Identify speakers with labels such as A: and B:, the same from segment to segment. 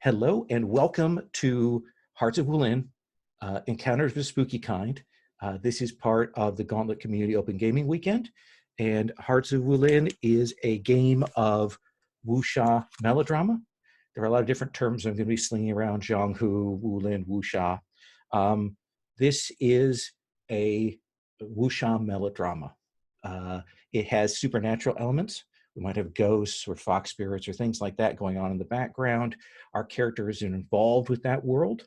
A: Hello and welcome to Hearts of Wulin, Encounters of the Spooky Kind. This is part of the Gauntlet Community Open Gaming Weekend, and Hearts of Wulin is a game of wuxia melodrama. There are a lot of different terms I'm going to be slinging around: Zhanghu, Wulin, wuxia. This is a wuxia melodrama. It has supernatural elements. We might have ghosts or fox spirits or things like that going on in the background. Our character is involved with that world,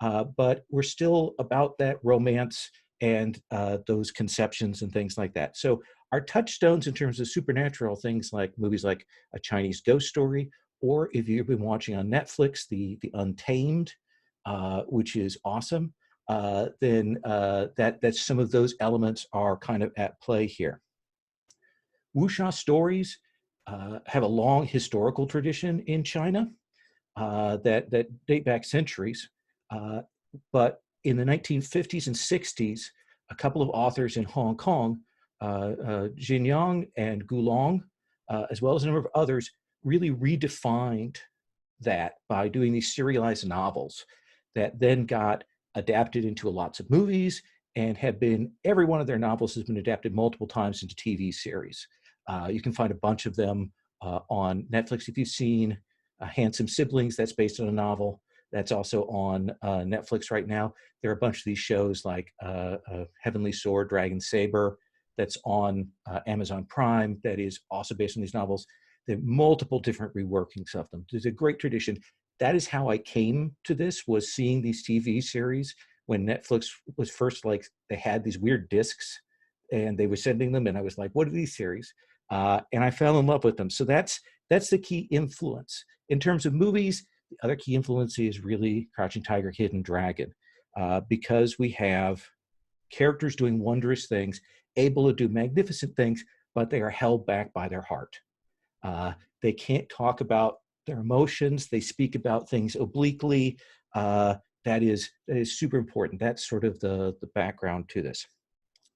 A: but we're still about that romance and those conceptions and things like that. So our touchstones in terms of supernatural things like movies like A Chinese Ghost Story, or if you've been watching on Netflix, the Untamed, which is awesome, then that some of those elements are kind of at play here. Wuxia stories have a long historical tradition in China that date back centuries. But in the 1950s and 60s, a couple of authors in Hong Kong, Jinyang and Gulong, as well as a number of others, really redefined that by doing these serialized novels that then got adapted into lots of movies and have been, every one of their novels has been adapted multiple times into TV series. You can find a bunch of them on Netflix. If you've seen Handsome Siblings, that's based on a novel. That's also on Netflix right now. There are a bunch of these shows like Heavenly Sword, Dragon Saber, that's on Amazon Prime, that is also based on these novels. There are multiple different reworkings of them. There's a great tradition. That is how I came to this, was seeing these TV series when Netflix was first, like, they had these weird discs and they were sending them, and I was like, what are these series? And I fell in love with them. So that's the key influence. In terms of movies, the other key influence is really Crouching Tiger, Hidden Dragon, because we have characters doing wondrous things, able to do magnificent things, but they are held back by their heart. They can't talk about their emotions. They speak about things obliquely. That is super important. That's sort of the background to this.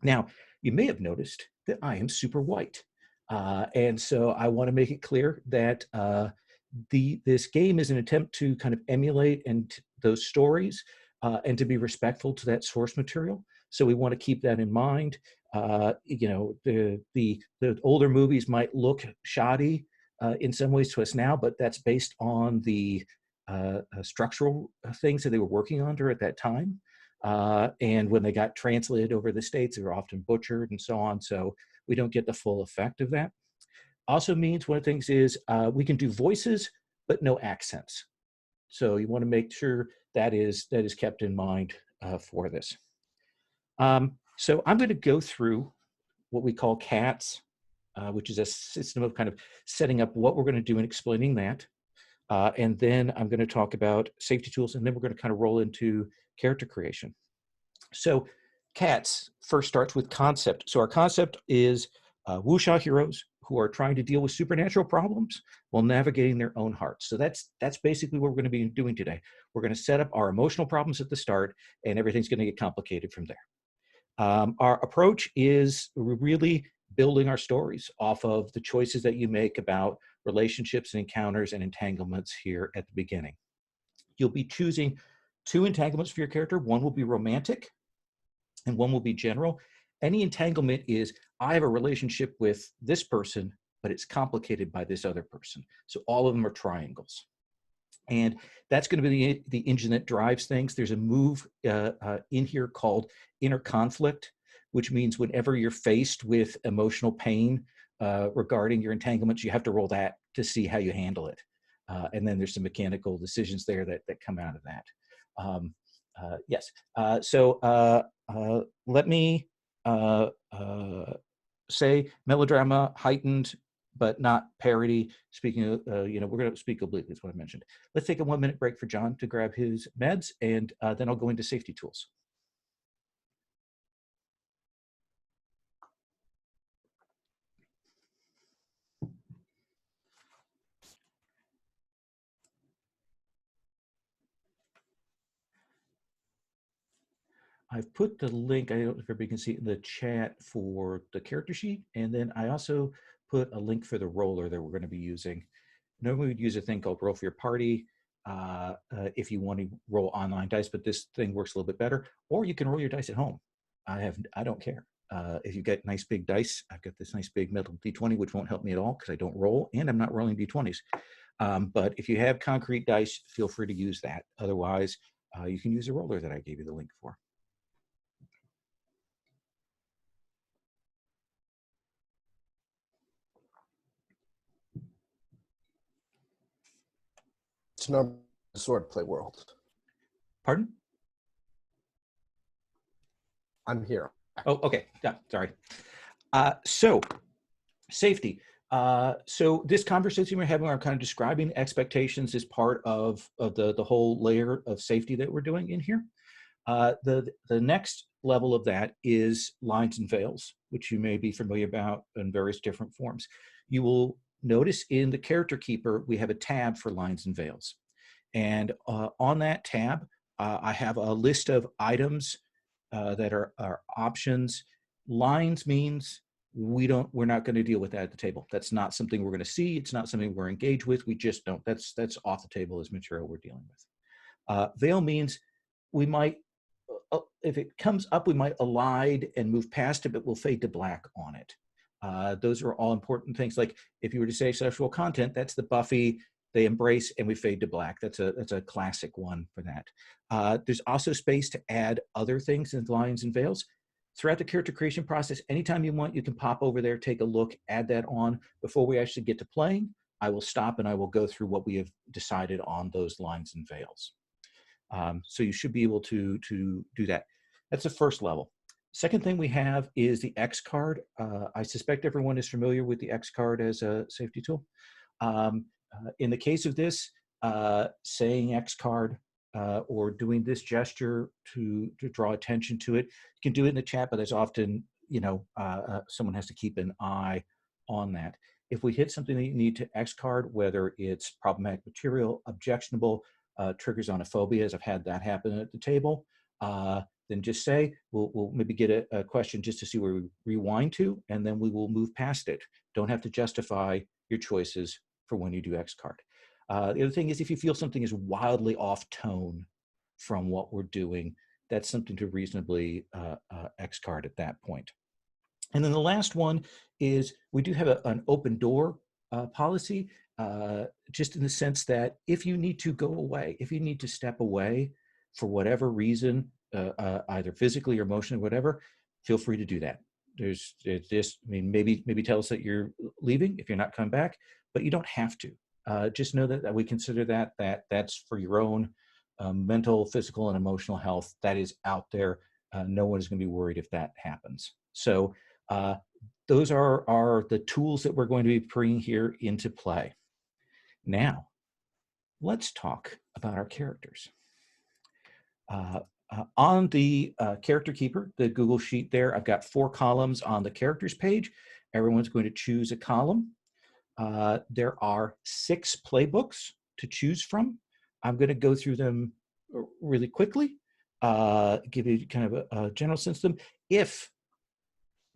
A: Now, you may have noticed that I am super white. And so I want to make it clear that this game is an attempt to kind of emulate those stories and to be respectful to that source material. So we want to keep that in mind. The older movies might look shoddy in some ways to us now, but that's based on the structural things that they were working under at that time. And when they got translated over the States, they were often butchered and so on. So we don't get the full effect of that. Also means one of the things is we can do voices, but no accents. So you want to make sure that is kept in mind for this. So I'm going to go through what we call CATS, which is a system of kind of setting up what we're going to do and explaining that. And then I'm going to talk about safety tools, and then we're going to kind of roll into character creation. So CATS first starts with concept. So our concept is wuxia heroes who are trying to deal with supernatural problems while navigating their own hearts. So that's basically what we're going to be doing today. We're going to set up our emotional problems at the start, and everything's going to get complicated from there. Our approach is really building our stories off of the choices that you make about relationships and encounters and entanglements here at the beginning. You'll be choosing 2 entanglements for your character. One will be romantic and one will be general. Any entanglement is, I have a relationship with this person, but it's complicated by this other person. So all of them are triangles. And that's going to be the engine that drives things. There's a move in here called inner conflict, which means whenever you're faced with emotional pain regarding your entanglements, you have to roll that to see how you handle it. And then there's some mechanical decisions there that come out of that. Yes. So let me say melodrama, heightened, but not parody. Speaking of, we're going to speak obliquely, is what I mentioned. Let's take a 1-minute break for John to grab his meds, and then I'll go into safety tools. I've put the link, I don't know if everybody can see it in the chat, for the character sheet. And then I also put a link for the roller that we're going to be using. Normally we'd use a thing called Roll for Your Party. if you want to roll online dice, but this thing works a little bit better. Or you can roll your dice at home. I don't care. If you get nice big dice, I've got this nice big metal D20, which won't help me at all because I don't roll and I'm not rolling D20s. But if you have concrete dice, feel free to use that. Otherwise, you can use the roller that I gave you the link for.
B: It's not a swordplay world.
A: Pardon?
B: I'm here.
A: Oh, okay. Yeah, sorry. So, safety. So this conversation we're having, I'm kind of describing expectations as part of the whole layer of safety that we're doing in here. The next level of that is lines and veils, which you may be familiar about in various different forms. You will notice in the character keeper, we have a tab for lines and veils. And on that tab, I have a list of items that are options. Lines means we're not going to deal with that at the table. That's not something we're going to see. It's not something we're engaged with. We just don't. That's off the table as material we're dealing with. Veil means we might, if it comes up, we might elide and move past it, but we'll fade to black on it. Those are all important things. Like if you were to say sexual content, that's the Buffy, they embrace and we fade to black. That's a classic one for that. There's also space to add other things in lines and veils. Throughout the character creation process, anytime you want, you can pop over there, take a look, add that on. Before we actually get to playing, I will stop and I will go through what we have decided on those lines and veils. So you should be able to do that. That's the first level. Second thing we have is the X card. I suspect everyone is familiar with the X card as a safety tool. In the case of this, saying X card or doing this gesture to draw attention to it, you can do it in the chat, but there's often, someone has to keep an eye on that. If we hit something that you need to X card, whether it's problematic material, objectionable, triggers on a phobia, as I've had that happen at the table, then just say, we'll maybe get a question just to see where we rewind to, and then we will move past it. Don't have to justify your choices for when you do X card. The other thing is if you feel something is wildly off tone from what we're doing, that's something to reasonably X card at that point. And then the last one is we do have an open door policy, just in the sense that if you need to go away, if you need to step away for whatever reason, either physically or emotionally, whatever, feel free to do that. There's this, I mean, maybe tell us that you're leaving if you're not coming back, but you don't have to. Just know that we consider that's for your own mental, physical, and emotional health. That is out there. No one is going to be worried if that happens. So those are the tools that we're going to be bringing here into play. Now, let's talk about our characters. On the character keeper, the Google Sheet there, I've got 4 columns on the characters page. Everyone's going to choose a column. There are 6 playbooks to choose from. I'm going to go through them really quickly, give you kind of a general sense of them. If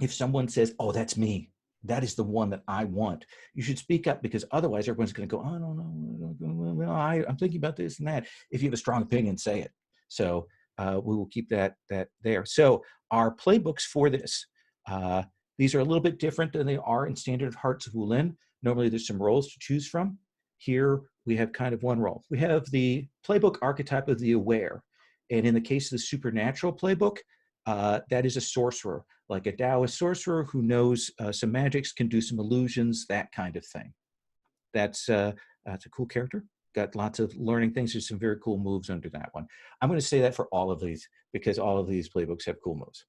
A: someone says, oh, that's me, that is the one that I want, you should speak up, because otherwise everyone's going to go, oh, no, I'm thinking about this and that. If you have a strong opinion, say it. So we will keep that there. So our playbooks for this, these are a little bit different than they are in standard Hearts of Wulin. Normally there's some roles to choose from. Here we have kind of one role. We have the playbook archetype of the aware. And in the case of the supernatural playbook, that is a sorcerer, like a Taoist sorcerer who knows some magics, can do some illusions, that kind of thing. That's a cool character. Got lots of learning things. There's some very cool moves under that one. I'm going to say that for all of these, because all of these playbooks have cool moves.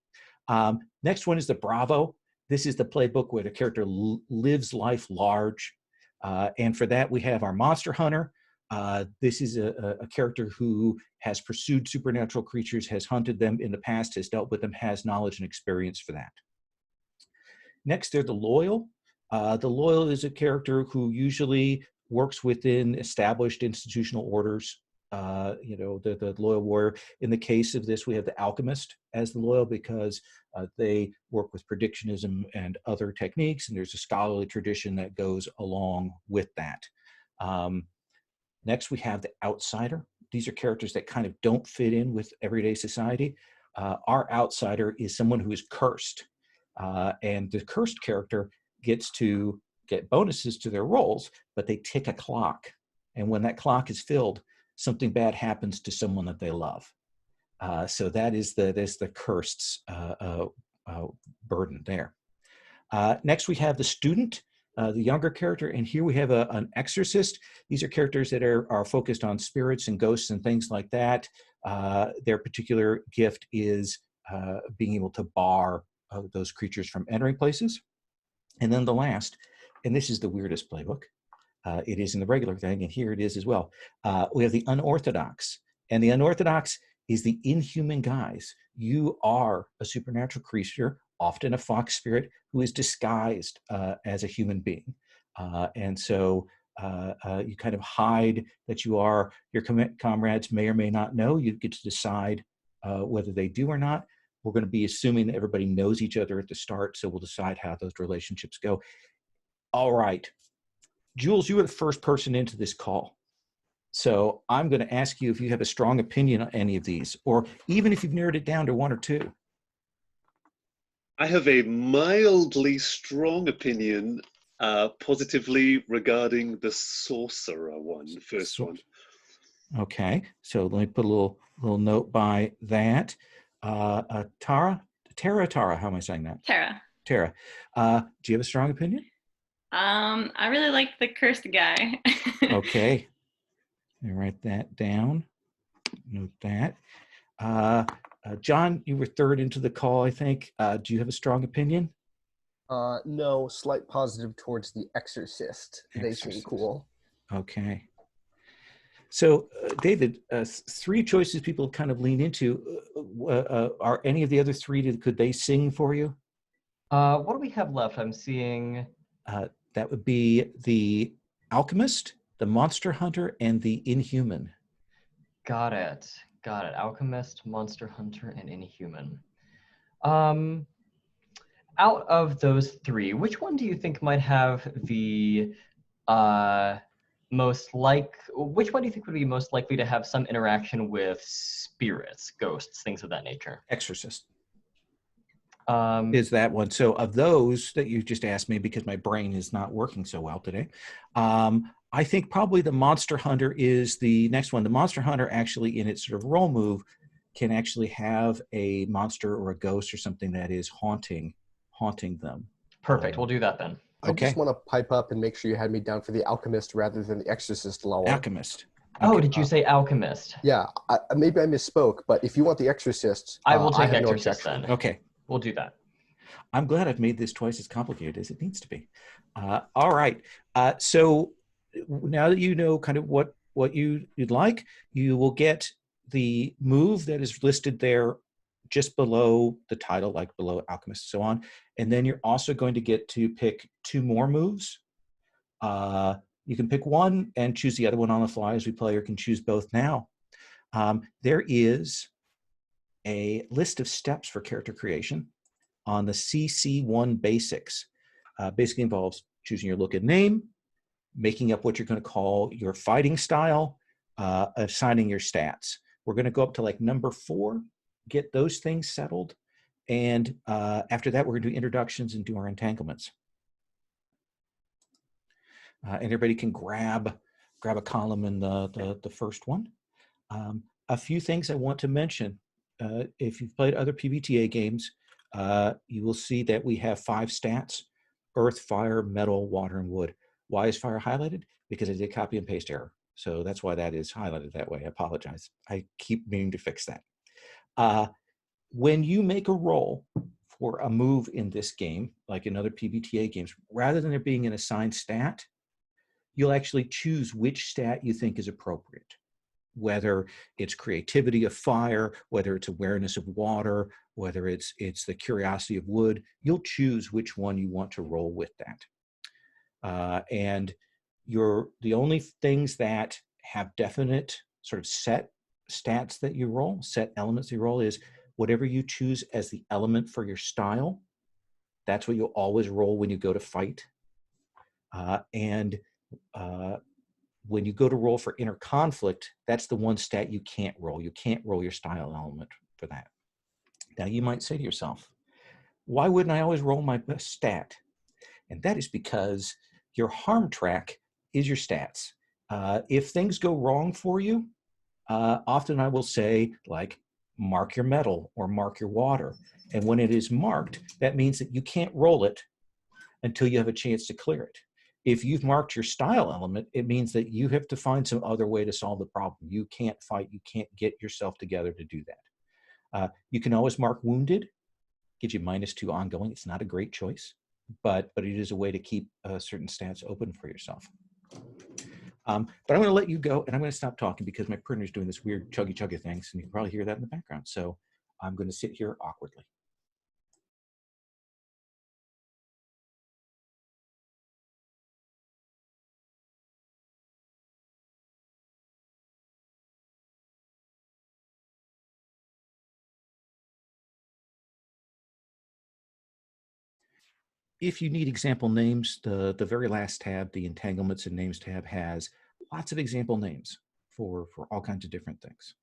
A: Next one is the Bravo. This is the playbook where the character lives life large. And for that, we have our Monster Hunter. This is a character who has pursued supernatural creatures, has hunted them in the past, has dealt with them, has knowledge and experience for that. Next, they're the Loyal. The Loyal is a character who usually works within established institutional orders. The Loyal Warrior. In the case of this, we have the Alchemist as the Loyal, because they work with predictionism and other techniques, and there's a scholarly tradition that goes along with that. Next, we have the outsider. These are characters that kind of don't fit in with everyday society. Our outsider is someone who is cursed. And the cursed character gets to get bonuses to their rolls, but they tick a clock. And when that clock is filled, something bad happens to someone that they love. So that's the cursed's burden there. Next, we have the student, the younger character, and here we have an exorcist. These are characters that are focused on spirits and ghosts and things like that. Their particular gift is being able to bar those creatures from entering places. And then the last, and this is the weirdest playbook. It is in the regular thing, and here it is as well. We have the unorthodox, and the unorthodox is the inhuman guise. You are a supernatural creature, often a fox spirit, who is disguised as a human being. And so you kind of hide that you are. Your comrades may or may not know. You get to decide whether they do or not. We're going to be assuming that everybody knows each other at the start, so we'll decide how those relationships go. All right. Jules, you were the first person into this call. So I'm going to ask you if you have a strong opinion on any of these, or even if you've narrowed it down to one or two.
C: I have a mildly strong opinion positively regarding the sorcerer one, the first one.
A: Okay, so let me put a little note by that. Tara, how am I saying that? Tara, do you have a strong opinion?
D: I really like the cursed guy.
A: Okay, let me write that down. Note that. John, you were third into the call, I think. Do you have a strong opinion?
B: No, slight positive towards the Exorcist. They seem cool.
A: Okay. So, David, three choices people kind of lean into. Are any of the other three, could they sing for you?
E: What do we have left? I'm seeing...
A: That would be the Alchemist, the Monster Hunter, and the Inhuman.
E: Got it. Alchemist, Monster Hunter, and Inhuman. Out of those three, which one do you think might have the which one do you think would be most likely to have some interaction with spirits, ghosts, things of that nature?
A: Exorcist. Is that one. So of those that you just asked me, because my brain is not working so well today, I think probably the Monster Hunter is the next one. The Monster Hunter actually in its sort of roll move can actually have a monster or a ghost or something that is haunting them.
E: Perfect. We'll do that then.
B: I just want to pipe up and make sure you had me down for the Alchemist rather than the Exorcist lower.
A: Alchemist.
E: Okay. Oh, did you say Alchemist?
B: Yeah, maybe I misspoke, but if you want the Exorcist,
E: I will take Exorcist then.
A: Okay.
E: We'll do that.
A: I'm glad I've made this twice as complicated as it needs to be. All right. So now that you know kind of what you'd like, you will get the move that is listed there just below the title, like below Alchemist and so on. And then you're also going to get to pick two more moves. You can pick one and choose the other one on the fly as we play, or can choose both now. There is a list of steps for character creation on the CC1 basics. Basically involves choosing your look and name, making up what you're going to call your fighting style, assigning your stats. We're going to go up to like number 4, get those things settled. And after that, we're going to do introductions and do our entanglements. And everybody can grab a column in the first one. A few things I want to mention. If you've played other PbtA games, you will see that we have 5 stats: earth, fire, metal, water, and wood. Why is fire highlighted? Because I did copy and paste error. So that's why that is highlighted that way. I apologize. I keep meaning to fix that. When you make a roll for a move in this game, like in other PbtA games, rather than there being an assigned stat, you'll actually choose which stat you think is appropriate. Whether it's creativity of fire, whether it's awareness of water, whether it's the curiosity of wood, you'll choose which one you want to roll with that. And the only things that have definite sort of set stats that you roll, set elements you roll, is whatever you choose as the element for your style. That's what you'll always roll when you go to fight. And when you go to roll for inner conflict, that's the one stat you can't roll. You can't roll your style element for that. Now you might say to yourself, why wouldn't I always roll my best stat? And that is because your harm track is your stats. If things go wrong for you, often I will say, like, mark your metal or mark your water. And when it is marked, that means that you can't roll it until you have a chance to clear it. If you've marked your style element, it means that you have to find some other way to solve the problem. You can't fight, you can't get yourself together to do that. You can always mark wounded, gives you -2 ongoing. It's not a great choice, but it is a way to keep certain stats open for yourself. But I'm going to let you go, and I'm going to stop talking because my printer's doing this weird chuggy things, and you can probably hear that in the background. So I'm going to sit here awkwardly. If you need example names, the very last tab, the Entanglements and Names tab, has lots of example names for all kinds of different things.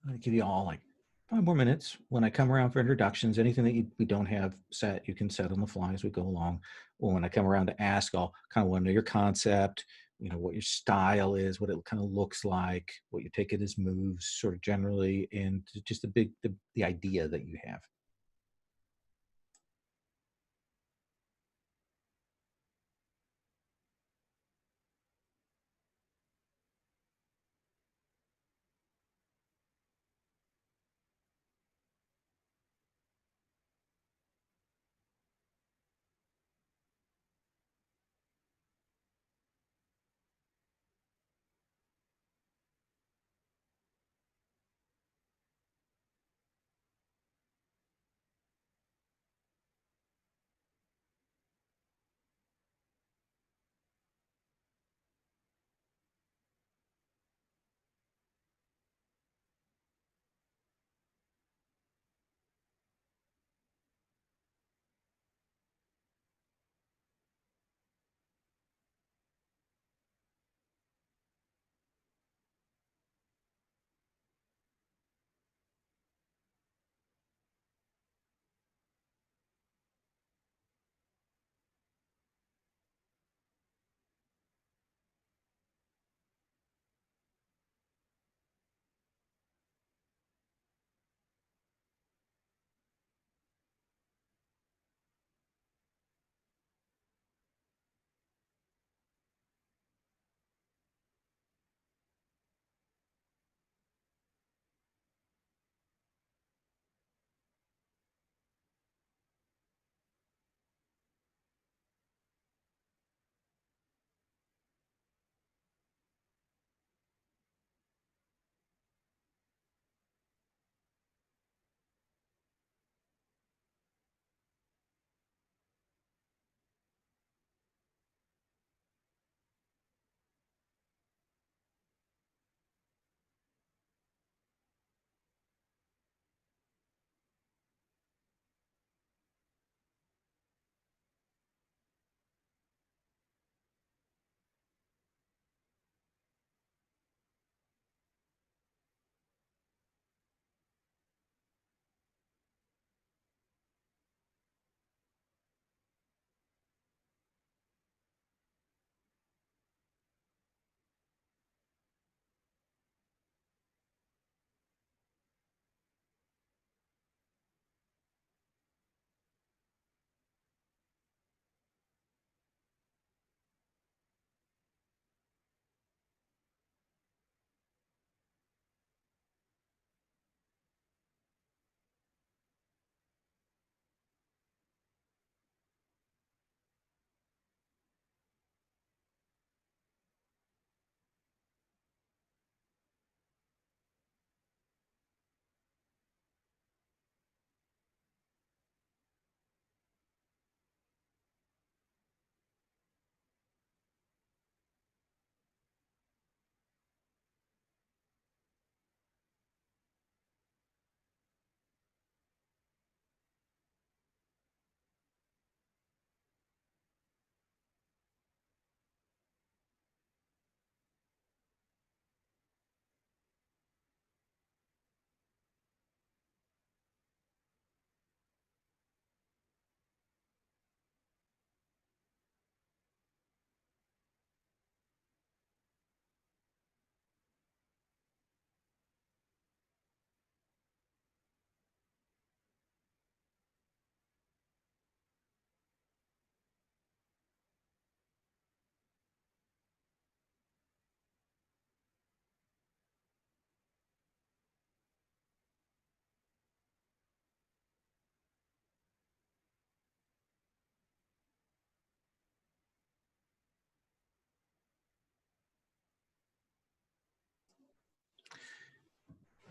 A: I'll give you all like 5 more minutes. When I come around for introductions, anything that we don't have set, you can set on the fly as we go along. Or when I come around to ask, I'll kind of want to know your concept, what your style is, what it kind of looks like, what you take it as moves, sort of generally, and just the idea that you have.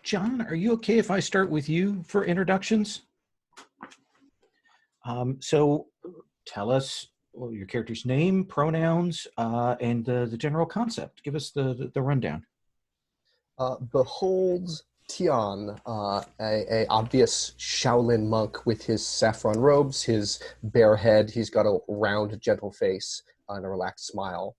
A: John, are you okay if I start with you for introductions? So tell us your character's name, pronouns, and the general concept. Give us the rundown.
B: Beholds Tian, a obvious Shaolin monk with his saffron robes, his bare head. He's got a round, gentle face and a relaxed smile.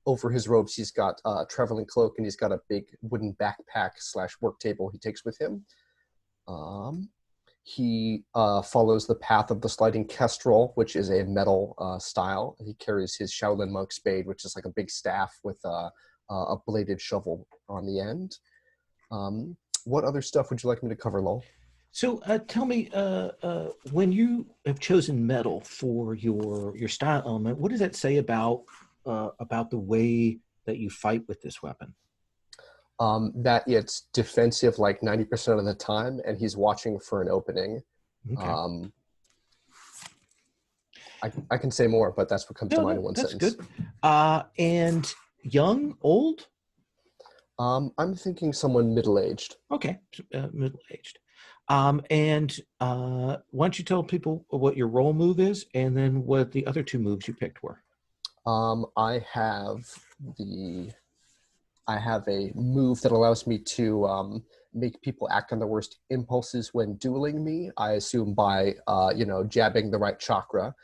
B: over his robes, he's got a traveling cloak, and he's got a big wooden backpack / work table he takes with him. He follows the path of the sliding kestrel, which is a metal style. He carries his Shaolin monk spade, which is like a big staff with a bladed shovel on the end. What other stuff would you like me to cover, Lowell?
A: So tell me, when you have chosen metal for your style element, what does that say about the way that you fight with this weapon?
B: That it's defensive like 90% of the time, and he's watching for an opening.
A: Okay.
B: I can say more, but that's what comes to mind in one
A: that's
B: sentence.
A: good. And young, old?
B: I'm thinking someone middle-aged.
A: Okay, middle-aged. And why don't you tell people what your roll move is, and then what the other two moves you picked were?
B: I have a move that allows me to make people act on their worst impulses when dueling me. I assume by jabbing the right chakra.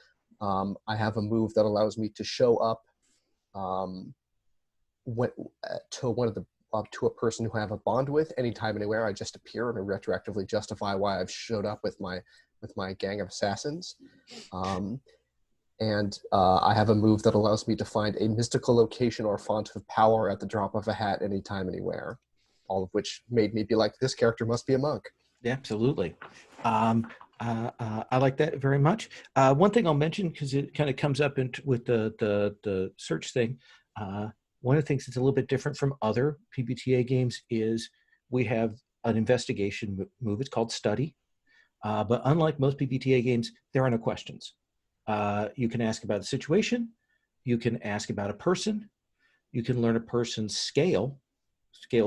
B: I have a move that allows me to show up to a person who I have a bond with anytime, anywhere. I just appear and I retroactively justify why I've showed up with my gang of assassins. And I have a move that allows me to find a mystical location or font of power at the drop of a hat anytime, anywhere. All of which made me be like, this character must be a monk.
A: Yeah, absolutely. I like that very much. One thing I'll mention, because it kind of comes up with the search thing, one of the things that's a little bit different from other PbtA games is we have an investigation move. It's called Study. But unlike most PbtA games, there are no questions. You can ask about a situation. You can ask about a person. You can learn a person's scale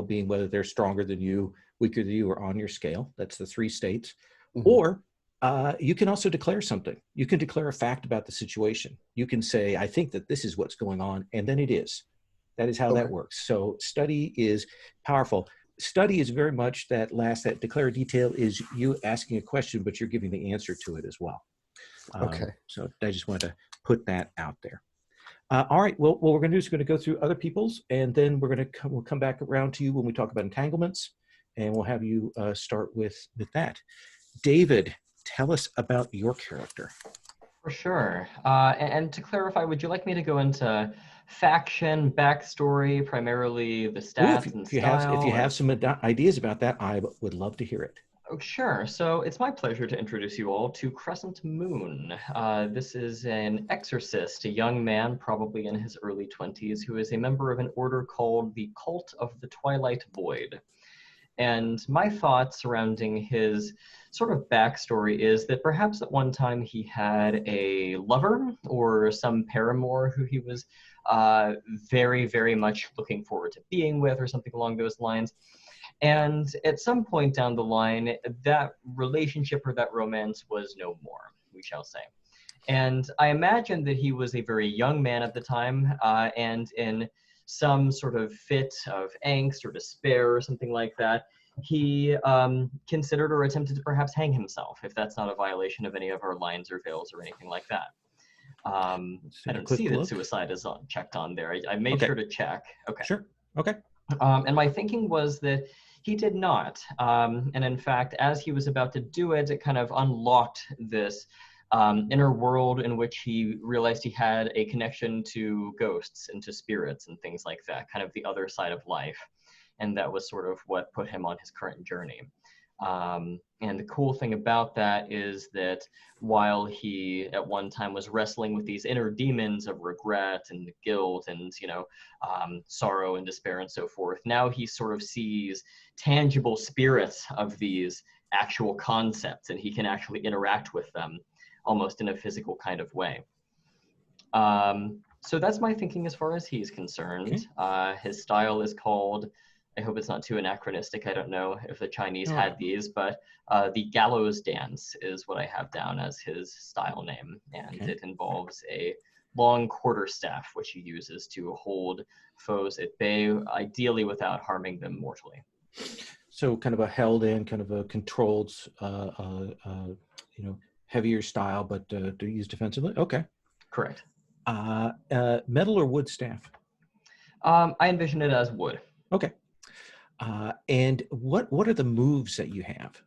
A: being whether they're stronger than you, weaker than you, or on your scale. That's the 3 states. Mm-hmm. Or you can also declare something. You can declare a fact about the situation. You can say, I think that this is what's going on, and then it is. That is how that works. So Study is powerful. Study is very much that declare detail is you asking a question, but you're giving the answer to it as well. So I just wanted to put that out there. All right. Well, what we're going to do is we're going to go through other people's, and then we'll come back around to you when we talk about entanglements, and we'll have you start with that. David, tell us about your character.
E: For sure. And to clarify, would you like me to go into faction, backstory, primarily the stats and style?
A: If you have some ideas about that, I would love to hear it.
E: Oh, sure. So it's my pleasure to introduce you all to Crescent Moon. This is an exorcist, a young man, probably in his early 20s, who is a member of an order called the Cult of the Twilight Void. And my thoughts surrounding his sort of backstory is that perhaps at one time he had a lover or some paramour who he was very, very much looking forward to being with, or something along those lines. And at some point down the line, that relationship or that romance was no more, we shall say. And I imagine that he was a very young man at the time, and in some sort of fit of angst or despair or something like that, he considered or attempted to perhaps hang himself, if that's not a violation of any of our lines or veils or anything like that. I don't see that suicide is checked on there. I made sure to check. Okay.
A: Sure. Okay.
E: And my thinking was that he did not. And in fact, as he was about to do it, it kind of unlocked this inner world in which he realized he had a connection to ghosts and to spirits and things like that, kind of the other side of life. And that was sort of what put him on his current journey. And the cool thing about that is that while he at one time was wrestling with these inner demons of regret and guilt and, sorrow and despair and so forth, now he sort of sees tangible spirits of these actual concepts, and he can actually interact with them almost in a physical kind of way. So that's my thinking as far as he's concerned. His style is called, I hope it's not too anachronistic, I don't know if the Chinese had these, but the gallows dance is what I have down as his style name. And it involves a long quarterstaff, which he uses to hold foes at bay, ideally without harming them mortally.
A: So kind of a held in, kind of a controlled, heavier style, but to use defensively? Okay.
E: Correct.
A: Metal or wood staff?
E: I envision it as wood.
A: Okay. And what are the moves that you have?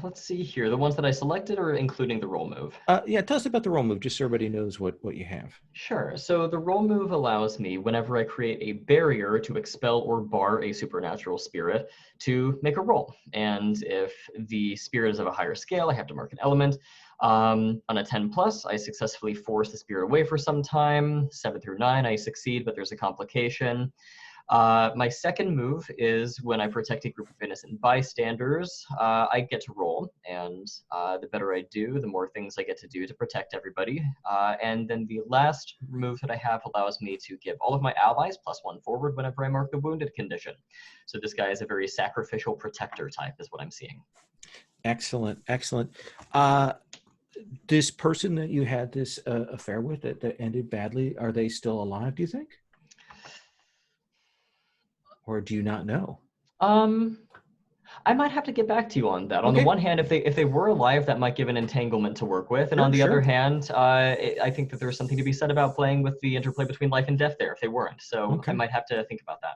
E: Let's see here. The ones that I selected are including the roll move.
A: Yeah, tell us about the roll move, just so everybody knows what you have.
E: Sure. So the roll move allows me, whenever I create a barrier to expel or bar a supernatural spirit, to make a roll. And if the spirit is of a higher scale, I have to mark an element. On a 10 plus, I successfully force the spirit away for some time. 7 through 9, I succeed, but there's a complication. My second move is when I protect a group of innocent bystanders, I get to roll, and the better I do, the more things I get to do to protect everybody. And then the last move that I have allows me to give all of my allies +1 forward whenever I mark the wounded condition. So this guy is a very sacrificial protector type, is what I'm seeing.
A: Excellent, excellent. This person that you had this affair with that ended badly, are they still alive, do you think? Or do you not know?
E: I might have to get back to you on that. On the one hand, if they were alive, that might give an entanglement to work with, and on the other hand, I think that there's something to be said about playing with the interplay between life and death there if they weren't. So I might have to think about that.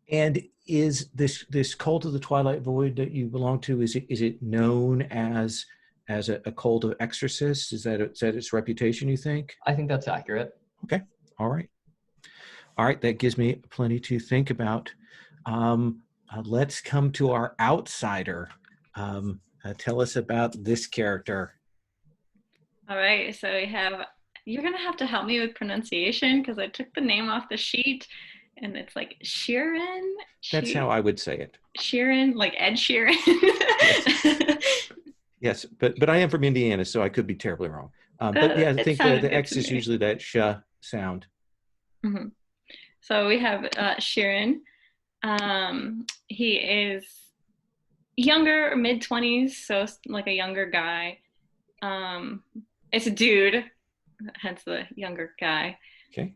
E: And
A: is this cult of the Twilight Void that you belong to? Is it known as a cult of exorcists? Is that its reputation, you think?
E: I think that's accurate.
A: Okay. All right. That gives me plenty to think about. Let's come to our outsider. Tell us about this character.
D: All right, so we have, you're gonna have to help me with pronunciation because I took the name off the sheet and it's like Sheeran.
A: That's how I would say it.
D: Sheeran, like Ed Sheeran.
A: Yes, but I am from Indiana, so I could be terribly wrong. But yeah, I think the X is usually that sh sound.
D: Mm-hmm. So we have Sheeran. He is younger, mid-20s, so like a younger guy. It's a dude, hence the younger guy.
A: Okay.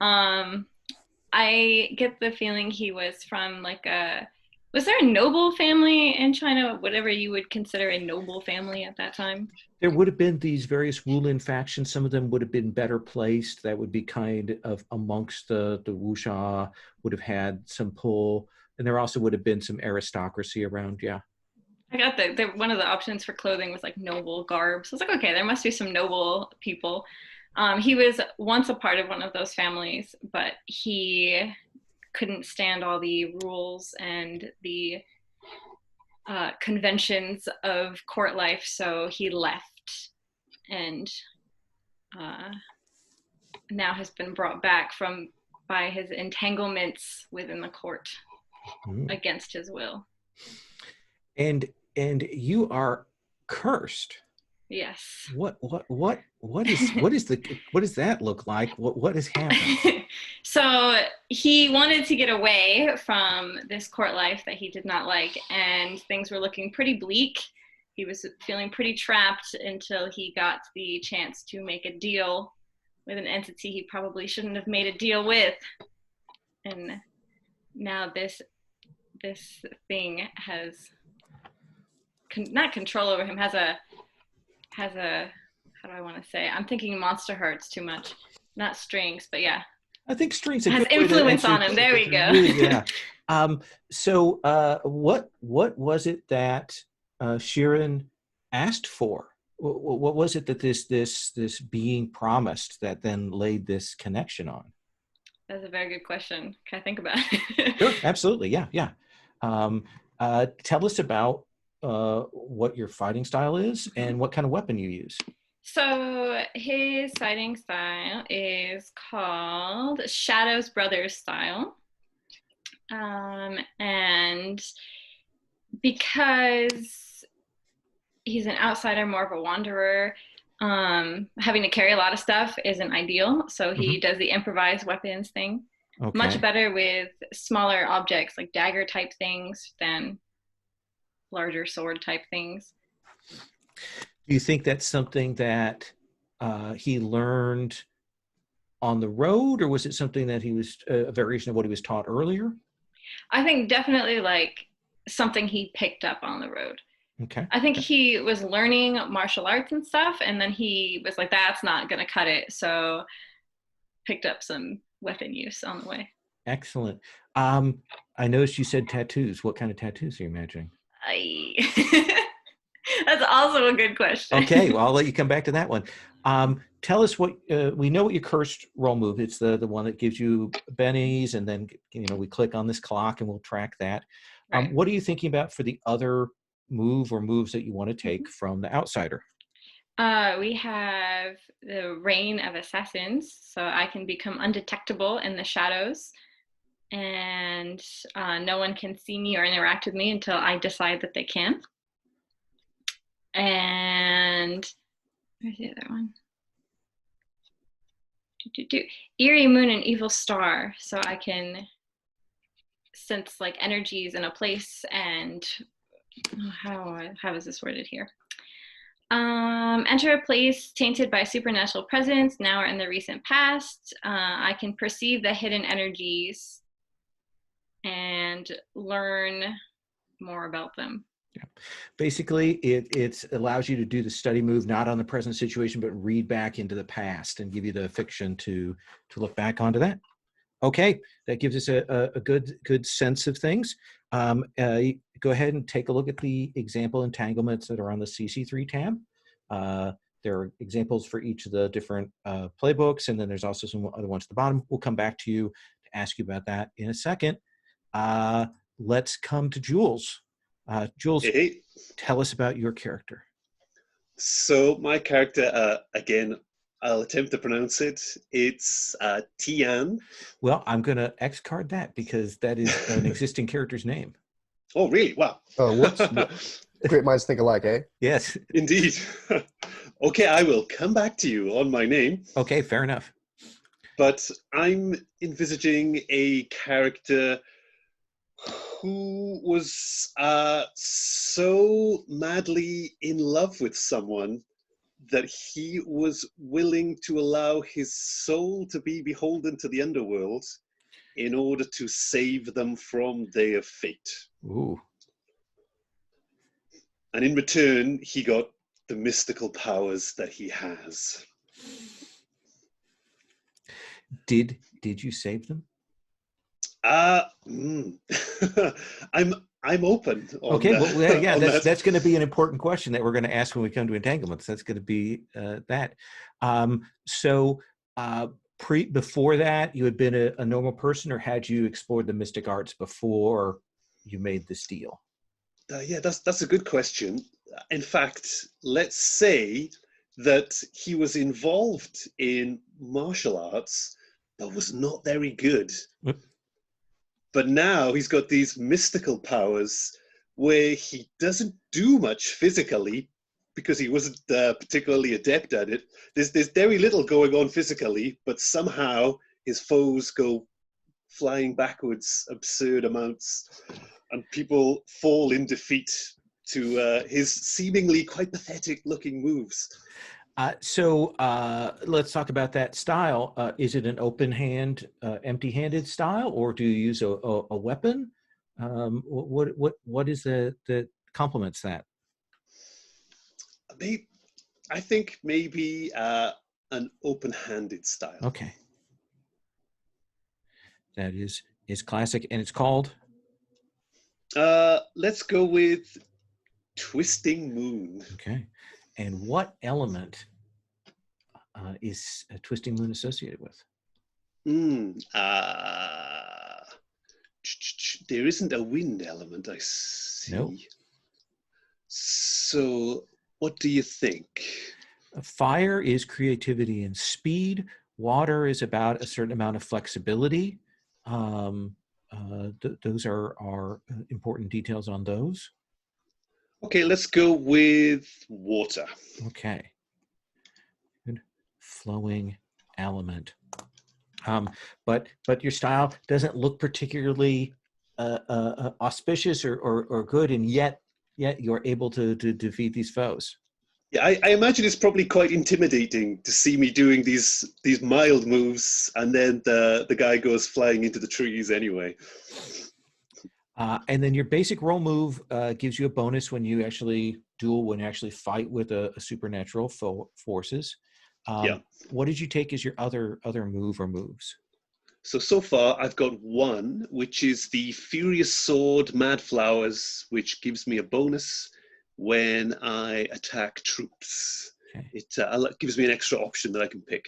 D: I get the feeling he was from like was there a noble family in China, whatever you would consider a noble family at that time?
A: There would have been these various Wulin factions. Some of them would have been better placed. That would be kind of amongst the wuxia, would have had some pull. And there also would have been some aristocracy around, yeah.
D: I got one of the options for clothing was like noble garb. So I was like, okay, there must be some noble people. He was once a part of one of those families, but he couldn't stand all the rules and the conventions of court life, so he left and now has been brought back by his entanglements within the court against his will.
A: And you are cursed.
D: Yes.
A: What does that look like? What has happened?
D: So he wanted to get away from this court life that he did not like, and things were looking pretty bleak. He was feeling pretty trapped until he got the chance to make a deal with an entity he probably shouldn't have made a deal with. And now this thing has not control over him, has a how do I want to say? I'm thinking Monster Hearts too much, not strings, but yeah.
A: I think strings
D: has influence on him. There we go.
A: Really, yeah. So what was it that Sheeran asked for? What was it that this being promised that then laid this connection on?
D: That's a very good question. Can I think about it?
A: Sure, absolutely, yeah. Tell us about what your fighting style is and what kind of weapon you use.
D: So his fighting style is called Shadows Brothers style. And because he's an outsider, more of a wanderer, having to carry a lot of stuff isn't ideal. So he does the improvised weapons thing. Okay. Much better with smaller objects like dagger type things than larger sword type things.
A: Do you think that's something that he learned on the road, or was it something that he was a variation of what he was taught earlier?
D: I think definitely like something he picked up on the road.
A: Okay.
D: I think he was learning martial arts and stuff, and then he was like, that's not going to cut it. So picked up some weapon use on the way.
A: Excellent. I noticed you said tattoos. What kind of tattoos are you imagining?
D: That's also a good question.
A: Okay, well, I'll let you come back to that one. Tell us what we know what your cursed roll move. It's the one that gives you bennies, and then we click on this clock and we'll track that.
D: Right.
A: What are you thinking about for the other move or moves that you want to take from the outsider?
D: We have the Reign of Assassins, so I can become undetectable in the shadows, and no one can see me or interact with me until I decide that they can. And where's the other one? Eerie Moon and Evil Star, so I can sense like energies in a place, and how is this worded here? Enter a place tainted by supernatural presence, now or in the recent past. I can perceive the hidden energies and learn more about them.
A: Yeah. Basically, it allows you to do the study move not on the present situation, but read back into the past and give you the fiction to look back onto that. Okay, that gives us a good sense of things. Go ahead and take a look at the example entanglements that are on the CC3 tab. There are examples for each of the different playbooks, and then there's also some other ones at the bottom. We'll come back to you to ask you about that in a second. Let's come to Jules. Jules,
C: Hey.
A: Tell us about your character.
C: So my character, again, I'll attempt to pronounce it. It's Tian.
A: Well, I'm going to X-card that because that is an existing character's name.
C: Oh, really? Wow.
B: Whoops. Great minds think alike, eh?
A: Yes.
C: Indeed. Okay, I will come back to you on my name.
A: Okay, fair enough.
C: But I'm envisaging a character who was so madly in love with someone that he was willing to allow his soul to be beholden to the underworld in order to save them from their fate.
A: Ooh.
C: And in return, he got the mystical powers that he has.
A: Did you save them?
C: I'm open.
A: Okay, well, yeah,
C: that.
A: that's going to be an important question that we're going to ask when we come to entanglements. That's going to be that. Before that, you had been a normal person, or had you explored the mystic arts before you made this deal?
C: Yeah, that's a good question. In fact, let's say that he was involved in martial arts, but was not very good.
A: Yep.
C: But now he's got these mystical powers where he doesn't do much physically because he wasn't particularly adept at it. There's very little going on physically, but somehow his foes go flying backwards absurd amounts, and people fall in defeat to his seemingly quite pathetic looking moves.
A: Let's talk about that style. Is it an open hand, empty-handed style, or do you use a weapon? What is that complements that?
C: I think maybe an open-handed style.
A: Okay, that is classic, and it's called.
C: Let's go with Twisting Moon.
A: Okay, and what element is Twisting Moon associated with?
C: There isn't a wind element, I see.
A: No.
C: So, what do you think?
A: Fire is creativity and speed. Water is about a certain amount of flexibility. Those are important details on those.
C: Okay, let's go with water.
A: Okay. Good. Flowing element. But your style doesn't look particularly auspicious or good, and yet you're able to defeat these foes.
C: Yeah, I imagine it's probably quite intimidating to see me doing these mild moves, and then the guy goes flying into the trees anyway.
A: And then your basic roll move gives you a bonus when you actually duel, when you actually fight with a supernatural forces.
C: Yeah.
A: What did you take as your other move or moves?
C: So far I've got one, which is the Furious Sword Mad Flowers, which gives me a bonus when I attack troops.
A: Okay.
C: It gives me an extra option that I can pick.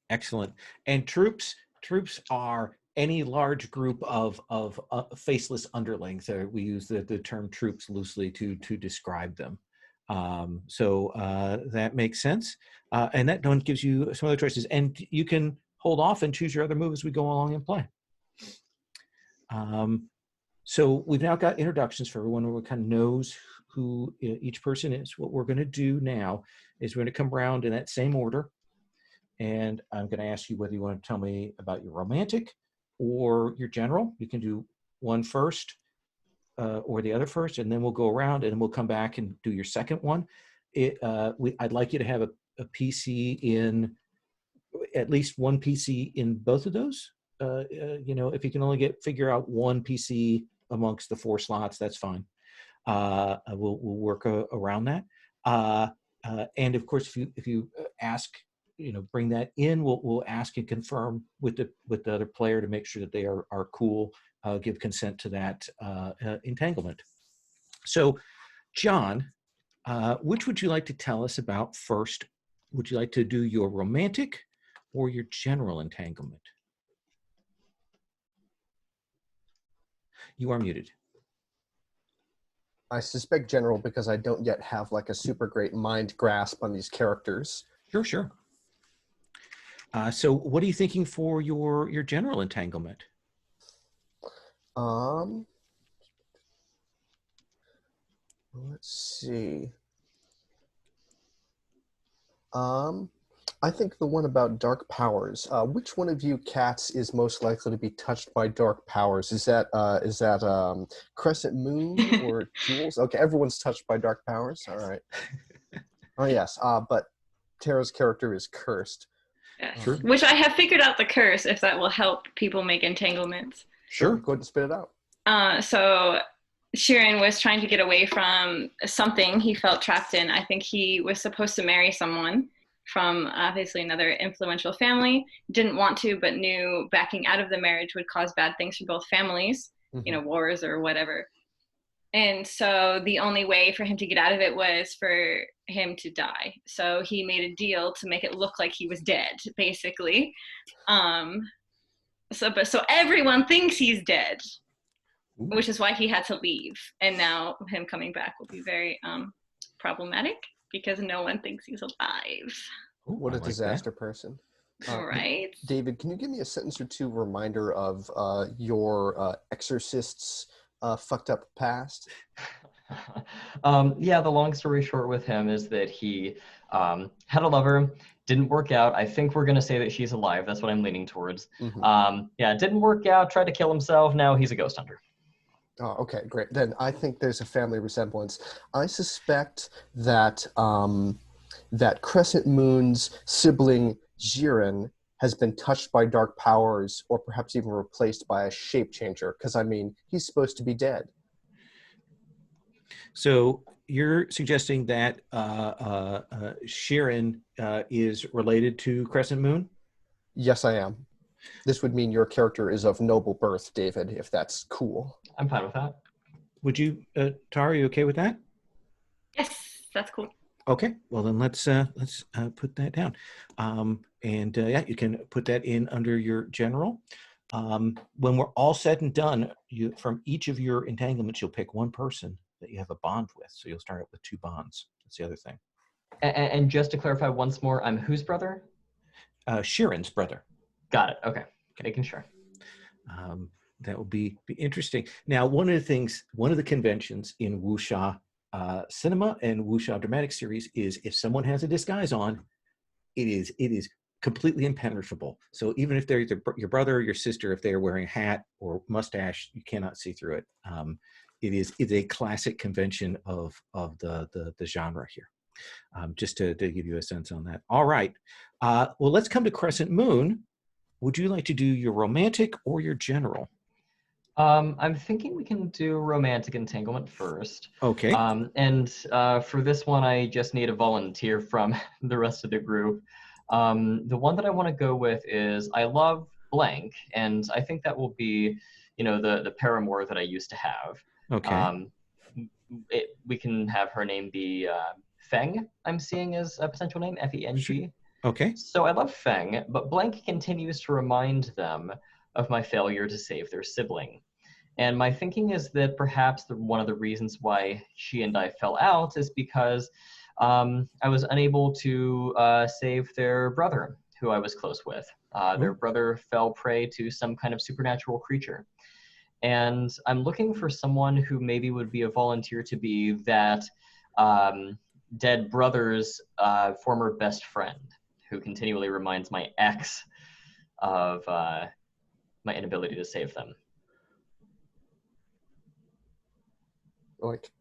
A: Excellent. And troops are any large group of faceless underlings. We use the term troops loosely to describe them. So that makes sense. And that one gives you some other choices. And you can hold off and choose your other move as we go along and play. So we've now got introductions for everyone who kind of knows who each person is. What we're going to do now is we're going to come around in that same order. And I'm going to ask you whether you want to tell me about your romantic or your general. You can do one first or the other first, and then we'll go around and then we'll come back and do your second one. I'd like you to have a PC in, at least one PC in both of those. If you can only figure out one PC amongst the 4 slots, that's fine. We'll work around that. And of course, if you ask, bring that in, we'll ask and confirm with the other player to make sure that they are cool, give consent to that entanglement. So, John, which would you like to tell us about first? Would you like to do your romantic or your general entanglement? You are muted.
B: I suspect general because I don't yet have like a super great mind grasp on these characters.
A: Sure. So what are you thinking for your general entanglement?
B: Let's see. I think the one about dark powers. Which one of you cats is most likely to be touched by dark powers? Is that Crescent Moon or Jules? Okay, everyone's touched by dark powers. All right. Oh yes. But Tara's character is cursed.
D: Yes.
A: Sure.
D: Which I have figured out the curse, if that will help people make entanglements.
B: Sure. Go ahead and spit it out.
D: So Sheeran was trying to get away from something he felt trapped in. I think he was supposed to marry someone from obviously another influential family, didn't want to, but knew backing out of the marriage would cause bad things for both families, wars or whatever. And so the only way for him to get out of it was for him to die. So he made a deal to make it look like he was dead, basically. So everyone thinks he's dead, which is why he had to leave. And now him coming back will be very problematic because no one thinks he's alive.
B: Ooh, what a disaster person.
D: Right.
B: David, can you give me a sentence or two reminder of your Exorcist's fucked up past?
E: The long story short with him is that he had a lover, didn't work out. I think we're going to say that she's alive. That's what I'm leaning towards. Didn't work out, tried to kill himself. Now he's a ghost hunter.
B: Oh, okay, great. Then I think there's a family resemblance. I suspect that that Crescent Moon's sibling Jiren has been touched by dark powers, or perhaps even replaced by a shape changer. Because I mean, he's supposed to be dead.
A: So you're suggesting that Sheeran is related to Crescent Moon?
B: Yes, I am. This would mean your character is of noble birth, David, if that's cool.
E: I'm fine with that.
A: Would you, Tara, are you okay with that?
D: Yes, that's cool.
A: Okay, well then let's put that down. You can put that in under your general. When we're all said and done, from each of your entanglements, you'll pick one person that you have a bond with. So you'll start out with 2 bonds. That's the other thing.
E: And just to clarify once more, I'm whose brother?
A: Sheeran's brother.
E: Got it. Okay, making sure.
A: That will be interesting. Now, one of the conventions in wuxia cinema and wuxia dramatic series is if someone has a disguise on, it is completely impenetrable. So even if they're your brother or your sister, if they are wearing a hat or mustache, you cannot see through it. It's a classic convention of the genre here. Just to give you a sense on that. All right. Well, let's come to Crescent Moon. Would you like to do your romantic or your general?
E: I'm thinking we can do romantic entanglement first.
A: Okay.
E: For this one, I just need a volunteer from the rest of the group. The one that I want to go with is I love blank, and I think that will be, the paramour that I used to have.
A: Okay.
E: We can have her name be Feng, I'm seeing as a potential name, Feng.
A: Okay.
E: So I love Feng, but blank continues to remind them of my failure to save their sibling. And my thinking is that perhaps one of the reasons why she and I fell out is because I was unable to save their brother, who I was close with. Their brother fell prey to some kind of supernatural creature. And I'm looking for someone who maybe would be a volunteer to be that dead brother's former best friend, who continually reminds my ex of my inability to save them.
B: Like,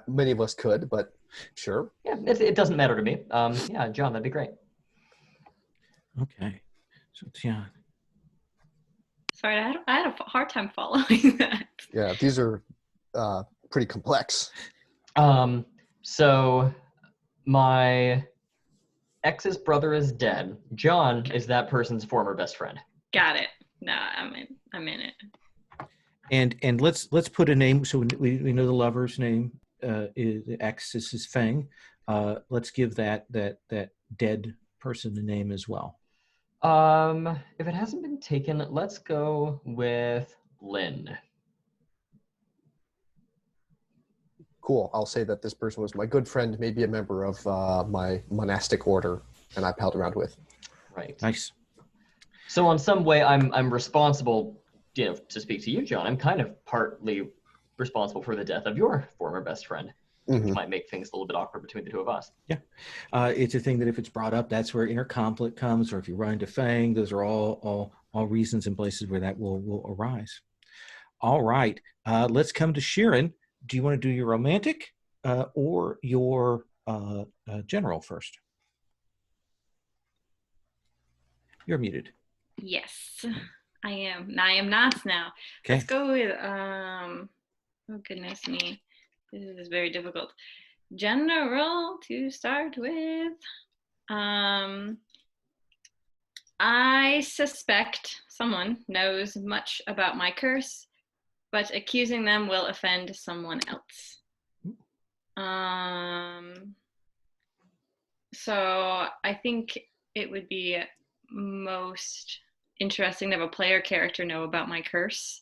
B: many of us could, but sure.
E: Yeah, it doesn't matter to me. Yeah, John, that'd be great.
A: Okay. So Tian.
D: Sorry, I had a hard time following that.
B: Yeah, these are pretty complex.
E: So my ex's brother is dead. John is that person's former best friend.
D: Got it. No, I'm in it.
A: And let's put a name, so we know the lover's name is X. This is Feng. Let's give that dead person a name as well.
E: If it hasn't been taken, let's go with Lynn.
B: Cool. I'll say that this person was my good friend, maybe a member of my monastic order, and I palled around with.
E: Right.
A: Nice.
E: So in some way, I'm responsible, to speak to you, John. I'm kind of partly responsible for the death of your former best friend, which might make things a little bit awkward between the two of us.
A: Yeah. It's a thing that if it's brought up, that's where inner conflict comes, or if you run into Fang, those are all reasons and places where that will arise. All right. Let's come to Sheeran. Do you want to do your romantic or your general first? You're muted.
D: Yes, I am. I am not now.
A: Okay.
D: Let's go with oh goodness me. This is very difficult. General to start with. I suspect someone knows much about my curse, but accusing them will offend someone else. So I think it would be most interesting to have a player character know about my curse.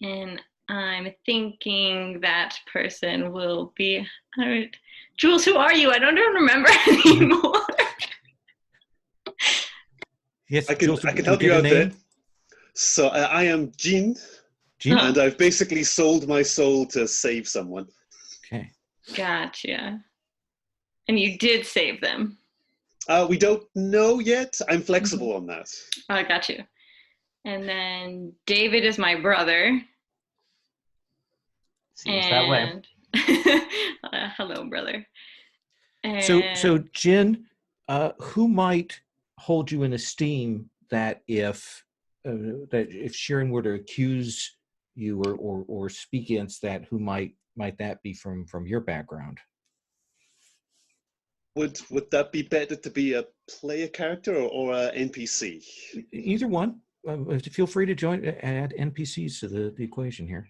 D: And I'm thinking that person will be, Jules, who are you? I don't even remember anymore.
A: Yes,
C: I can
A: Jules,
C: help you out there. So I am Jean, and I've basically sold my soul to save someone.
A: Okay.
D: Gotcha. And you did save them.
C: We don't know yet. I'm flexible on that.
D: Oh, I got you. And then David is my brother.
E: Seems that way.
D: Hello, brother. And
A: So Jin, who might hold you in esteem that if Sheeran were to accuse you or speak against that, who might that be from your background?
C: Would that be better to be a player character or an NPC?
A: Either one. Feel free to add NPCs to the equation here.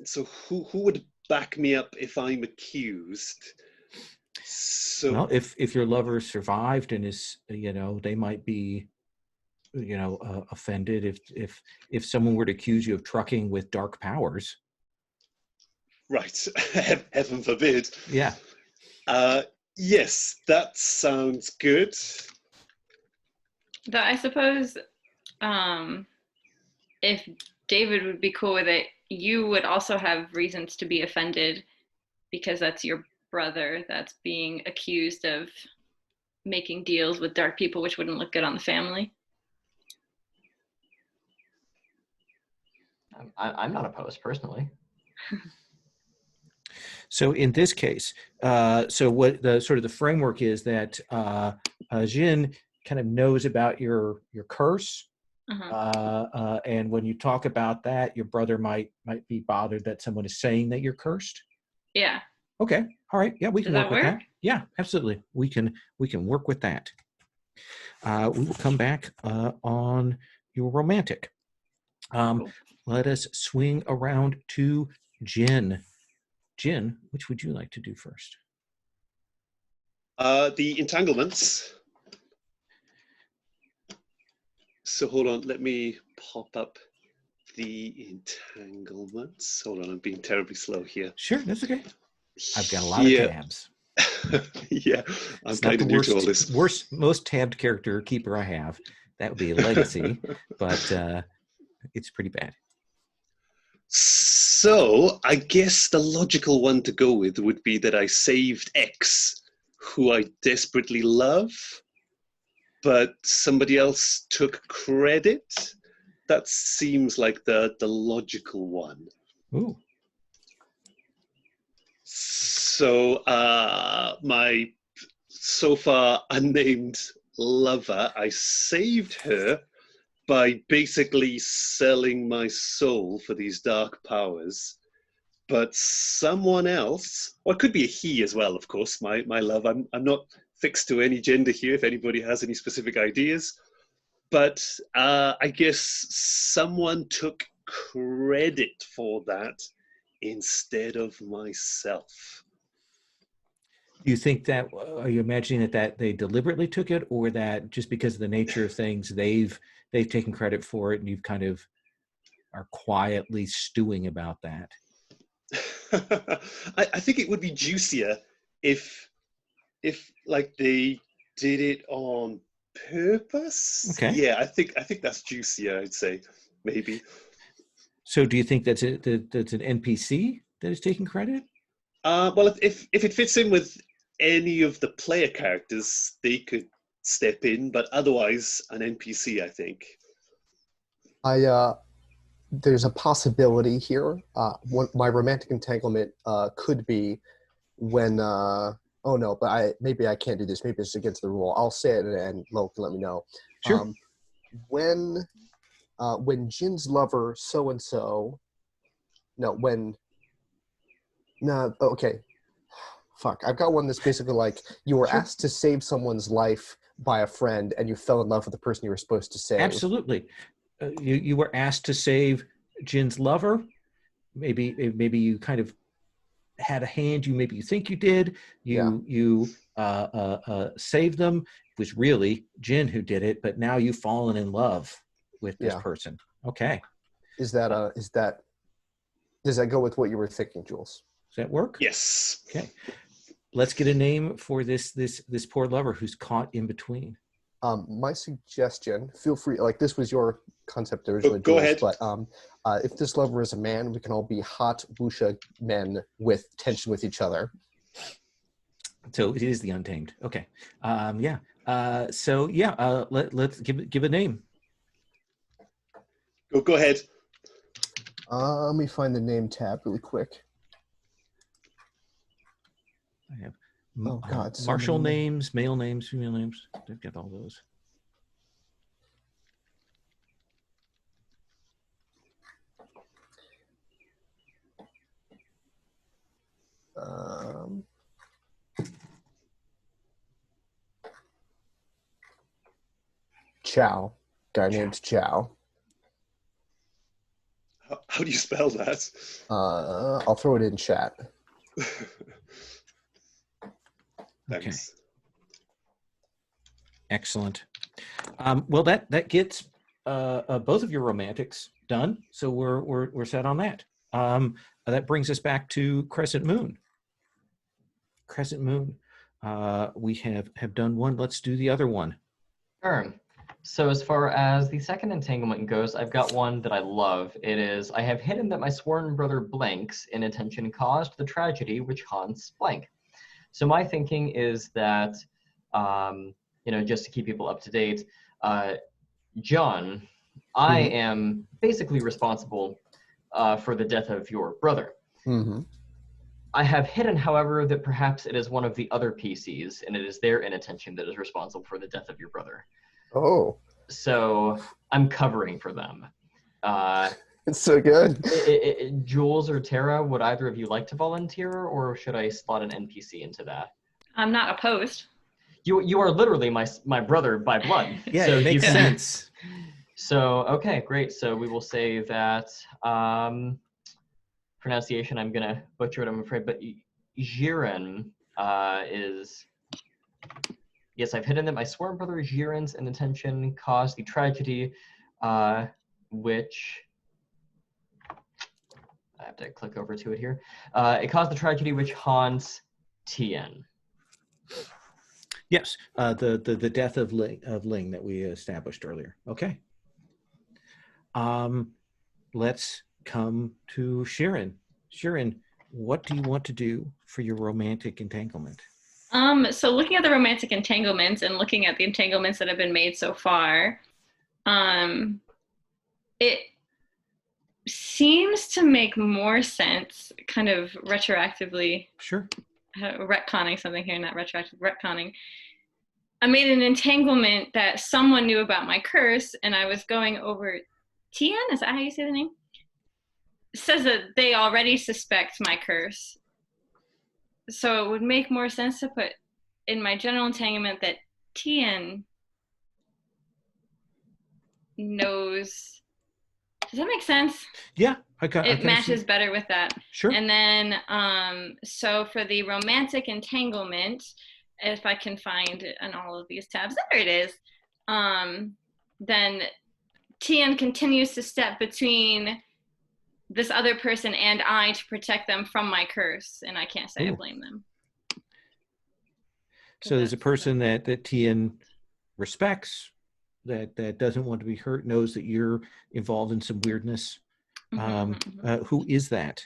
C: So who would back me up if I'm accused? So
A: well, if your lover survived and is, they might be, offended if someone were to accuse you of trucking with dark powers.
C: Right, heaven forbid.
A: Yeah.
C: Yes, that sounds good.
D: I suppose if David would be cool with it, you would also have reasons to be offended because that's your brother that's being accused of making deals with dark people, which wouldn't look good on the family.
E: I'm not opposed personally.
A: So in this case, so what the sort of the framework is that Jin kind of knows about your curse, and when you talk about that, your brother might be bothered that someone is saying that you're cursed.
D: Yeah.
A: Okay. All right. Yeah, we can work with that. Yeah, absolutely. We can work with that. We will come back on your romantic.
C: Cool.
A: Let us swing around to Jin. Jin, which would you like to do first?
C: The Entanglements. So hold on, let me pop up the Entanglements. Hold on, I'm being terribly slow here.
A: Sure, that's okay. I've got a lot of tabs.
C: Yeah, I'm
A: It's not
C: kind
A: the
C: of new to all this.
A: most tabbed character keeper I have. That would be a legacy, but it's pretty bad.
C: So I guess the logical one to go with would be that I saved X, who I desperately love, but somebody else took credit. That seems like the logical one.
A: Ooh.
C: So my so far unnamed lover, I saved her by basically selling my soul for these dark powers. But someone else, or it could be a he as well, of course, my love. I'm not fixed to any gender here if anybody has any specific ideas. But I guess someone took credit for that instead of myself.
A: Do you think that, are you imagining that they deliberately took it, or that just because of the nature of things, they've taken credit for it and you've kind of are quietly stewing about that?
C: I think it would be juicier if like they did it on purpose.
A: Okay.
C: Yeah, I think that's juicier, I'd say, maybe.
A: So do you think that's an NPC that is taking credit?
C: Well, if it fits in with any of the player characters, they could step in, but otherwise an NPC, I think.
B: There's a possibility here. My romantic entanglement could be when. Oh no, but maybe I can't do this. Maybe it's against the rule. I'll say it, and Lo can let me know.
A: Sure.
B: When Jin's lover so and so. No, when. No, okay. Fuck, I've got one that's basically like you were asked to save someone's life by a friend, and you fell in love with the person you were supposed to save.
A: Absolutely. You were asked to save Jin's lover. Maybe you kind of had a hand. Maybe you think you did. You saved them. It was really Jin who did it, but now you've fallen in love with this person. Okay.
B: Does that go with what you were thinking, Jules?
A: Does that work?
C: Yes.
A: Okay. Let's get a name for this poor lover who's caught in between.
B: My suggestion, feel free, like this was your concept originally,
C: Go
B: Jules,
C: ahead.
B: but if this lover is a man, we can all be hot wuxia men with tension with each other.
A: So it is the Untamed. Okay. Let's give a name.
C: Go ahead.
B: Let me find the name tab really quick.
A: I have
B: so
A: martial
B: many
A: names, male names, female names. They've got all those.
B: Chow. Guy named Chow.
C: How do you spell that?
B: I'll throw it in chat.
A: Okay. Excellent. Well, that gets both of your romantics done, so we're set on that. That brings us back to Crescent Moon. Crescent Moon. We have done one. Let's do the other one.
E: Sure. So as far as the second entanglement goes, I've got one that I love. It is, I have hidden that my sworn brother Blank's inattention caused the tragedy which haunts Blank. So my thinking is that, just to keep people up to date, John, I am basically responsible for the death of your brother.
B: Mm-hmm.
E: I have hidden, however, that perhaps it is one of the other PCs, and it is their inattention that is responsible for the death of your brother.
B: Oh.
E: So I'm covering for them.
B: It's so good.
E: Jules or Tara, would either of you like to volunteer, or should I slot an NPC into that?
D: I'm not opposed.
E: You are literally my brother by blood.
A: Yeah,
E: so
A: it makes
E: you can,
A: sense.
E: So, okay, great. So we will say that, pronunciation, I'm going to butcher it, I'm afraid, but Jiren is, yes, I've hidden them. I swear, brother, Jiren's intention caused the tragedy, which, I have to click over to it here. It caused the tragedy which haunts Tien.
A: Yes, the death of Ling that we established earlier. Okay. Let's come to Sharon. Sharon, what do you want to do for your romantic entanglement?
D: So looking at the romantic entanglements and looking at the entanglements that have been made so far, it seems to make more sense, kind of retroactively.
A: Sure.
D: Retconning something here, not retroactive, retconning. I made an entanglement that someone knew about my curse, and I was going over. Tien, is that how you say the name? It says that they already suspect my curse. So it would make more sense to put in my general entanglement that Tien knows. Does that make sense?
A: Yeah,
D: it matches better with that.
A: Sure.
D: And then, so for the romantic entanglement, if I can find it on all of these tabs, there it is. Then Tien continues to step between this other person and I to protect them from my curse, and I can't say I blame them.
A: So there's a person that Tien respects, that doesn't want to be hurt, knows that you're involved in some weirdness. Who is that?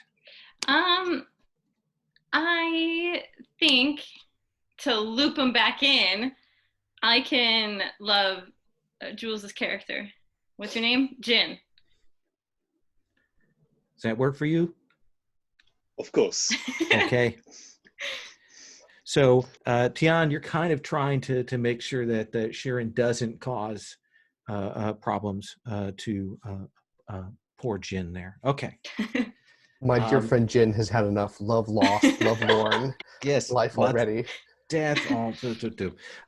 D: I think to loop them back in, I can love Jules's character. What's your name? Jin.
A: Does that work for you?
C: Of course.
A: Okay. So, Tian, you're kind of trying to make sure that Sharon doesn't cause problems to poor Jin there. Okay.
B: My dear friend Jin has had enough love lost, love lorn,
A: yes,
B: life already.
A: Death.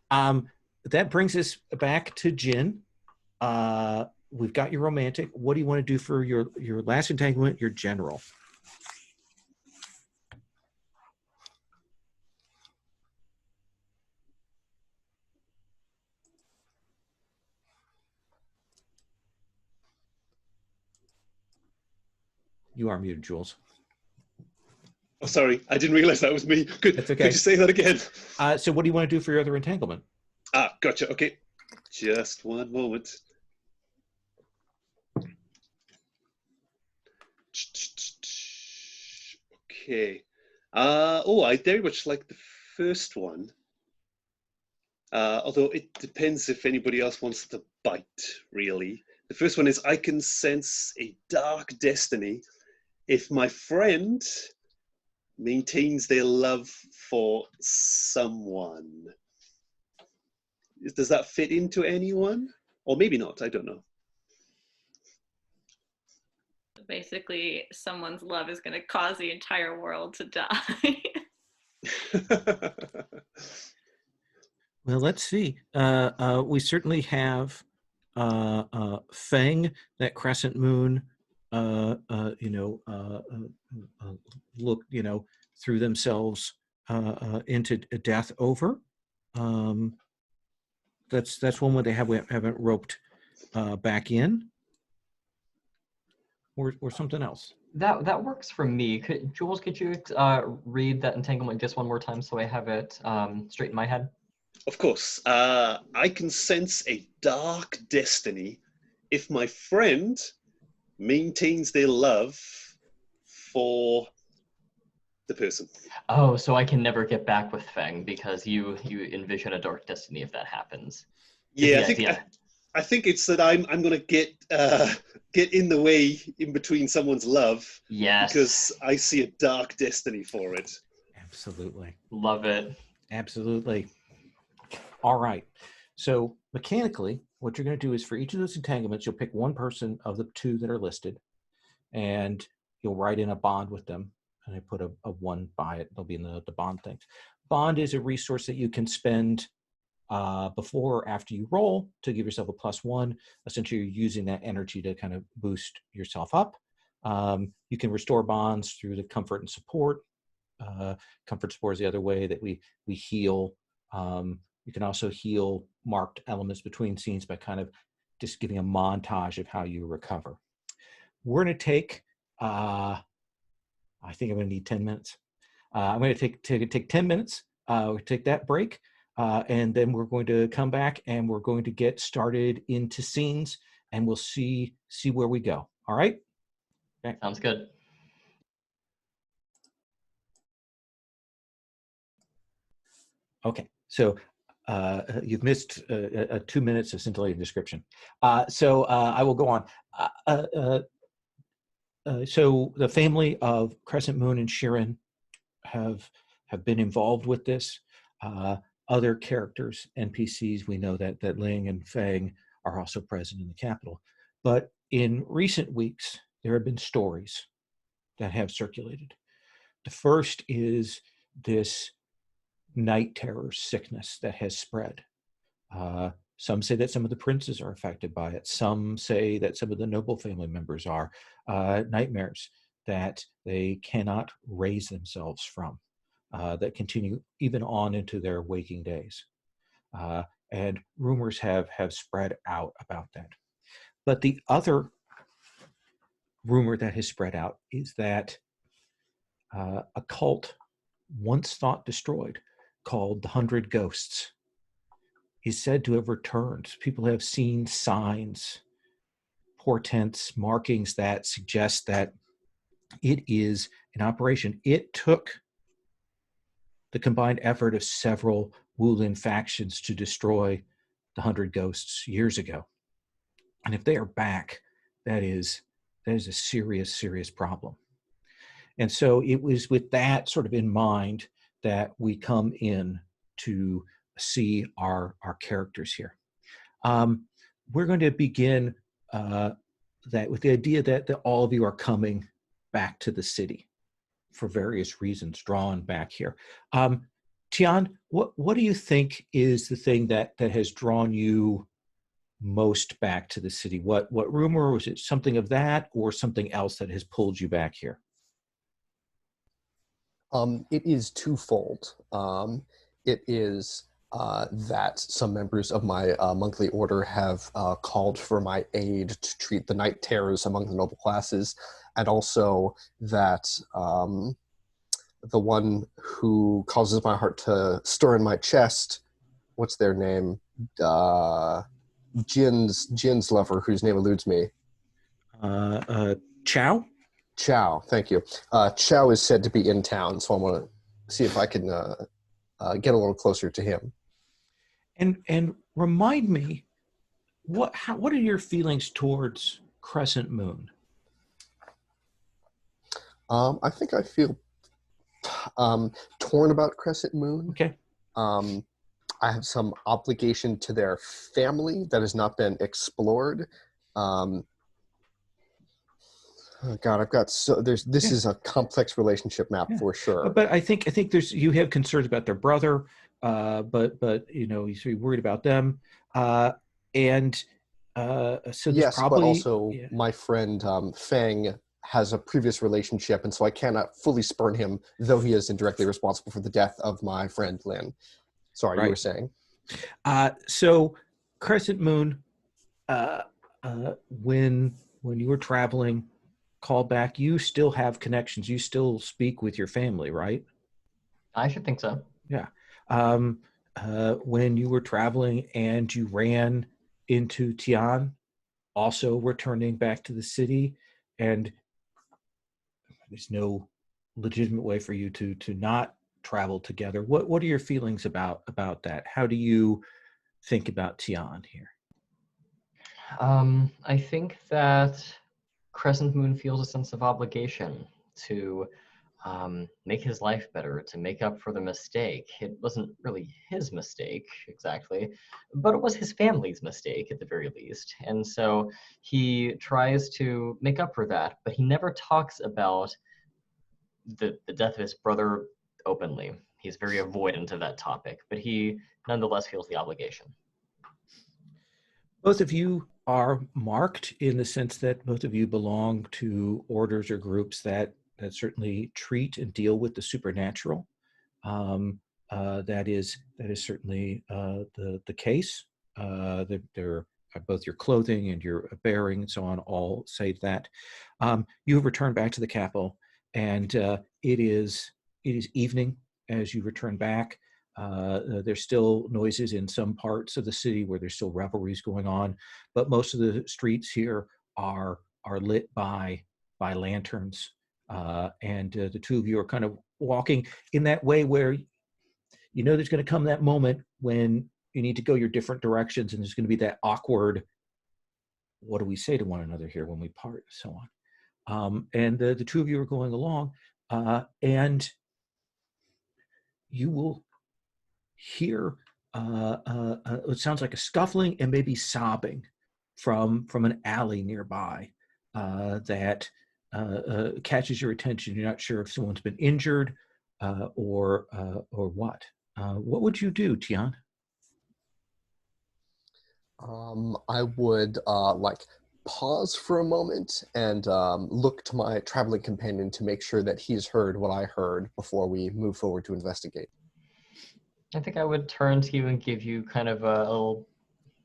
A: That brings us back to Jin. We've got your romantic. What do you want to do for your last entanglement, your general? You are muted, Jules.
C: Oh, sorry. I didn't realize that was me.
A: That's okay.
C: Could you say that again?
A: So what do you want to do for your other entanglement?
C: Gotcha. Okay. Just one moment. Okay. I very much like the first one. Although it depends if anybody else wants to bite, really. The first one is I can sense a dark destiny if my friend maintains their love for someone. Does that fit into anyone? Or maybe not, I don't know.
D: Basically, someone's love is going to cause the entire world to die.
A: Well, let's see. We certainly have Feng, that crescent moon, look, through themselves into death over. That's one where they haven't roped back in, or something else.
E: That works for me. Jules, could you read that entanglement just one more time so I have it straight in my head?
C: Of course. I can sense a dark destiny if my friend maintains their love for the person.
E: Oh, so I can never get back with Feng because you envision a dark destiny if that happens.
C: Yeah, I think it's that I'm going to get in the way in between someone's love.
E: Yes.
C: Because I see a dark destiny for it.
A: Absolutely.
E: Love it.
A: Absolutely. All right. So mechanically, what you're going to do is for each of those entanglements, you'll pick one person of the two that are listed, and you'll write in a bond with them. and I put a 1 by it. It'll be in the bond things. Bond is a resource that you can spend before or after you roll to give yourself a +1. Essentially, you're using that energy to kind of boost yourself up. You can restore bonds through the comfort and support. Comfort support is the other way that we heal. You can also heal marked elements between scenes by kind of just giving a montage of how you recover. We're going to take, I think I'm going to need 10 minutes. I'm going to take 10 minutes. We'll take that break. And then we're going to come back and we're going to get started into scenes, and we'll see where we go. All right?
E: Okay. Sounds good.
A: Okay, so you've missed 2 minutes of scintillating description. So I will go on. So the family of Crescent Moon and Sheeran have been involved with this. Other characters, NPCs, we know that Ling and Feng are also present in the capital. But in recent weeks, there have been stories that have circulated. The first is this night terror sickness that has spread. Some say that some of the princes are affected by it. Some say that some of the noble family members are. Nightmares that they cannot raise themselves from, that continue even on into their waking days. And rumors have spread out about that. But the other rumor that has spread out is that a cult once thought destroyed, called the 100 Ghosts, is said to have returned. People have seen signs, portents, markings that suggest that it is in operation. It took the combined effort of several Wulin factions to destroy the 100 Ghosts years ago. And if they are back, that is a serious problem. And so it was with that sort of in mind that we come in to see our characters here. We're going to begin that with the idea that all of you are coming back to the city for various reasons, drawn back here. Tian, what do you think is the thing that has drawn you most back to the city? What rumor, was it something of that or something else that has pulled you back here?
B: It is twofold. It is that some members of my monthly order have called for my aid to treat the night terrors among the noble classes, and also that the one who causes my heart to stir in my chest, what's their name? Jin's lover, whose name eludes me.
A: Chow?
B: Chow, thank you. Chow is said to be in town, so I want to see if I can get a little closer to him.
A: And remind me, what are your feelings towards Crescent Moon?
B: I think I feel torn about Crescent Moon.
A: Okay.
B: I have some obligation to their family that has not been explored. Oh God, I've got this is a complex relationship map for sure.
A: But I think you have concerns about their brother, but you're worried about them, so
B: yes,
A: probably,
B: but also my friend Feng has a previous relationship, and so I cannot fully spurn him, though he is indirectly responsible for the death of my friend Lin. Sorry, you were saying.
A: So Crescent Moon, when you were traveling, call back, you still have connections. You still speak with your family, right?
E: I should think so.
A: Yeah. When you were traveling and you ran into Tian, also returning back to the city, and there's no legitimate way for you to not travel together. What are your feelings about that? How do you think about Tian here?
E: I think that Crescent Moon feels a sense of obligation to make his life better, to make up for the mistake. It wasn't really his mistake exactly, but it was his family's mistake at the very least. And so he tries to make up for that, but he never talks about the death of his brother openly. He's very avoidant of that topic, but he nonetheless feels the obligation.
A: Both of you are marked in the sense that both of you belong to orders or groups that certainly treat and deal with the supernatural. That is certainly the case. They're both your clothing and your bearing and so on all say that. You have returned back to the capital, and it is evening as you return back. There's still noises in some parts of the city where there's still revelries going on, but most of the streets here are lit by lanterns. And the two of you are kind of walking in that way where you know there's going to come that moment when you need to go your different directions, and there's going to be that awkward, what do we say to one another here when we part, so on. And the two of you are going along, and you will hear it sounds like a scuffling and maybe sobbing from an alley nearby that catches your attention. You're not sure if someone's been injured or what. What would you do, Tian?
B: I would like pause for a moment and look to my traveling companion to make sure that he's heard what I heard before we move forward to investigate.
E: I think I would turn to you and give you kind of a little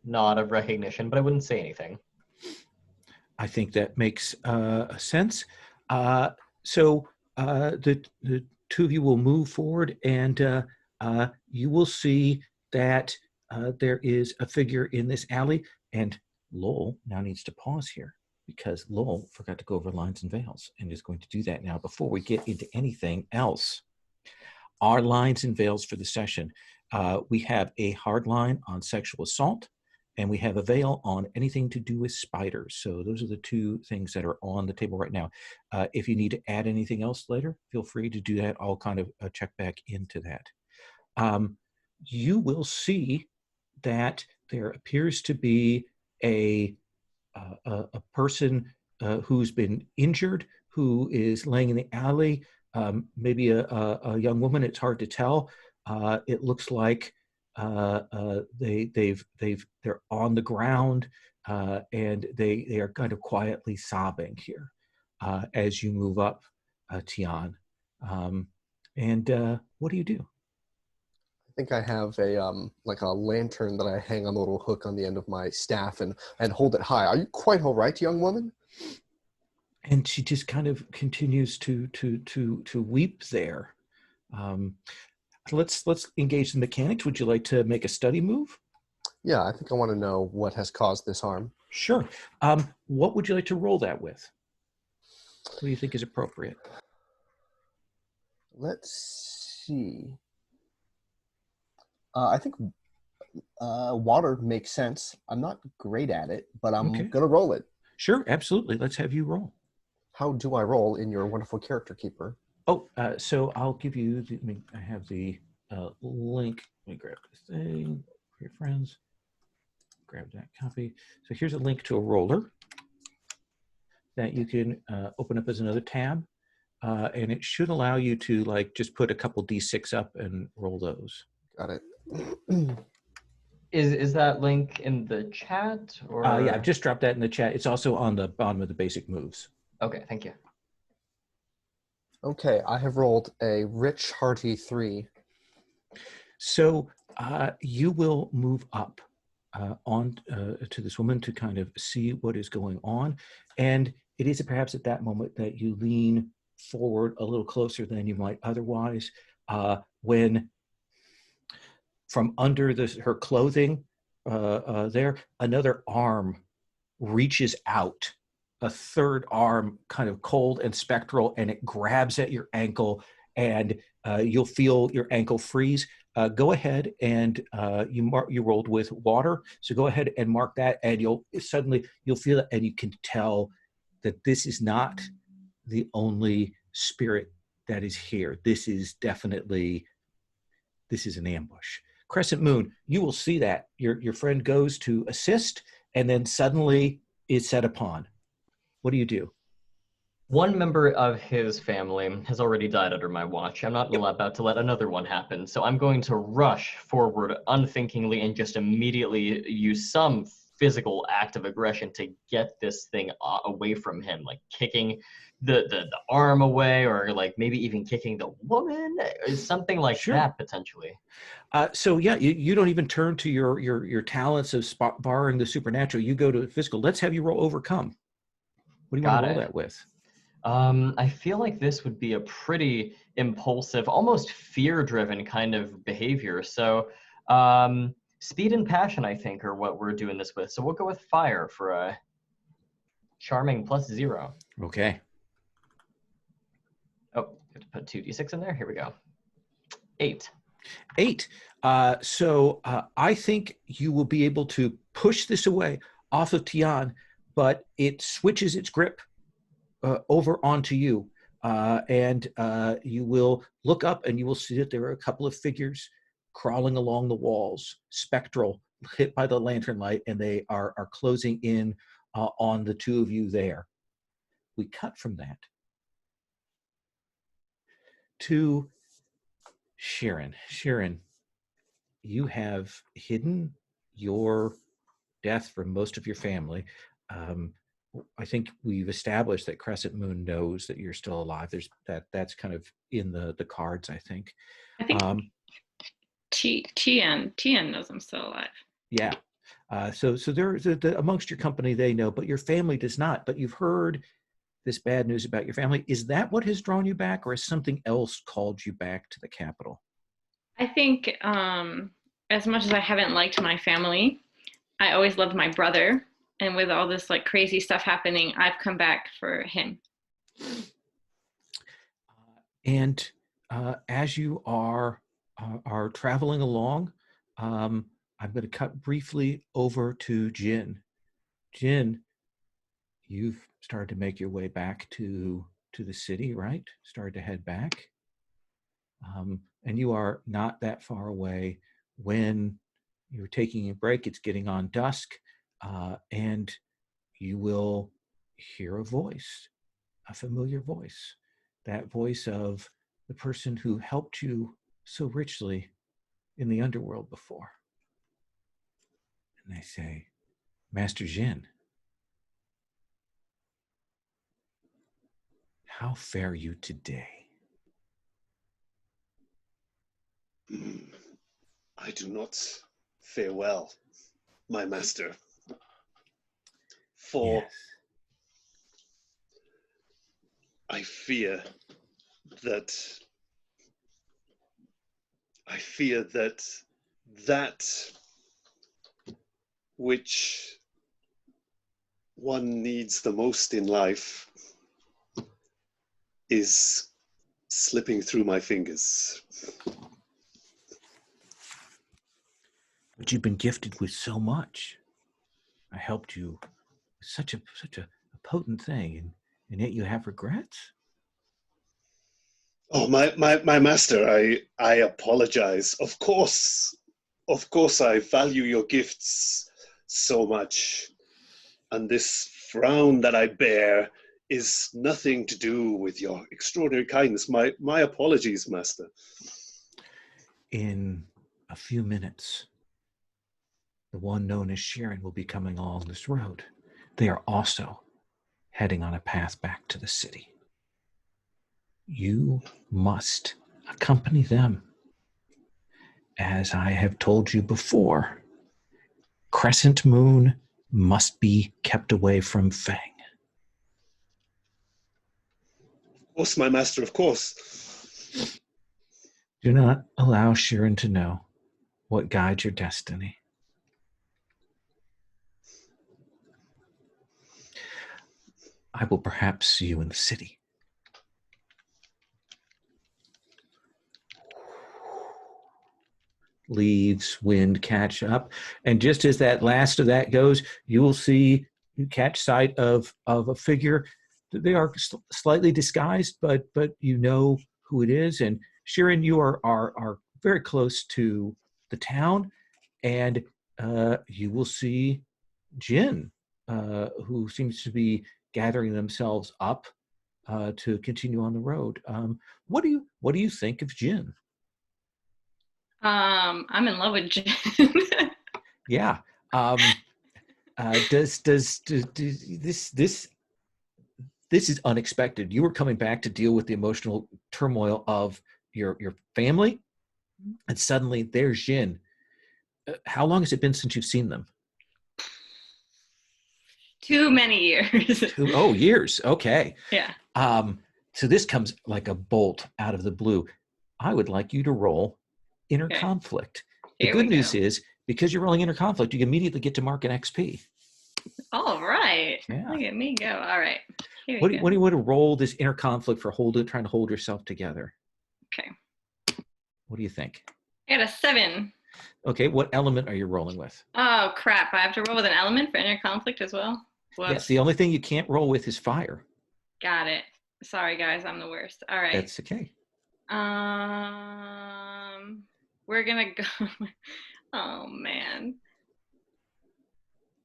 E: nod of recognition, but I wouldn't say anything.
A: I think that makes sense. So the two of you will move forward, and you will see that there is a figure in this alley, and Lowell now needs to pause here because Lowell forgot to go over lines and veils and is going to do that now before we get into anything else. Our lines and veils for the session. We have a hard line on sexual assault, and we have a veil on anything to do with spiders. So those are the two things that are on the table right now. If you need to add anything else later, feel free to do that. I'll kind of check back into that. You will see that there appears to be a person who's been injured, who is laying in the alley. Maybe a young woman. It's hard to tell. It looks like they're on the ground and they are kind of quietly sobbing here as you move up, Tian. And what do you do?
B: I think I have a like a lantern that I hang on a little hook on the end of my staff and hold it high. Are you quite all right, young woman?
A: And she just kind of continues to weep there. Let's engage the mechanics. Would you like to make a study move?
B: Yeah, I think I want to know what has caused this harm.
A: Sure. What would you like to roll that with? What do you think is appropriate?
B: Let's see. I think water makes sense. I'm not great at it, but I'm going to roll it.
A: Sure, absolutely. Let's have you roll.
B: How do I roll in your wonderful character keeper?
A: Oh, so I'll give you, I have the link. Let me grab this thing for your friends. Grab that copy. So here's a link to a roller that you can open up as another tab. And it should allow you to like just put a couple D6 up and roll those.
B: Got it.
E: Is that link in the chat? Or
A: yeah, I've just dropped that in the chat. It's also on the bottom of the basic moves.
E: Okay, thank you.
B: Okay, I have rolled a rich, hearty 3.
A: So you will move up on to this woman to kind of see what is going on. And it is perhaps at that moment that you lean forward a little closer than you might otherwise when from under her clothing there, another arm reaches out, a third arm, kind of cold and spectral, and it grabs at your ankle, and you'll feel your ankle freeze. Go ahead and you rolled with water, so go ahead and mark that, and you'll feel it, and you can tell that this is not the only spirit that is here. This is definitely an ambush. Crescent Moon, you will see that your friend goes to assist, and then suddenly is set upon. What do you do?
E: One member of his family has already died under my watch. I'm not about to let another one happen, so I'm going to rush forward unthinkingly and just immediately use some physical act of aggression to get this thing away from him, like kicking the arm away, or like maybe even kicking the woman, something like
A: Sure.
E: that potentially.
A: So yeah, you don't even turn to your talents of barring the supernatural. You go to physical. Let's have you roll overcome. What do you want to roll that with?
E: I feel like this would be a pretty impulsive, almost fear-driven kind of behavior. So speed and passion, I think, are what we're doing this with. So we'll go with fire for a charming +0.
A: Okay.
E: Oh, you have to put 2d6 in there. Here we go. 8.
A: 8. So I think you will be able to push this away off of Tian, but it switches its grip over onto you. And you will look up and you will see that there are a couple of figures crawling along the walls, spectral, hit by the lantern light, and they are closing in on the two of you there. We cut from that to Sharon. Sharon, you have hidden your death from most of your family. I think we've established that Crescent Moon knows that you're still alive. That's kind of in the cards, I think.
D: I think Tian knows I'm still alive.
A: Yeah. So there's amongst your company, they know, but your family does not. But you've heard this bad news about your family. Is that what has drawn you back, or has something else called you back to the capital?
D: I think as much as I haven't liked my family, I always loved my brother. And with all this like crazy stuff happening, I've come back for him.
A: And as you are traveling along, I'm going to cut briefly over to Jin. Jin, you've started to make your way back to the city, right? Started to head back. And you are not that far away when you're taking a break. It's getting on dusk, and you will hear a voice, a familiar voice, that voice of the person who helped you so richly in the underworld before. And they say, Master Jin, how fare you today?
C: I do not fare well, my master. For
A: Yes.
C: I fear that that which one needs the most in life is slipping through my fingers.
A: But you've been gifted with so much. I helped you with such a potent thing, and yet you have regrets?
C: Oh, my master, I apologize. Of course I value your gifts so much. And this frown that I bear is nothing to do with your extraordinary kindness. My apologies, master.
A: In a few minutes, the one known as Sharon will be coming along this road. They are also heading on a path back to the city. You must accompany them. As I have told you before, Crescent Moon must be kept away from Fang.
C: Of course, my master, of course.
A: Do not allow Sharon to know what guides your destiny. I will perhaps see you in the city. Leaves, wind catch up. And just as that last of that goes, you will see, you catch sight of a figure. They are slightly disguised, but you know who it is. And Sharon, you are very close to the town, and you will see Jin, who seems to be gathering themselves up to continue on the road. What do you think of Jin?
D: I'm in love with Jin.
A: Yeah. Does this is unexpected. You were coming back to deal with the emotional turmoil of your family, and suddenly there's Jin. How long has it been since you've seen them?
D: Too many years.
A: Years. Okay.
D: Yeah.
A: So this comes like a bolt out of the blue. I would like you to roll inner conflict. The good news is, because you're rolling inner conflict, you immediately get to mark an XP.
D: All right.
A: Yeah.
D: Look at me go. All right.
A: What do you want to roll this inner conflict for trying to hold yourself together?
D: Okay.
A: What do you think?
D: I got a 7.
A: Okay. What element are you rolling with?
D: Oh, crap. I have to roll with an element for inner conflict as well? Whoops.
A: Yes. The only thing you can't roll with is fire.
D: Got it. Sorry, guys. I'm the worst. All right.
A: That's okay.
D: We're going to go. Oh, man.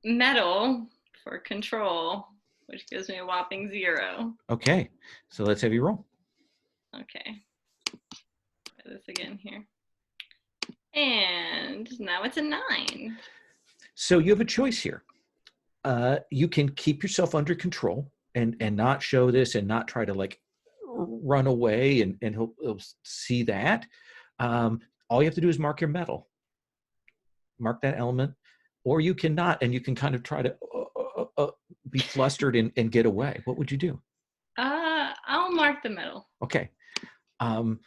D: Metal for control, which gives me a whopping 0.
A: Okay. So let's have you roll.
D: Okay. Try this again here. And now it's a 9.
A: So you have a choice here. You can keep yourself under control and not show this and not try to like run away and he'll see that. All you have to do is mark your metal. Mark that element. Or you cannot, and you can kind of try to be flustered and get away. What would you do?
D: I'll mark the metal.
A: Okay. So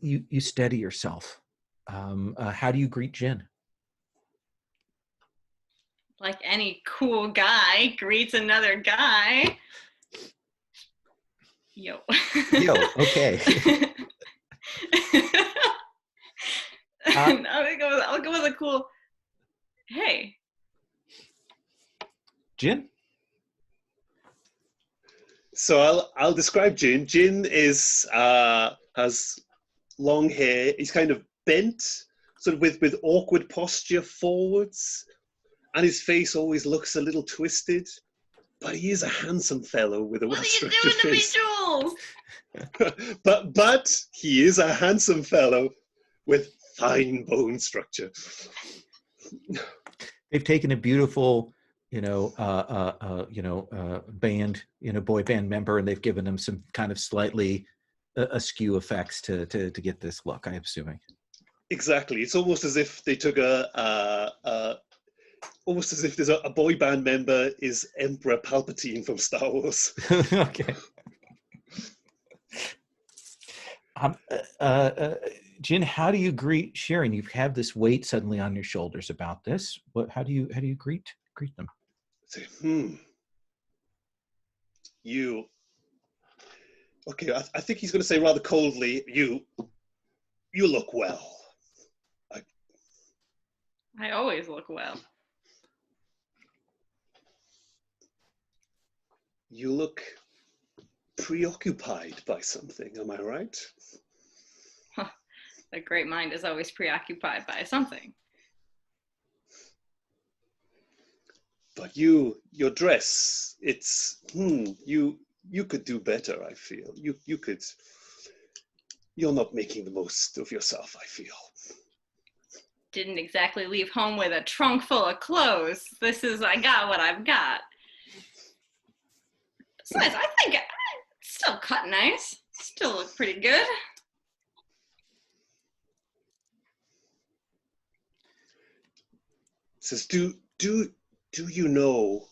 A: you steady yourself. How do you greet Jin?
D: Like any cool guy greets another guy. Yo.
A: Yo, okay.
D: I'll go with a cool, hey.
A: Jin?
C: So I'll describe Jin. Jin has long hair. He's kind of bent, sort of with awkward posture forwards, and his face always looks a little twisted. But he is a handsome fellow with a well-structured face.
D: What are you doing to me, Jules?
C: but he is a handsome fellow with fine bone structure.
A: They've taken a beautiful, band, boy band member, and they've given him some kind of slightly askew effects to get this look, I'm assuming.
C: Exactly. It's almost as if they took almost as if there's a boy band member is Emperor Palpatine from Star Wars.
A: Okay. Jin, how do you greet Sharon? You have this weight suddenly on your shoulders about this. How do you greet them?
C: Say, you. Okay, I think he's going to say rather coldly, you look well.
D: I always look well.
C: You look preoccupied by something, am I right?
D: The great mind is always preoccupied by something.
C: But your dress, it's, you could do better, I feel. You're not making the most of yourself, I feel.
D: Didn't exactly leave home with a trunk full of clothes. I got what I've got. Besides, I think I still cut nice. Still look pretty good.
C: Says, do you know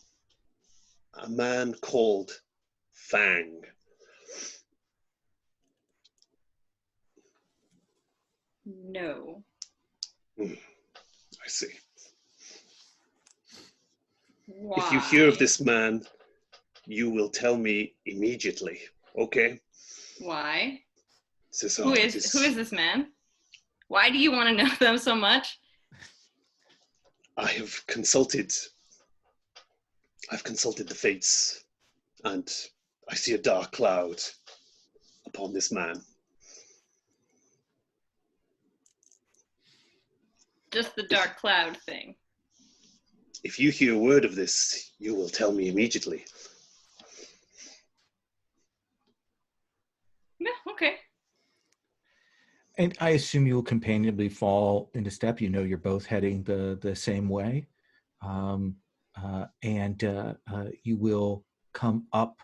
C: a man called Fang?
D: No.
C: I see.
D: Why?
C: If you hear of this man, you will tell me immediately, okay?
D: Why?
C: Says,
D: who is this man? Why do you want to know them so much?
C: I've consulted the fates, and I see a dark cloud upon this man.
D: Just the dark cloud thing.
C: If you hear word of this, you will tell me immediately.
A: And I assume you will companionably fall into step. You know you're both heading the same way. And you will come up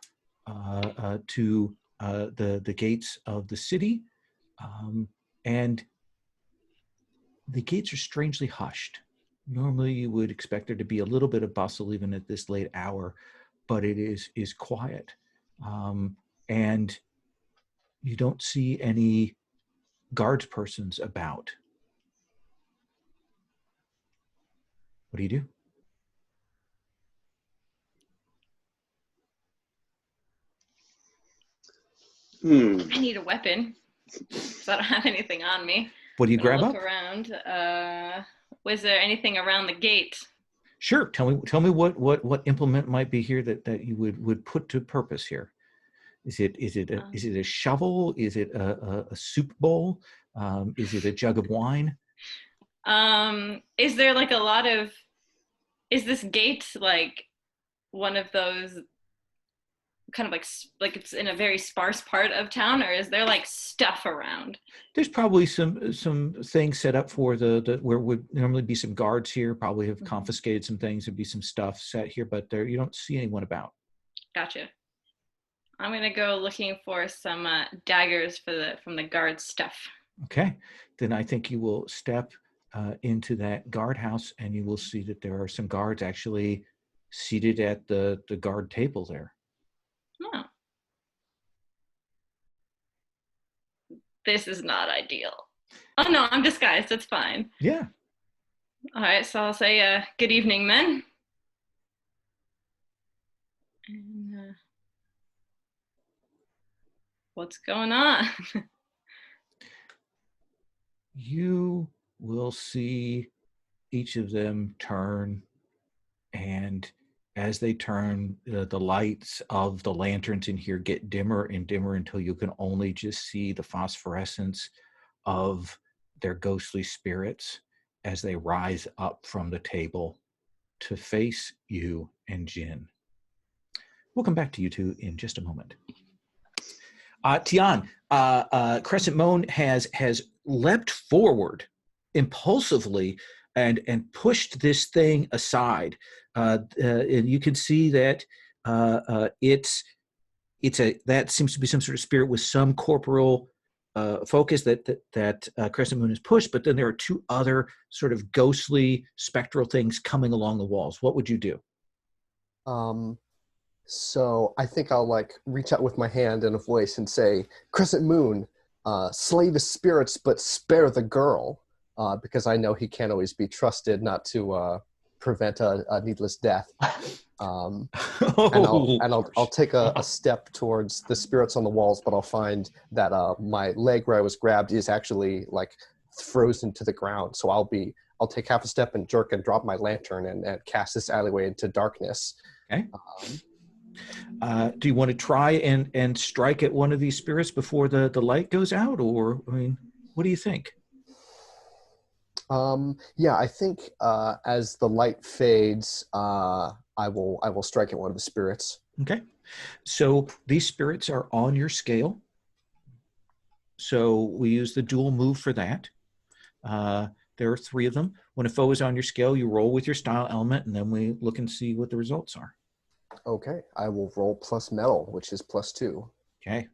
A: to the gates of the city. And the gates are strangely hushed. Normally you would expect there to be a little bit of bustle even at this late hour, but it is quiet. And you don't see any guards persons about. What do you do?
D: I need a weapon, so I don't have anything on me.
A: What do you grab
D: look
A: up?
D: Around. Was there anything around the gate?
A: Sure. Tell me what implement might be here that you would put to purpose here. Is it a shovel? Is it a soup bowl? Is it a jug of wine?
D: Is there like a lot of? Is this gate like one of those kind of like it's in a very sparse part of town, or is there like stuff around?
A: There's probably some things set up for the where would normally be some guards here. Probably have confiscated some things. There'd be some stuff set here, but there you don't see anyone about.
D: Gotcha. I'm gonna go looking for some daggers from the guard stuff.
A: Okay, then I think you will step into that guardhouse, and you will see that there are some guards actually seated at the guard table there.
D: Oh. This is not ideal. Oh no, I'm disguised. It's fine.
A: Yeah.
D: All right, so I'll say, good evening, men. And, what's going on?
A: You will see each of them turn, and as they turn, the lights of the lanterns in here get dimmer and dimmer until you can only just see the phosphorescence of their ghostly spirits as they rise up from the table to face you and Jin. We'll come back to you two in just a moment. Tian, Crescent Moon has leapt forward impulsively and pushed this thing aside. And you can see that that seems to be some sort of spirit with some corporal focus that Crescent Moon has pushed, but then there are two other sort of ghostly spectral things coming along the walls. What would you do?
B: So I think I'll like reach out with my hand and a voice and say, Crescent Moon, slay the spirits but spare the girl, because I know he can't always be trusted not to prevent a needless death. And I'll take a step towards the spirits on the walls, but I'll find that my leg where I was grabbed is actually like frozen to the ground. So I'll take half a step and jerk and drop my lantern and cast this alleyway into darkness.
A: Okay. Do you want to try and strike at one of these spirits before the light goes out, or I mean, what do you think?
B: Yeah, I think as the light fades, I will strike at one of the spirits.
A: Okay, so these spirits are on your scale. So we use the dual move for that. There are three of them. When a foe is on your scale, you roll with your style element, and then we look and see what the results are.
B: Okay, I will roll plus metal, which is +2.
A: Okay.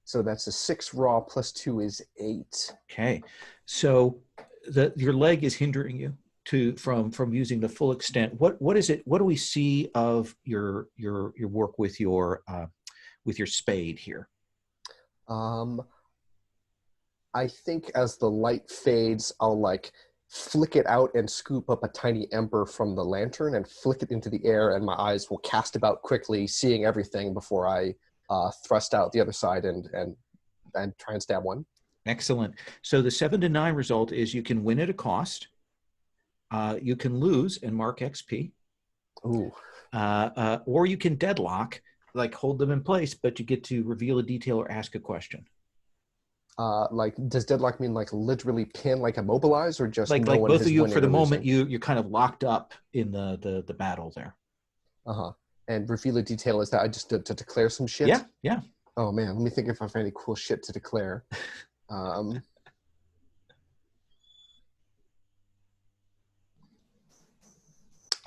B: So that's a 6 raw, +2 is 8.
A: Okay, so your leg is hindering you from using the full extent. What is it? What do we see of your work with your spade here?
B: I think as the light fades, I'll like flick it out and scoop up a tiny ember from the lantern and flick it into the air, and my eyes will cast about quickly, seeing everything before I thrust out the other side and try and stab one.
A: Excellent. So the 7 to 9 result is you can win at a cost. You can lose and mark XP.
B: Ooh.
A: Or you can deadlock, like hold them in place, but you get to reveal a detail or ask a question.
B: Like, does deadlock mean like literally pin, like immobilize, or just
A: like
B: no one
A: both
B: is
A: of you
B: winning
A: for the
B: or
A: moment
B: losing?
A: you're kind of locked up in the battle there.
B: And reveal a detail is that I just to declare some shit.
A: Yeah.
B: Oh man, let me think if I find any cool shit to declare.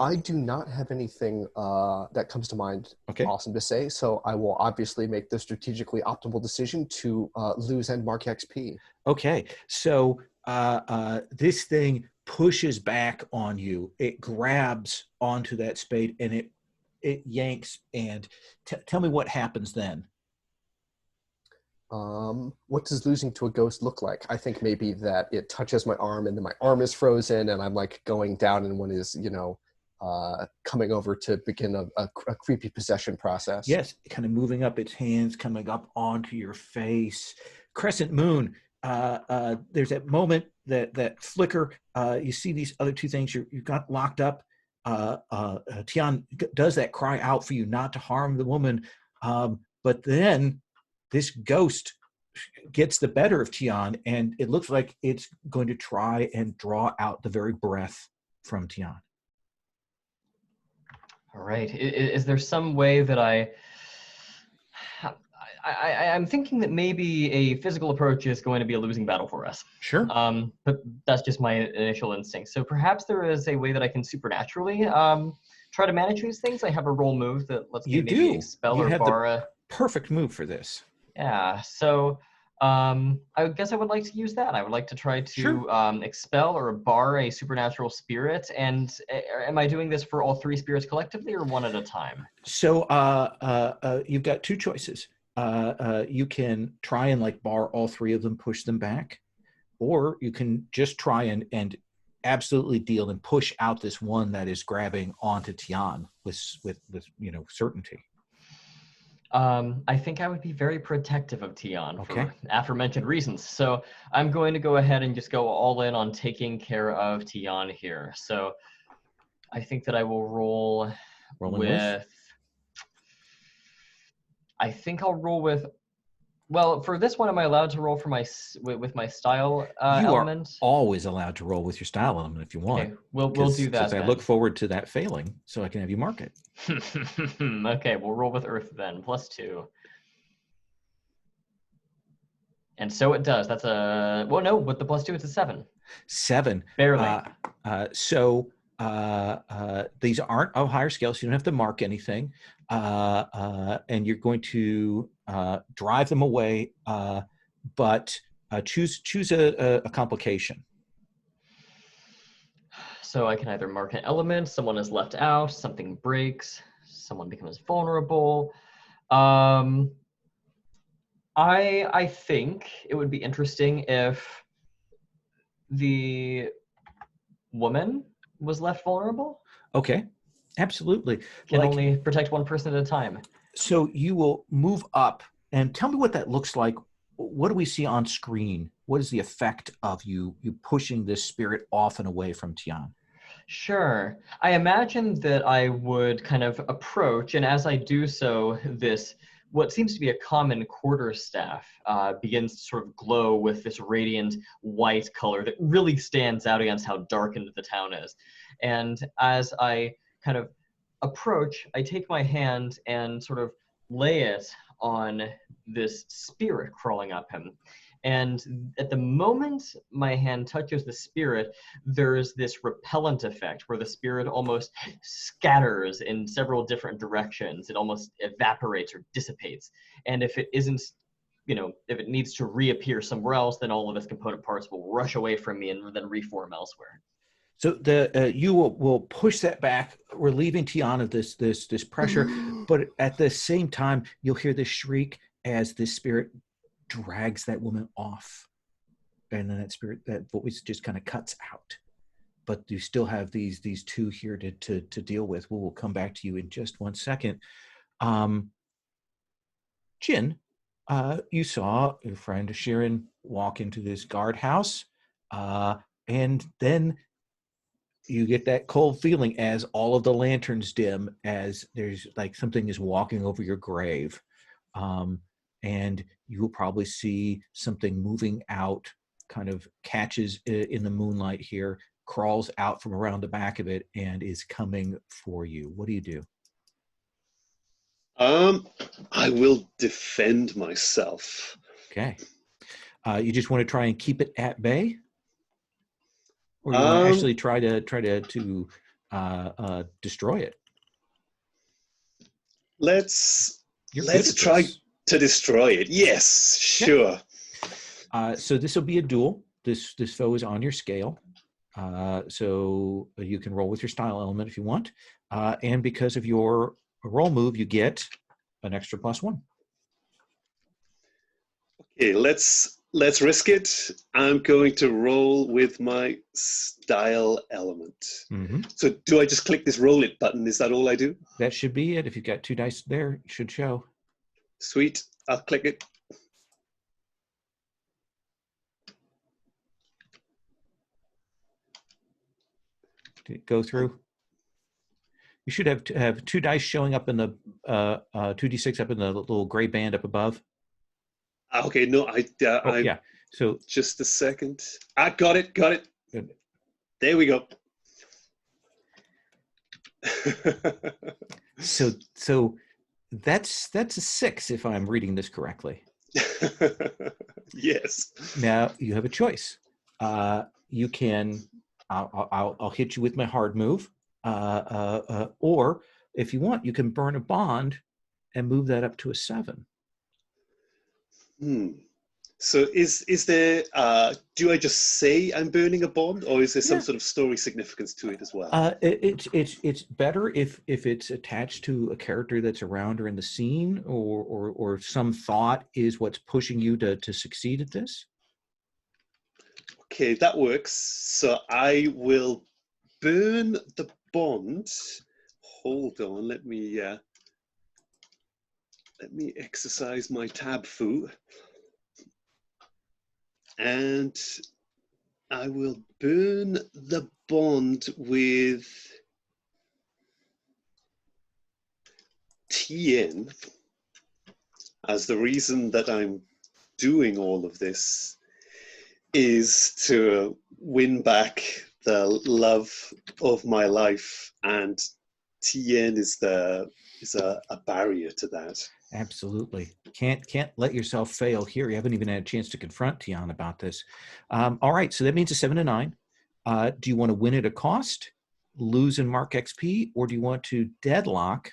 B: I do not have anything that comes to mind awesome to say, so I will obviously make the strategically optimal decision to lose and mark XP.
A: Okay, so this thing pushes back on you. It grabs onto that spade and it yanks. And tell me what happens then.
B: What does losing to a ghost look like? I think maybe that it touches my arm and then my arm is frozen and I'm like going down and one is, coming over to begin a creepy possession process.
A: Yes, kind of moving up its hands, coming up onto your face. Crescent Moon, there's that moment, that flicker. You see these other two things. You got locked up. Tian does that cry out for you not to harm the woman. But then this ghost gets the better of Tian, and it looks like it's going to try and draw out the very breath from Tian.
E: All right. Is there some way that I'm thinking that maybe a physical approach is going to be a losing battle for us.
A: Sure.
E: But that's just my initial instinct. So perhaps there is a way that I can supernaturally try to manage these things. I have a roll move that lets me maybe expel or bar a
A: perfect move for this.
E: Yeah. So I guess I would like to use that. I would like to try to expel or bar a supernatural spirit. And am I doing this for all three spirits collectively or one at a time?
A: So you've got two choices. You can try and bar all three of them, push them back, or you can just try and absolutely deal and push out this one that is grabbing onto Tian with certainty.
E: I think I would be very protective of Tian for aforementioned reasons. So I'm going to go ahead and just go all in on taking care of Tian here. So I think that I will roll with. I think I'll roll with. Well, for this one, am I allowed to roll for with my style element?
A: You are always allowed to roll with your style element if you want.
E: Okay, we'll do that.
A: Because I look forward to that failing, so I can have you mark it.
E: Okay, we'll roll with Earth then, +2. And so it does. That's a no. With the +2, it's a 7.
A: 7.
E: Barely.
A: These aren't of higher scale, so you don't have to mark anything. And you're going to drive them away, but choose a complication.
E: So I can either mark an element, someone is left out, something breaks, someone becomes vulnerable. I think it would be interesting if the woman was left vulnerable.
A: Okay, absolutely.
E: Can only protect one person at a time.
A: So you will move up and tell me what that looks like. What do we see on screen? What is the effect of you pushing this spirit off and away from Tian?
E: Sure. I imagine that I would kind of approach, and as I do so, what seems to be a common quarterstaff begins to sort of glow with this radiant white color that really stands out against how darkened the town is. And as I kind of approach, I take my hand and sort of lay it on this spirit crawling up him. And at the moment my hand touches the spirit, there's this repellent effect where the spirit almost scatters in several different directions. It almost evaporates or dissipates. And if it isn't, if it needs to reappear somewhere else, then all of its component parts will rush away from me and then reform elsewhere.
A: So you will push that back, relieving Tian of this pressure, but at the same time, you'll hear this shriek as this spirit drags that woman off, and then that voice just kind of cuts out. But you still have these two here to deal with. We'll come back to you in just one second. Jin, you saw your friend Sharon walk into this guardhouse, and then you get that cold feeling as all of the lanterns dim, as there's something is walking over your grave. And you will probably see something moving out, kind of catches in the moonlight here, crawls out from around the back of it, and is coming for you. What do you do?
C: I will defend myself.
A: Okay. You just want to try and keep it at bay, or you want to actually try to destroy it?
C: Let's
A: You're good at
C: try
A: this.
C: to destroy it. Yes, sure.
A: So this will be a duel. This foe is on your scale. So you can roll with your style element if you want. And because of your roll move, you get an extra +1.
C: Okay, let's risk it. I'm going to roll with my style element.
A: Mm-hmm.
C: So do I just click this roll it button? Is that all I do?
A: That should be it. If you've got 2 dice there, it should show.
C: Sweet. I'll click it.
A: Did it go through? You should have 2 dice showing up in the 2d6 up in the little gray band up above.
C: Okay, no,
A: Yeah. So
C: just a second. I got it. Good. There we go.
A: So that's a 6 if I'm reading this correctly.
C: Yes.
A: Now you have a choice. You can I'll hit you with my hard move, or if you want, you can burn a bond and move that up to a 7.
C: So is there? Do I just say I'm burning a bond, or is there some
A: Yeah.
C: sort of story significance to it as well?
A: It's better if it's attached to a character that's around or in the scene, or some thought is what's pushing you to succeed at this.
C: Okay, that works. So I will burn the bond. Hold on, let me exercise my tab fu. And I will burn the bond with Tien as the reason that I'm doing all of this is to win back the love of my life, and Tien is a barrier to that.
A: Absolutely. Can't let yourself fail here. You haven't even had a chance to confront Tian about this. All right, so that means a 7 to 9. Do you want to win at a cost, lose and mark XP, or do you want to deadlock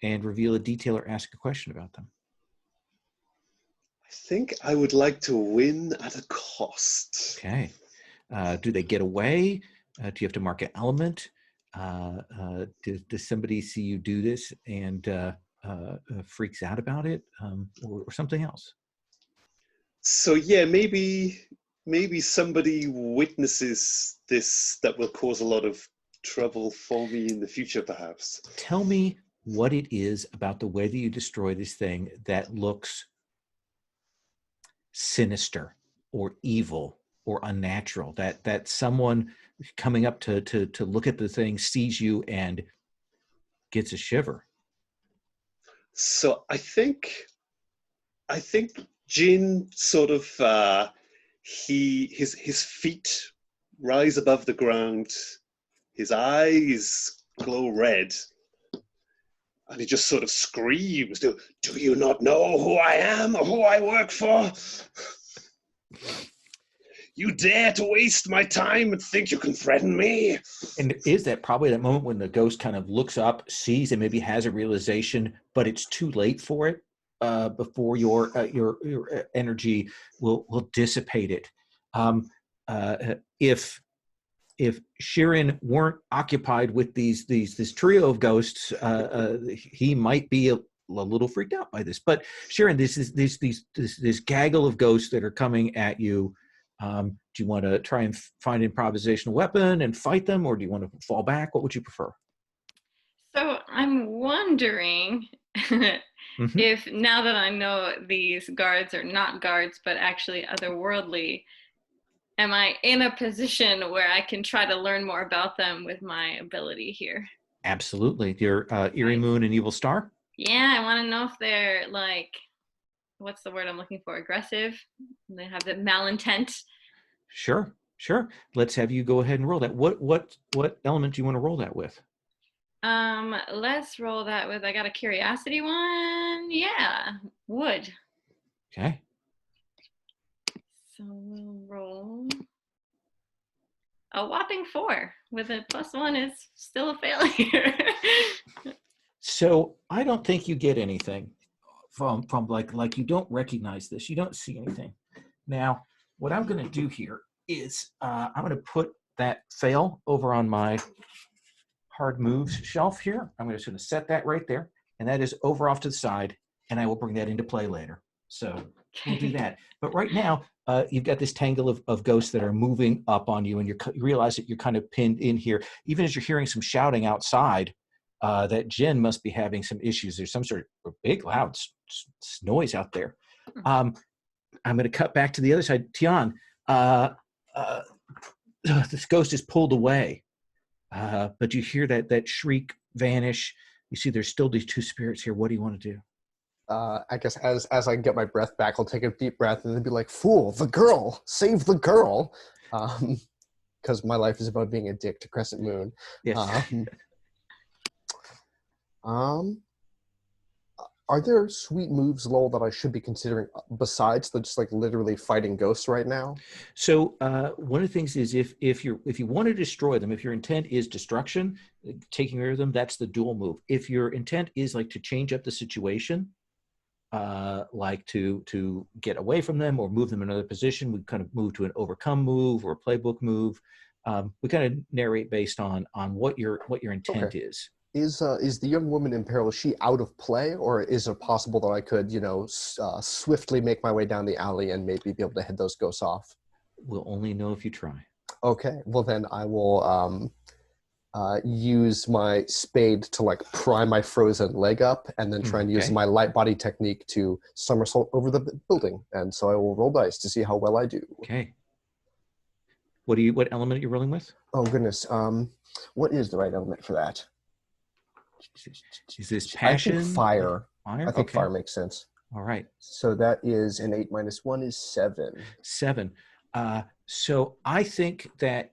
A: and reveal a detail or ask a question about them?
C: I think I would like to win at a cost.
A: Okay. Do they get away? Do you have to mark an element? Does somebody see you do this and freaks out about it, or something else?
C: So yeah, maybe somebody witnesses this that will cause a lot of trouble for me in the future, perhaps.
A: Tell me what it is about the way that you destroy this thing that looks sinister or evil or unnatural, that someone coming up to look at the thing sees you and gets a shiver.
C: So I think Jin sort of his feet rise above the ground, his eyes glow red, and he just sort of screams, do you not know who I am or who I work for? You dare to waste my time and think you can threaten me?
A: And is that probably that moment when the ghost kind of looks up, sees, and maybe has a realization, but it's too late for it, before your energy will dissipate it? If Shirin weren't occupied with this trio of ghosts, he might be a little freaked out by this. But Shirin, this gaggle of ghosts that are coming at you. Do you want to try and find an improvisational weapon and fight them, or do you want to fall back? What would you prefer?
D: So I'm wondering if, now that I know these guards are not guards, but actually otherworldly, am I in a position where I can try to learn more about them with my ability here?
A: Absolutely. Your Eerie Moon and Evil Star?
D: Yeah, I want to know if they're like, what's the word I'm looking for? Aggressive? They have the malintent.
A: Sure. Let's have you go ahead and roll that. What element do you want to roll that with?
D: Let's roll that with, I got a curiosity one. Yeah, wood.
A: Okay.
D: So we'll roll a whopping 4 with a +1 is still a failure.
A: So I don't think you get anything from like you don't recognize this. You don't see anything. Now, what I'm going to do here is I'm going to put that fail over on my hard moves shelf here. I'm just going to set that right there, and that is over off to the side, and I will bring that into play later. So we'll do that. But right now, you've got this tangle of ghosts that are moving up on you, and you realize that you're kind of pinned in here. Even as you're hearing some shouting outside, that Jen must be having some issues. There's some sort of big, loud noise out there. I'm going to cut back to the other side. Tian, this ghost is pulled away, but you hear that shriek vanish. You see there's still these 2 spirits here. What do you want to do?
B: I guess as I get my breath back, I'll take a deep breath and then be like, "Fool, the girl! Save the girl!" Because my life is about being a dick to Crescent Moon.
A: Yes.
B: Are there sweet moves, Lowell, that I should be considering besides the just like literally fighting ghosts right now?
A: So one of the things is if you want to destroy them, if your intent is destruction, taking rid of them, that's the dual move. If your intent is like to change up the situation, like to get away from them or move them in another position, we kind of move to an overcome move or a playbook move. We kind of narrate based on what your intent is.
B: Is the young woman in peril, is she out of play, or is it possible that I could, swiftly make my way down the alley and maybe be able to head those ghosts off?
A: We'll only know if you try.
B: Okay, well then I will use my spade to like pry my frozen leg up and then try and use my light body technique to somersault over the building. And so I will roll dice to see how well I do.
A: Okay. What element are you rolling with?
B: Oh goodness. What is the right element for that?
A: Is this passion?
B: I think fire.
A: Fire?
B: I think fire makes sense.
A: All right.
B: So that is an 8 minus 1 is 7.
A: 7. So I think that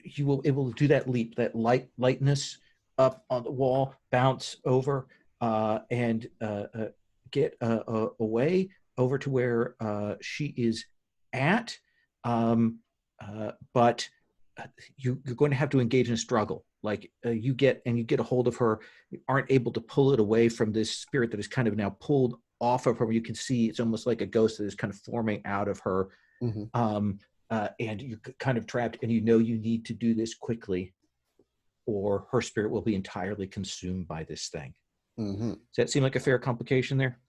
A: you will able to do that leap, that lightness up on the wall, bounce over, and get away over to where she is at. But you're going to have to engage in a struggle. Like you get a hold of her, you aren't able to pull it away from this spirit that is kind of now pulled off of her. You can see it's almost like a ghost that is kind of forming out of her. Mm-hmm. And you're kind of trapped, and you need to do this quickly or her spirit will be entirely consumed by this thing. Mm-hmm. Does that seem like a fair complication there?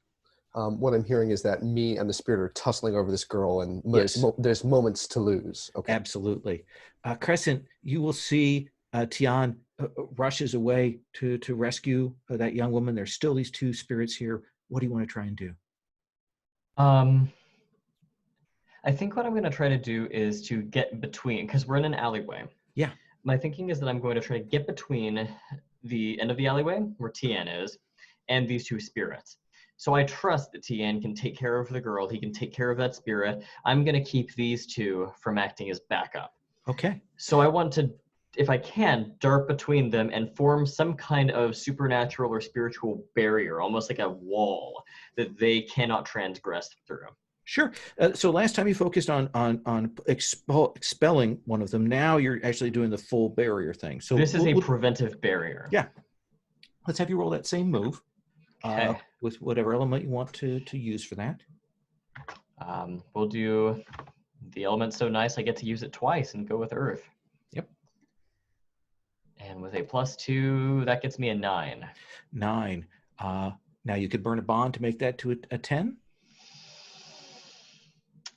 B: What I'm hearing is that me and the spirit are tussling over this girl, and there's moments to lose. Okay.
A: Absolutely. Crescent, you will see Tian rushes away to rescue that young woman. There's still these 2 spirits here. What do you want to try and do?
E: I think what I'm going to try to do is to get between, because we're in an alleyway.
A: Yeah.
E: My thinking is that I'm going to try to get between the end of the alleyway, where Tian is, and these 2 spirits. So I trust that Tian can take care of the girl. He can take care of that spirit. I'm going to keep these 2 from acting as backup.
A: Okay.
E: So I want to, if I can, dart between them and form some kind of supernatural or spiritual barrier, almost like a wall that they cannot transgress through.
A: Sure. So last time you focused on expelling one of them. Now you're actually doing the full barrier thing. So
E: this is a preventive barrier.
A: Yeah. Let's have you roll that same move with whatever element you want to use for that.
E: We'll do the element so nice I get to use it twice and go with Earth.
A: Yep.
E: And with a +2, that gets me a 9.
A: 9. Now you could burn a bond to make that to a 10.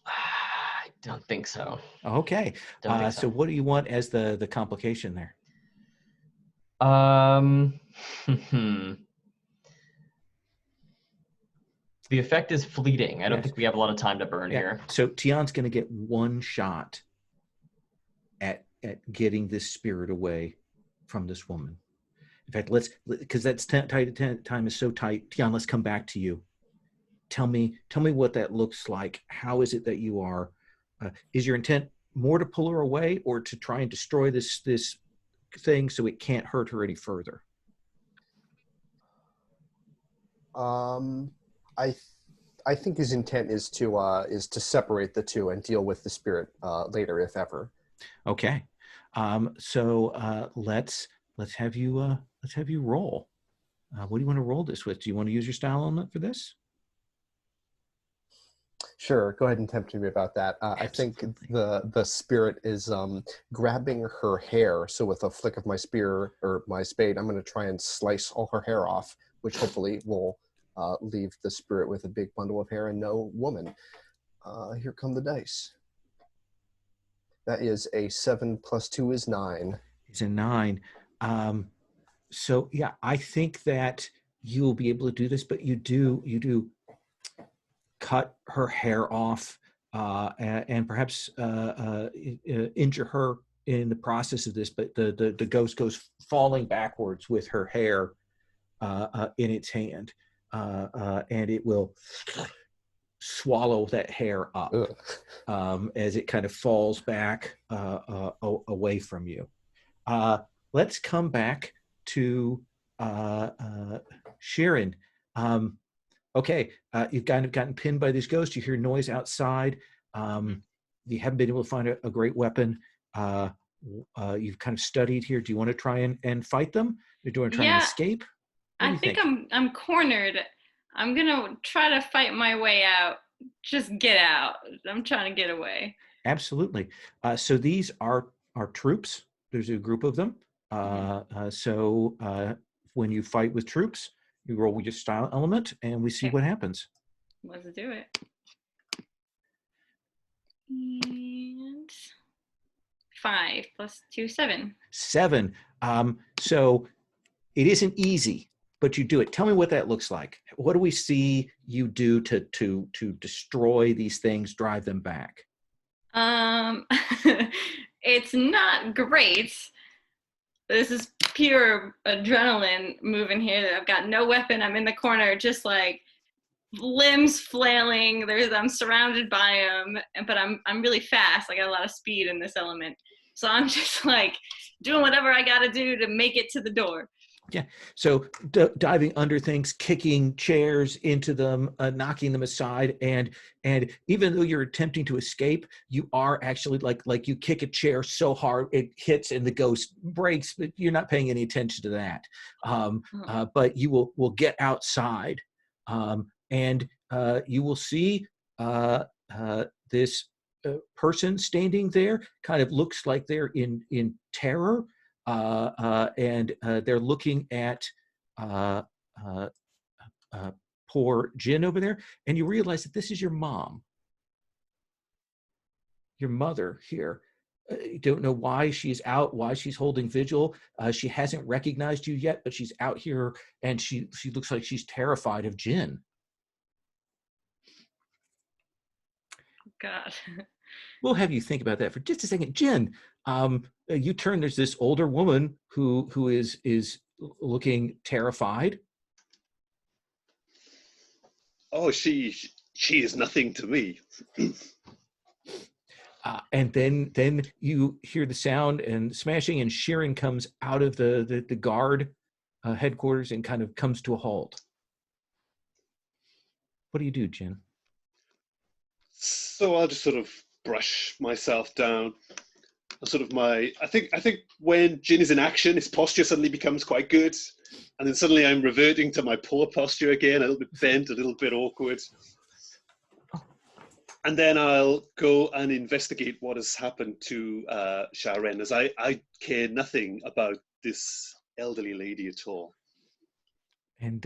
E: I don't think so.
A: Okay. So what do you want as the complication there?
E: The effect is fleeting. I don't think we have a lot of time to burn here.
A: So Tian's going to get 1 shot at getting this spirit away from this woman. In fact, because that's time is so tight. Tian, let's come back to you. Tell me what that looks like. How is it that you are? Is your intent more to pull her away or to try and destroy this thing so it can't hurt her any further.
B: I think his intent is to separate the two and deal with the spirit later, if ever.
A: Okay, so let's have you roll. What do you want to roll this with? Do you want to use your style element for this?
B: Sure, go ahead and tempt me about that. I think the spirit is grabbing her hair. So with a flick of my spear or my spade, I'm going to try and slice all her hair off, which hopefully will leave the spirit with a big bundle of hair and no woman. Here come the dice. That is a 7 + 2 is 9.
A: It's a 9. So yeah, I think that you will be able to do this, but you do cut her hair off and perhaps injure her in the process of this. But the ghost goes falling backwards with her hair in its hand, and it will swallow that hair up as it kind of falls back away from you. Let's come back to Sharon. Okay, you've kind of gotten pinned by this ghost. You hear noise outside. You haven't been able to find a great weapon. You've kind of studied here. Do you want to try and fight them? Or do you want to try and escape?
D: I think I'm cornered. I'm gonna try to fight my way out. Just get out. I'm trying to get away.
A: Absolutely. So these are troops. There's a group of them. So when you fight with troops, you roll your style element, and we see what happens.
D: Let's do it. And 5 + 2, 7.
A: 7. So it isn't easy, but you do it. Tell me what that looks like. What do we see you do to destroy these things, drive them back?
D: It's not great. This is pure adrenaline moving here. I've got no weapon. I'm in the corner, just like limbs flailing. I'm surrounded by them, but I'm really fast. I got a lot of speed in this element, so I'm just like doing whatever I got to do to make it to the door.
A: Yeah. So diving under things, kicking chairs into them, knocking them aside, and even though you're attempting to escape, you are actually like you kick a chair so hard it hits and the ghost breaks, but you're not paying any attention to that. But you will get outside, and you will see this person standing there. Kind of looks like they're in terror. And they're looking at poor Jin over there, and you realize that this is your mom, your mother here. You don't know why she's out, why she's holding vigil. She hasn't recognized you yet, but she's out here, and she looks like she's terrified of Jin.
D: God.
A: We'll have you think about that for just a second. Jin, you turn, there's this older woman who is looking terrified.
C: Oh, she is nothing to me.
A: And then you hear the sound and smashing, and Sharon comes out of the guard headquarters and kind of comes to a halt. What do you do, Jin?
C: So I'll just sort of brush myself down. I think when Jin is in action, his posture suddenly becomes quite good, and then suddenly I'm reverting to my poor posture again, a little bit bent, a little bit awkward. And then I'll go and investigate what has happened to Sharon, as I care nothing about this elderly lady at all.
A: And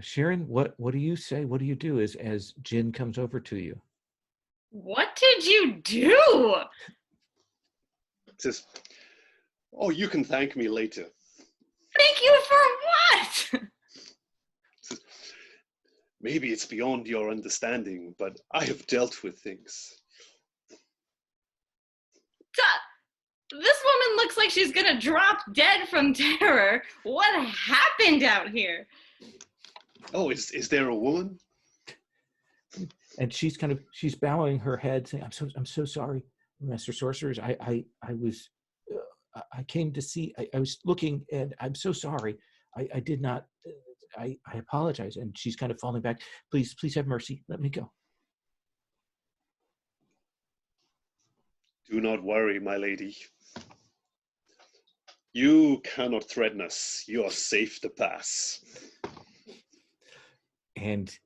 A: Sharon, what do you say? What do you do as Jin comes over to you?
D: What did you do?
C: Says, "Oh, you can thank me later."
D: Thank you for what?
C: Says, "Maybe it's beyond your understanding, but I have dealt with things."
D: This woman looks like she's gonna drop dead from terror. What happened out here?
C: Oh, is there a woman?
A: And she's bowing her head, saying, "I'm so sorry, Master Sorcerers. I was I came to see, I was looking, and I'm so sorry. I did not, I apologize. And she's kind of falling back. Please have mercy. Let me go.
C: Do not worry, my lady. You cannot threaten us. You are safe to pass.
A: And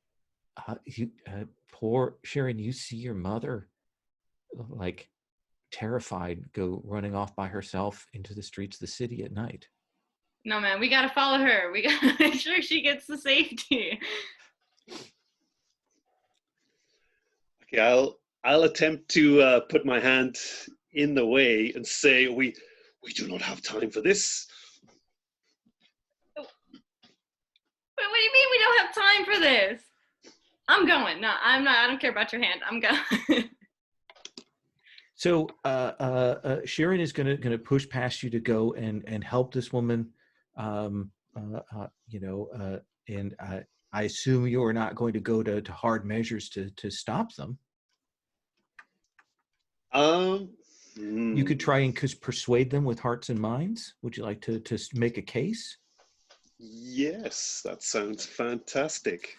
A: poor Sharon, you see your mother, like terrified, go running off by herself into the streets of the city at night.
D: No, man, we gotta follow her. We gotta make sure she gets to safety.
C: Okay, I'll attempt to put my hand in the way and say, we do not have time for this.
D: Wait, what do you mean we don't have time for this? I'm going. No, I'm not. I don't care about your hand. I'm going.
A: So Sharon is gonna push past you to go and help this woman, and I assume you are not going to go to hard measures to stop them. You could try and persuade them with hearts and minds. Would you like to make a case?
C: Yes, that sounds fantastic.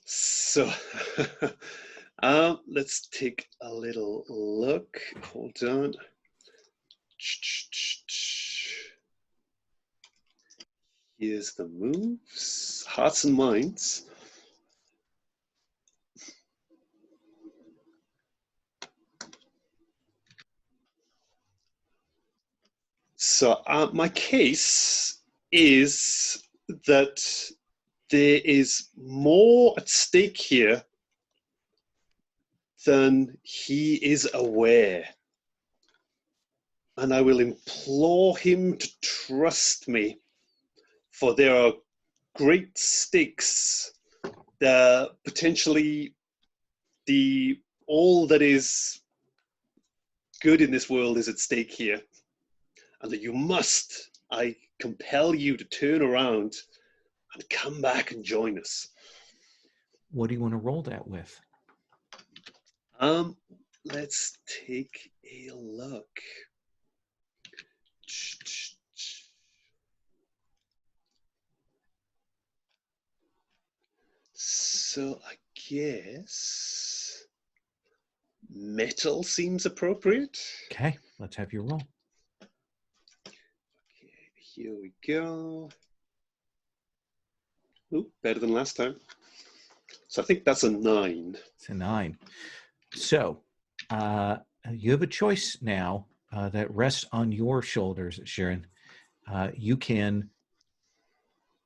C: So, let's take a little look. Hold on. Here's the moves. Hearts and minds. So my case is that there is more at stake here than he is aware. And I will implore him to trust me, for there are great stakes. Potentially all that is good in this world is at stake here. And that you must, I compel you to turn around and come back and join us.
A: What do you want to roll that with?
C: Let's take a look. So I guess metal seems appropriate.
A: Okay, let's have you roll.
C: Okay, here we go. Ooh, better than last time. So I think that's a 9.
A: It's a 9. So you have a choice now that rests on your shoulders, Sharon. You can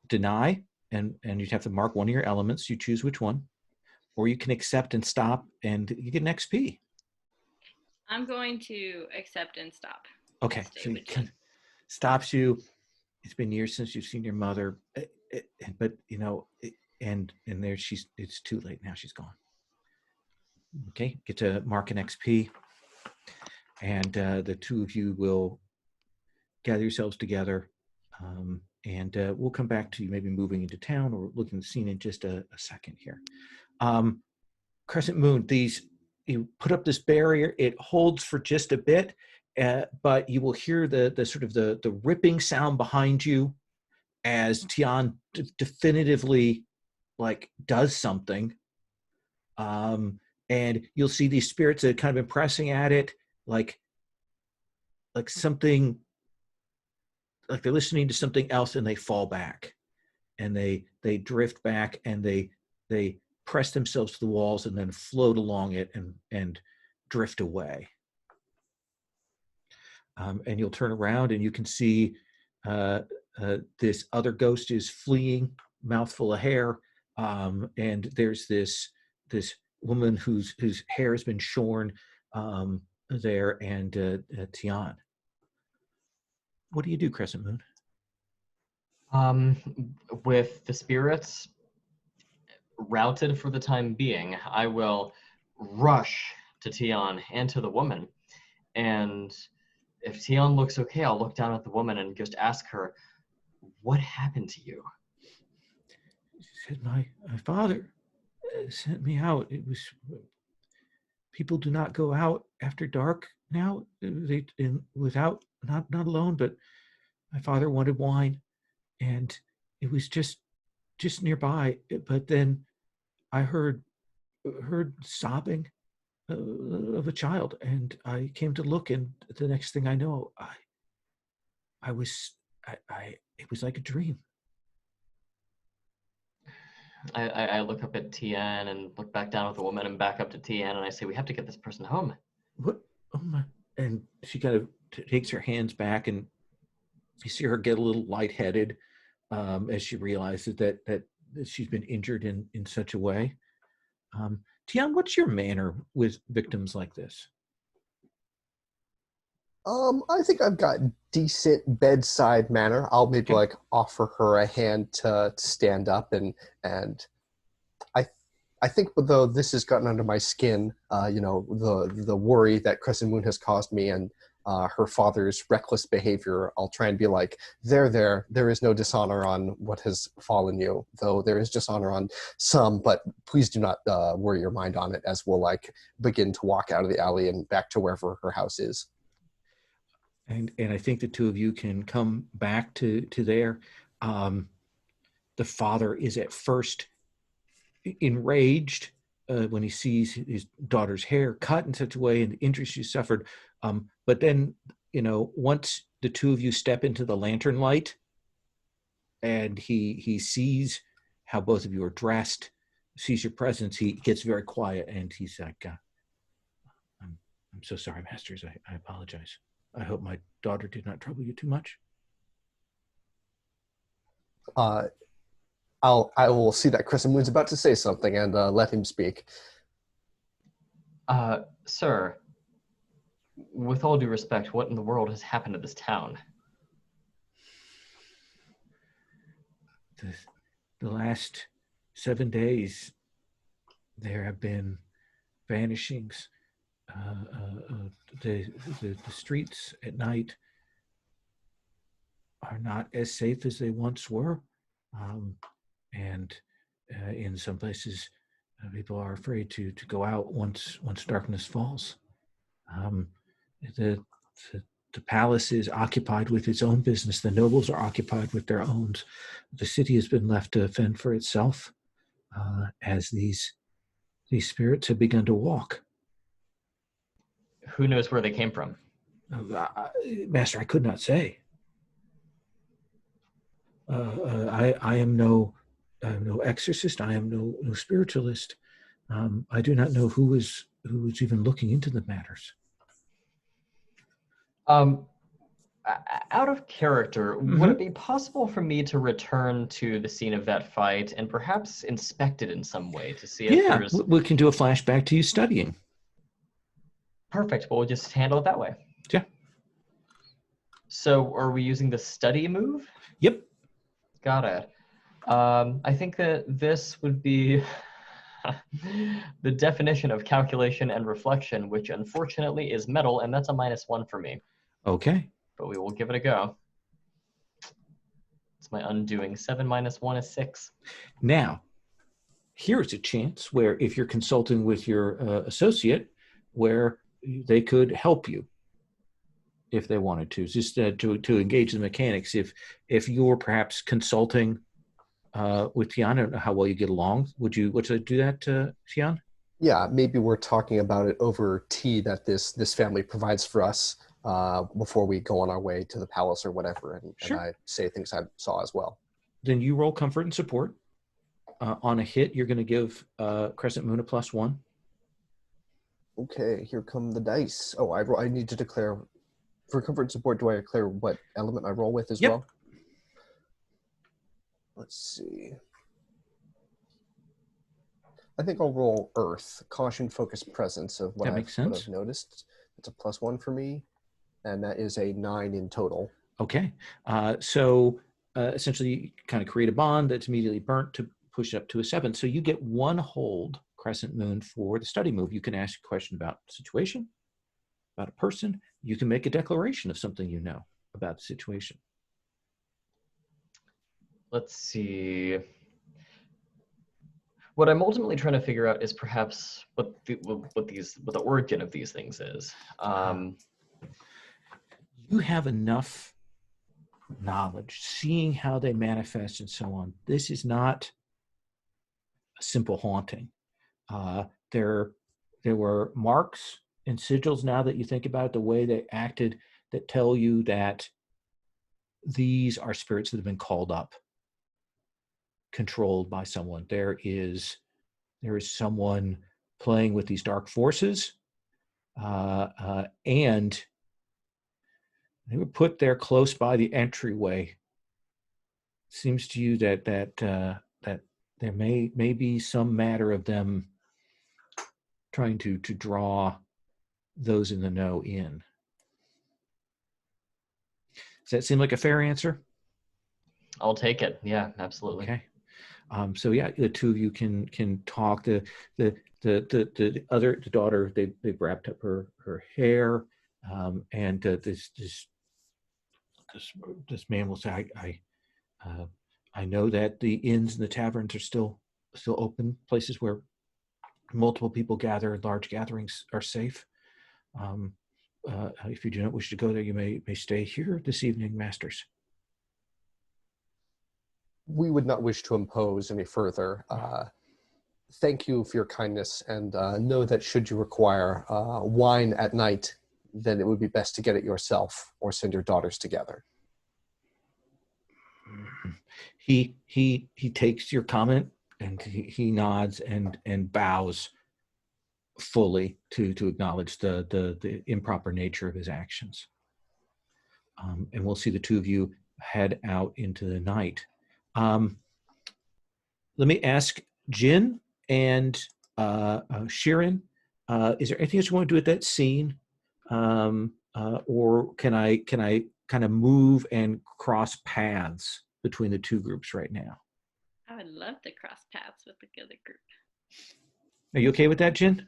A: deny, and you'd have to mark one of your elements. You choose which one. Or you can accept and stop, and you get an XP.
D: I'm going to accept and stop.
A: Okay, so you stops you. It's been years since you've seen your mother, but and there it's too late now. She's gone. Okay, get to mark an XP, and the two of you will gather yourselves together, and we'll come back to you maybe moving into town or looking at the scene in just a second here. Crescent Moon, you put up this barrier. It holds for just a bit, but you will hear the sort of the ripping sound behind you as Tian definitively does something. And you'll see these spirits that have kind of been pressing at it, like something, like they're listening to something else, and they fall back, and they drift back, and they press themselves to the walls and then float along it and drift away. And you'll turn around and you can see this other ghost is fleeing, mouthful of hair, and there's this woman whose hair has been shorn there, and Tian. What do you do, Crescent Moon?
E: With the spirits routed for the time being, I will rush to Tian and to the woman. And if Tian looks okay, I'll look down at the woman and just ask her, what happened to you?
A: She said, my father sent me out. It was people do not go out after dark now. Not alone, but my father wanted wine, and it was just nearby. But then I heard sobbing of a child, and I came to look, and the next thing I know, I was it was like a dream.
E: I look up at Tien and look back down at the woman and back up to Tien, and I say, we have to get this person home.
A: What? Oh my! And she kind of takes her hands back, and you see her get a little lightheaded as she realizes that she's been injured in such a way. Tian, what's your manner with victims like this?
B: I think I've got decent bedside manner. I'll maybe like offer her a hand to stand up, and I think though this has gotten under my skin, the worry that Crescent Moon has caused me, and her father's reckless behavior, I'll try and be like, there is no dishonor on what has fallen you, though there is dishonor on some, but please do not worry your mind on it, as we'll like begin to walk out of the alley and back to wherever her house is.
A: And I think the two of you can come back to there. The father is at first enraged when he sees his daughter's hair cut in such a way and the injuries she suffered. But then, once the two of you step into the lantern light and he sees how both of you are dressed, sees your presence, he gets very quiet and he's like, I'm so sorry, masters. I apologize. I hope my daughter did not trouble you too much.
B: I will see that Crescent Moon's about to say something and let him speak.
E: Sir, with all due respect, what in the world has happened to this town?
A: The last 7 days, there have been vanishings. The streets at night are not as safe as they once were, and in some places, people are afraid to go out once darkness falls. The palace is occupied with its own business. The nobles are occupied with their own. The city has been left to fend for itself as these spirits have begun to walk.
E: Who knows where they came from?
A: Master, I could not say. I am no exorcist. I am no spiritualist. I do not know who is even looking into the matters.
E: Out of character, would it be possible for me to return to the scene of that fight and perhaps inspect it in some way to see if there's...
A: we can do a flashback to you studying.
E: Perfect. Well, we'll just handle it that way.
A: Yeah.
E: So are we using the study move?
A: Yep.
E: Got it. I think that this would be the definition of calculation and reflection, which unfortunately is metal, and that's a -1 for me.
A: Okay.
E: But we will give it a go. It's my undoing. 7 minus 1 is 6.
A: Now, here's a chance where if you're consulting with your associate, where they could help you if they wanted to, just to engage the mechanics. If you're perhaps consulting with Tian, I don't know how well you get along. Would you do that, Tian?
B: Yeah, maybe we're talking about it over tea that this family provides for us before we go on our way to the palace or whatever, and I say things I saw as well. Then
A: you roll comfort and support. On a hit, you're going to give Crescent Moon a +1.
B: Okay, here come the dice. Oh, I need to declare, for comfort and support, do I declare what element I roll with as well? Let's see. I think I'll roll Earth, caution, focus, presence of what I've noticed. It's a +1 for me, and that is a 9 in total.
A: Okay, so essentially you kind of create a bond that's immediately burnt to push it up to a 7. So you get 1 hold, Crescent Moon, for the study move. You can ask a question about the situation, about a person. You can make a declaration of something you know about the situation.
E: Let's see. What I'm ultimately trying to figure out is perhaps what the origin of these things is.
A: You have enough knowledge, seeing how they manifest and so on. This is not a simple haunting. There were marks and sigils, now that you think about it, the way they acted, that tell you that these are spirits that have been called up, controlled by someone. There is someone playing with these dark forces, and they were put there close by the entryway. Seems to you that there may be some matter of them trying to draw those in the know in. Does that seem like a fair answer?
E: I'll take it. Yeah, absolutely.
A: Okay. So yeah, the two of you can talk. The daughter, they've wrapped up her hair, and this man will say, I know that the inns and the taverns are still open, places where multiple people gather. Large gatherings are safe. If you do not wish to go there, you may stay here this evening, masters.
B: We would not wish to impose any further. Thank you for your kindness, and know that should you require wine at night, then it would be best to get it yourself or send your daughters together.
A: He takes your comment, and he nods and bows fully to acknowledge the improper nature of his actions. And we'll see the two of you head out into the night. Let me ask Jin and Shirin, is there anything else you want to do at that scene? Or can I kind of move and cross paths between the two groups right now?
D: I would love to cross paths with the other group.
A: Are you okay with that, Jin?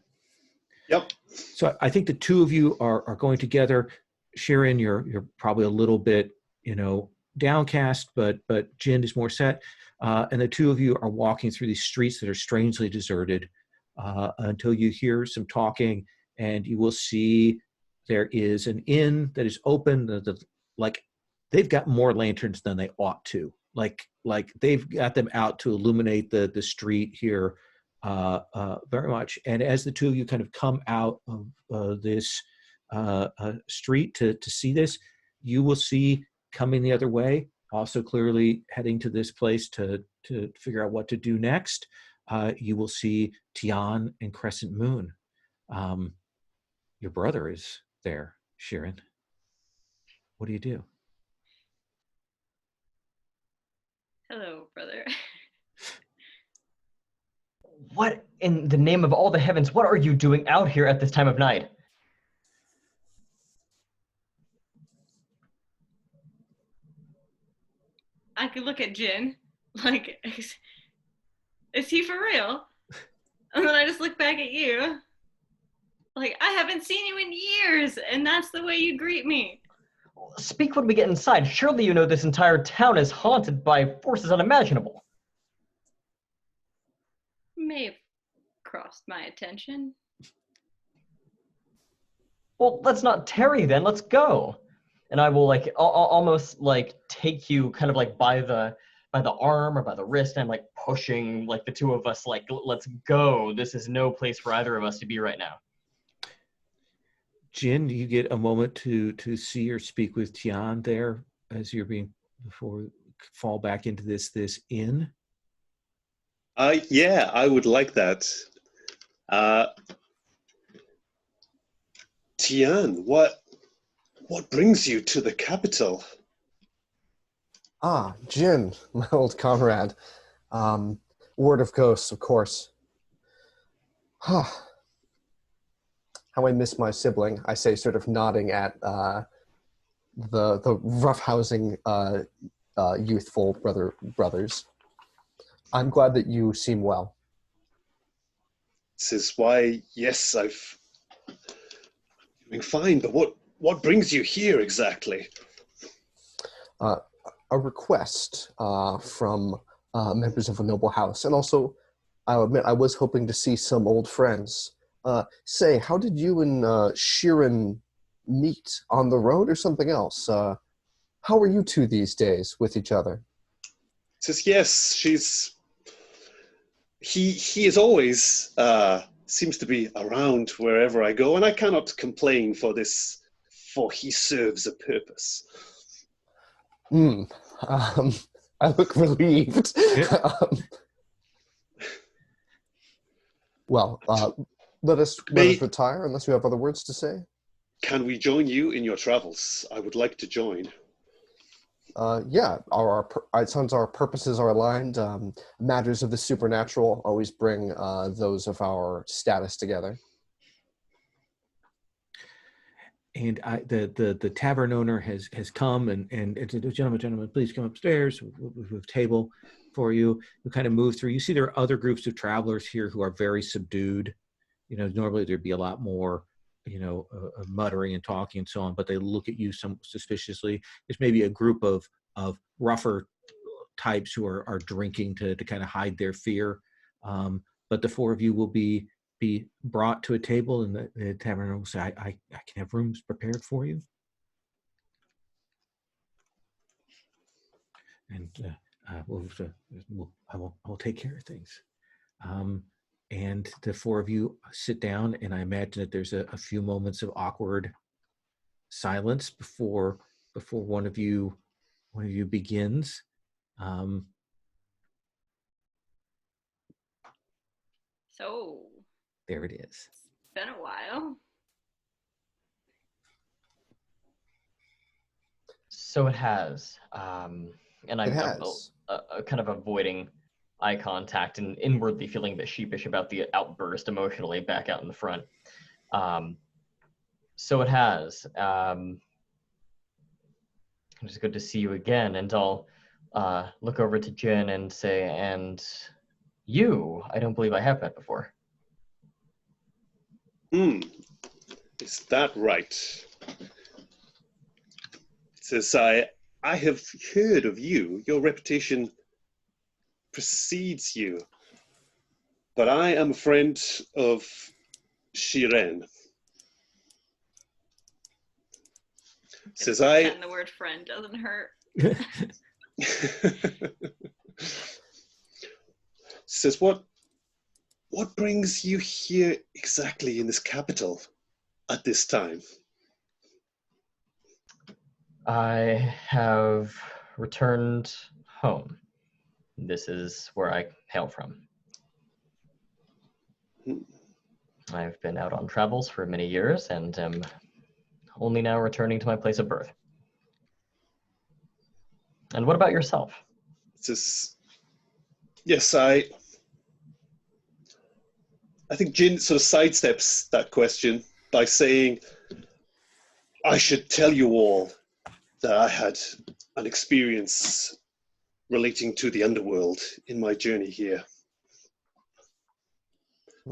C: Yep.
A: So I think the two of you are going together. Shirin, you're probably a little bit, downcast, but Jin is more set. And the two of you are walking through these streets that are strangely deserted until you hear some talking, and you will see there is an inn that is open. Like they've got more lanterns than they ought to. Like they've got them out to illuminate the street here very much. And as the two of you kind of come out of this street to see this, you will see coming the other way, also clearly heading to this place to figure out what to do next, you will see Tian and Crescent Moon. Your brother is there, Shirin. What do you do?
D: Hello, brother.
E: What in the name of all the heavens, what are you doing out here at this time of night?
D: I could look at Jin, like, is he for real? And then I just look back at you, like, I haven't seen you in years, and that's the way you greet me.
E: Speak when we get inside. Surely you know this entire town is haunted by forces unimaginable.
D: May have crossed my attention.
E: Well, let's not tarry then, let's go. And I will almost take you kind of like by the arm or by the wrist, and I'm like pushing like the two of us, like, let's go. This is no place for either of us to be right now.
A: Jin, do you get a moment to see or speak with Tian there as you're before we fall back into this inn?
C: Yeah, I would like that. Tian, what brings you to the capital?
B: Ah, Jin, my old comrade. Word of ghosts, of course. How I miss my sibling, I say, sort of nodding at the roughhousing youthful brothers. I'm glad that you seem well.
C: This is why, yes, I've been fine, but what brings you here exactly?
B: A request from members of a noble house, and also I'll admit I was hoping to see some old friends. Say, how did you and Sheeran meet? On the road or something else? How are you two these days with each other?
C: Says yes, he is always seems to be around wherever I go, and I cannot complain for he serves a purpose.
B: I look relieved. Well, let us retire unless you have other words to say.
C: Can we join you in your travels? I would like to join.
B: Yeah, it sounds our purposes are aligned. Matters of the supernatural always bring those of our status together.
A: And the tavern owner has come and said, gentlemen, please come upstairs. We have a table for you. You kind of move through. You see there are other groups of travelers here who are very subdued. Normally there'd be a lot more, muttering and talking and so on, but they look at you some suspiciously. There's maybe a group of rougher types who are drinking to kind of hide their fear. But the four of you will be brought to a table, and the tavern will say, I can have rooms prepared for you. And I will take care of things. And the four of you sit down, and I imagine that there's a few moments of awkward silence before one of you begins.
D: So
A: there it is.
D: It's been a while.
E: So it has. And I'm kind of avoiding eye contact and inwardly feeling a bit sheepish about the outburst emotionally back out in the front. So it has. It's good to see you again, and I'll look over to Jin and say, and you, I don't believe I have met before.
C: Is that right? Says I have heard of you. Your reputation precedes you. But I am a friend of Shiren.
D: Says the word friend doesn't hurt.
C: Says what brings you here exactly in this capital at this time?
E: I have returned home. This is where I hail from. I've been out on travels for many years and am only now returning to my place of birth. And what about yourself?
C: Yes, I think Jin sort of sidesteps that question by saying, I should tell you all that I had an experience relating to the underworld in my journey here.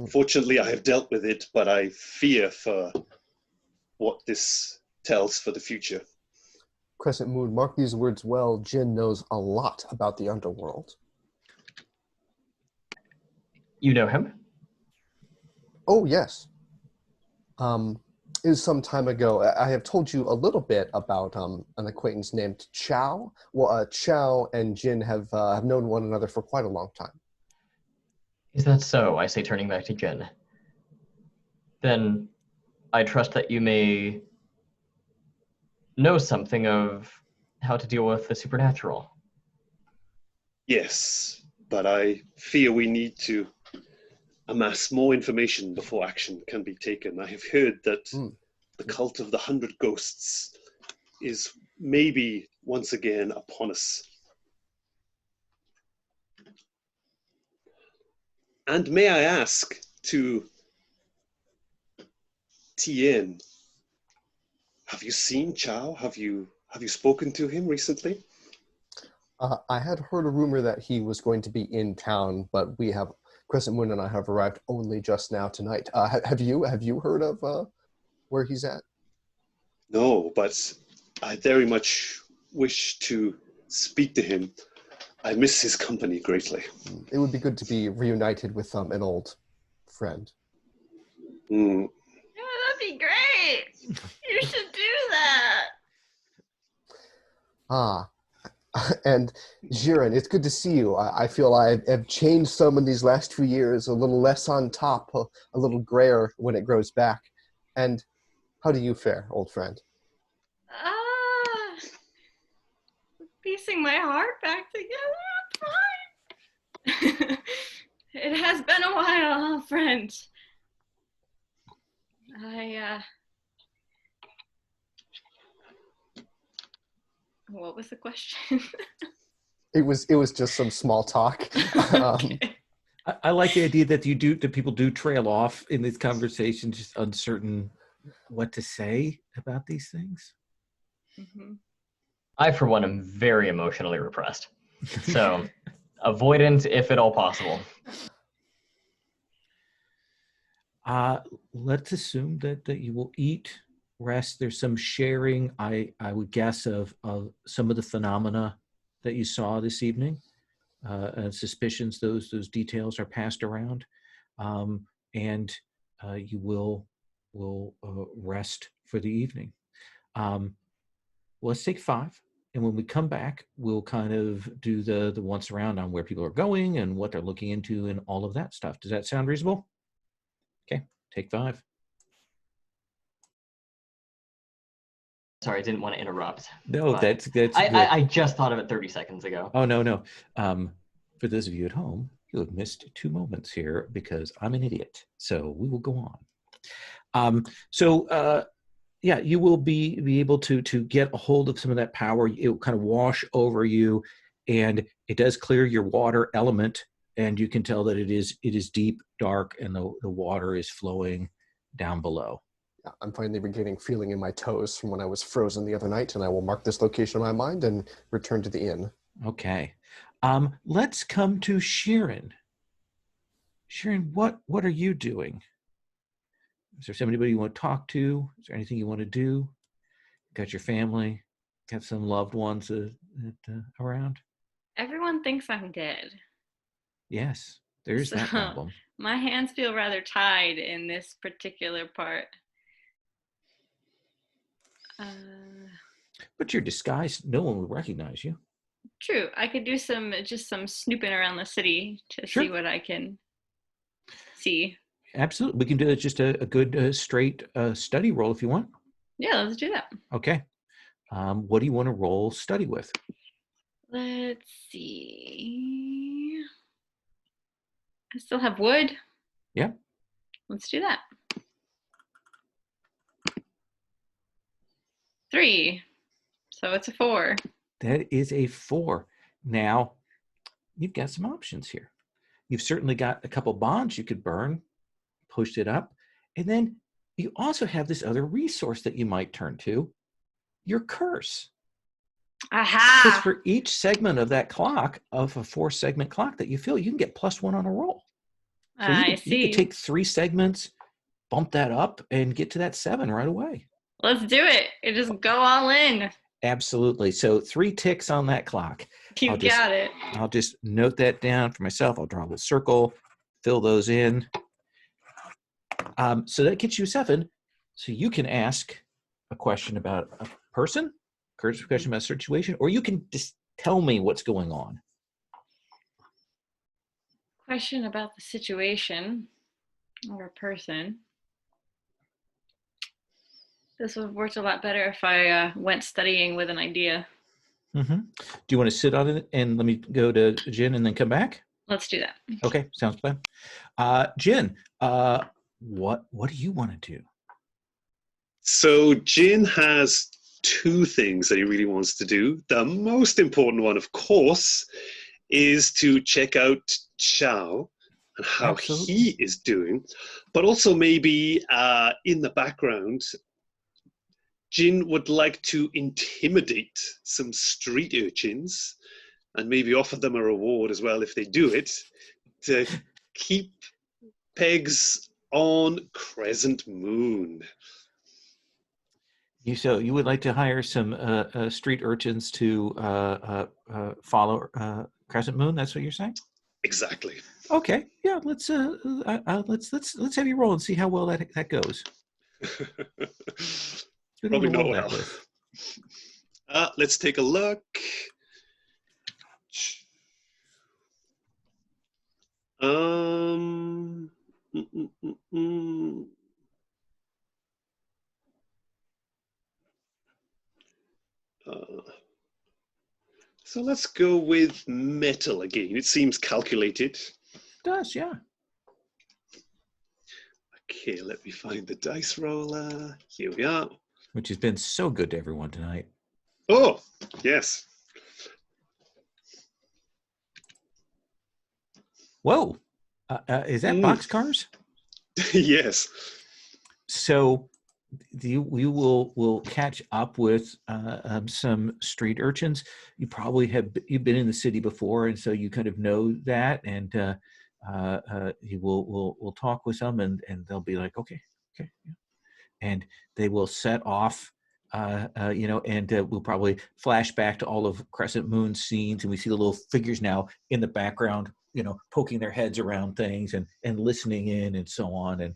C: Fortunately, I have dealt with it, but I fear for what this tells for the future.
B: Crescent Moon, mark these words well. Jin knows a lot about the underworld.
E: You know him?
B: Oh, yes. It was some time ago. I have told you a little bit about an acquaintance named Chow. Well, Chow and Jin have known one another for quite a long time.
E: Is that so? I say, turning back to Jin. Then I trust that you may know something of how to deal with the supernatural.
C: Yes, but I fear we need to amass more information before action can be taken. I have heard that the cult of the 100 Ghosts is maybe once again upon us. And may I ask to Tien, have you seen Chow? Have you spoken to him recently?
B: I had heard a rumor that he was going to be in town, but Crescent Moon and I have arrived only just now tonight. Have you heard of where he's at?
C: No, but I very much wish to speak to him. I miss his company greatly.
B: It would be good to be reunited with an old friend.
C: Mm.
D: Yeah, that'd be great. You should do that.
B: Ah, and Jiren, it's good to see you. I feel I have changed some in these last few years, a little less on top, a little grayer when it grows back. And how do you fare, old friend?
D: Piecing my heart back together, I'm fine. It has been a while, friend. What was the question?
B: It was just some small talk.
D: Okay.
A: I like the idea that people do trail off in these conversations, just uncertain what to say about these things.
D: Mm-hmm.
E: I, for one, am very emotionally repressed. So, avoidant if at all possible.
A: Let's assume that you will eat, rest. There's some sharing, I would guess, of some of the phenomena that you saw this evening. And suspicions, those details are passed around. And you will rest for the evening. Let's take 5. And when we come back, we'll kind of do the once around on where people are going and what they're looking into and all of that stuff. Does that sound reasonable? Okay, take 5.
E: Sorry, I didn't want to interrupt.
A: No, that's good.
E: I just thought of it 30 seconds ago.
A: Oh, no. For those of you at home, you have missed 2 moments here because I'm an idiot. So we will go on. Yeah, you will be able to get a hold of some of that power. It will kind of wash over you, and it does clear your water element, and you can tell that it is deep, dark, and the water is flowing down below.
B: I'm finally regaining feeling in my toes from when I was frozen the other night, and I will mark this location in my mind and return to the inn.
A: Okay. Let's come to Sheeran. Sheeran, what are you doing? Is there somebody you want to talk to? Is there anything you want to do? Got your family? Got some loved ones around?
D: Everyone thinks I'm dead.
A: Yes, there is that problem.
D: My hands feel rather tied in this particular part.
A: But you're disguised. No one would recognize you.
D: True. I could do some snooping around the city to see what I can see.
A: Absolutely. We can do just a good straight study roll if you want.
D: Yeah, let's do that.
A: Okay. What do you want to roll study with?
D: Let's see. I still have wood.
A: Yeah.
D: Let's do that. 3. So it's a 4.
A: That is a 4. Now, you've got some options here. You've certainly got a couple bonds you could burn, push it up. And then you also have this other resource that you might turn to, your curse.
D: Aha!
A: Because for each segment of that clock, of a 4-segment clock that you fill, you can get +1 on a roll. So you could take 3 segments, bump that up, and get to that 7 right away.
D: Let's do it. Just go all in.
A: Absolutely. So 3 ticks on that clock.
D: You got it.
A: I'll just note that down for myself. I'll draw a little circle, fill those in. So that gets you 7. So you can ask a question about a person, a question about a situation, or you can just tell me what's going on.
D: Question about the situation or a person. This would have worked a lot better if I went studying with an idea.
A: Mm-hmm. Do you want to sit on it and let me go to Jin and then come back?
D: Let's do that.
A: Okay, sounds plan. Jin, what do you want to do?
C: So Jin has 2 things that he really wants to do. The most important one, of course, is to check out Xiao and how he is doing. But also maybe in the background, Jin would like to intimidate some street urchins and maybe offer them a reward as well if they do it, to keep pegs on Crescent Moon.
A: So you would like to hire some street urchins to follow Crescent Moon. That's what you're saying.
C: Exactly.
A: Okay. Yeah. Let's have you roll and see how well that goes. Who do you
C: Probably
A: wanna
C: not
A: roll that
C: well.
A: with?
C: Let's take a look. Mm, mm, mm, mm. So let's go with metal again. It seems calculated.
A: It does, yeah.
C: Okay, let me find the dice roller. Here we are.
A: Which has been so good to everyone tonight.
C: Oh, yes.
A: Whoa. Is that boxcars?
C: Yes.
A: So we will catch up with some street urchins. You've been in the city before, and so you kind of know that. And you will talk with them, and they'll be like, okay, yeah. And they will set off. And we'll probably flash back to all of Crescent Moon's scenes, and we see the little figures now in the background, poking their heads around things and listening in and so on, and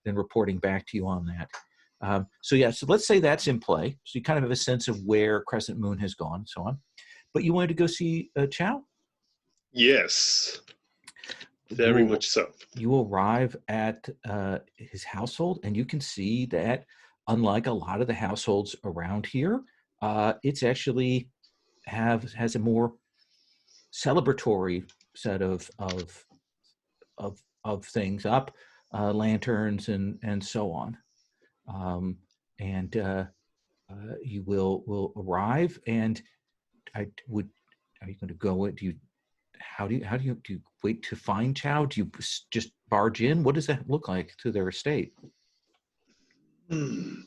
A: then reporting back to you on that. So let's say that's in play. So you kind of have a sense of where Crescent Moon has gone and so on. But you wanted to go see Chow?
C: Yes. Very much so.
A: You arrive at his household, and you can see that unlike a lot of the households around here, it's actually has a more celebratory set of things up, lanterns and so on. You will arrive, and are you going to go? How do you wait to find Chow? Do you just barge in? What does that look like to their estate?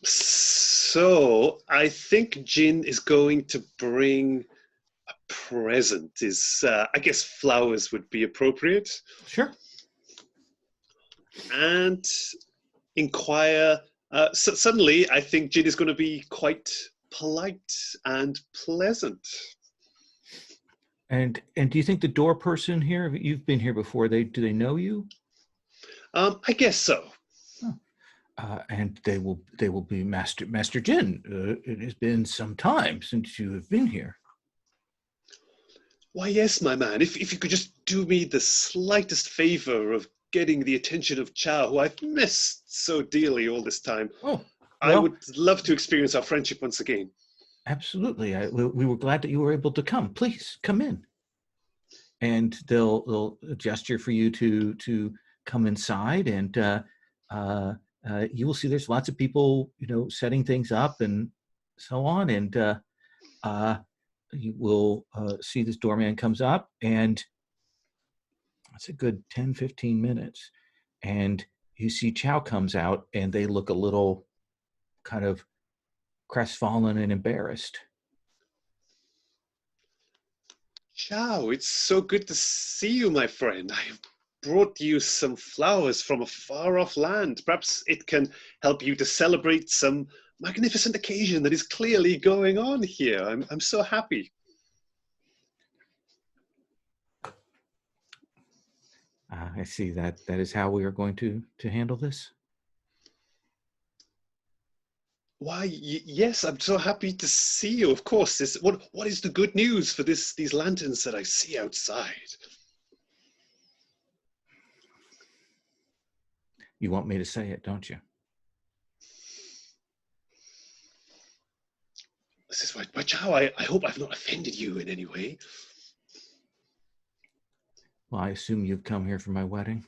C: So I think Jin is going to bring a present. I guess flowers would be appropriate.
A: Sure.
C: And inquire. Suddenly, I think Jin is going to be quite polite and pleasant.
A: And do you think the door person here? You've been here before. Do they know you?
C: I guess so.
A: And they will be Master Jin. It has been some time since you have been here.
C: Why, yes, my man. If you could just do me the slightest favor of getting the attention of Chow, who I've missed so dearly all this time.
A: Oh, well,
C: I would love to experience our friendship once again.
A: Absolutely. We were glad that you were able to come. Please come in. And they'll gesture for you to come inside, and you will see there's lots of people, setting things up and so on. And you will see this doorman comes up, and it's a good 10, 15 minutes. And you see Chow comes out, and they look a little kind of crestfallen and embarrassed.
C: Chow, it's so good to see you, my friend. I have brought you some flowers from a far-off land. Perhaps it can help you to celebrate some magnificent occasion that is clearly going on here. I'm so happy.
A: I see that is how we are going to handle this.
C: Why, yes, I'm so happy to see you. Of course, what is the good news for these lanterns that I see outside?
A: You want me to say it, don't you?
C: This is my Chow. I hope I've not offended you in any way.
A: Well, I assume you've come here for my wedding.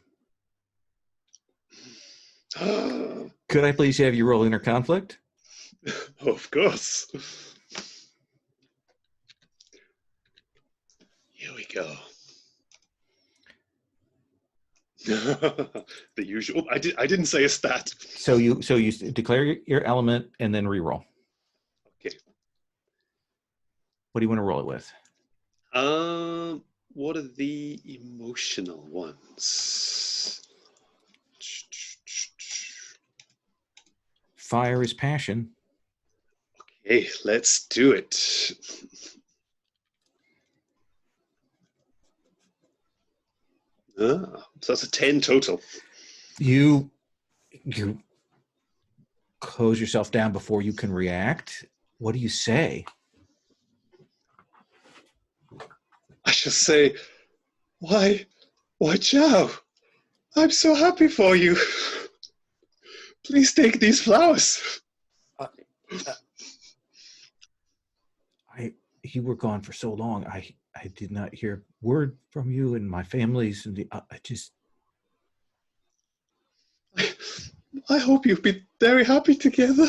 A: Could I please have you roll inner conflict?
C: Of course. Here we go. The usual. I didn't say a stat.
A: So you declare your element and then re-roll.
C: Okay.
A: What do you want to roll it with?
C: What are the emotional ones?
A: Fire is passion.
C: Okay, let's do it. Ah, so that's a 10 total.
A: You close yourself down before you can react. What do you say?
C: I shall say, why, Chow? I'm so happy for you. Please take these flowers.
A: You were gone for so long. I did not hear word from you and my families, and
C: I hope you've been very happy together.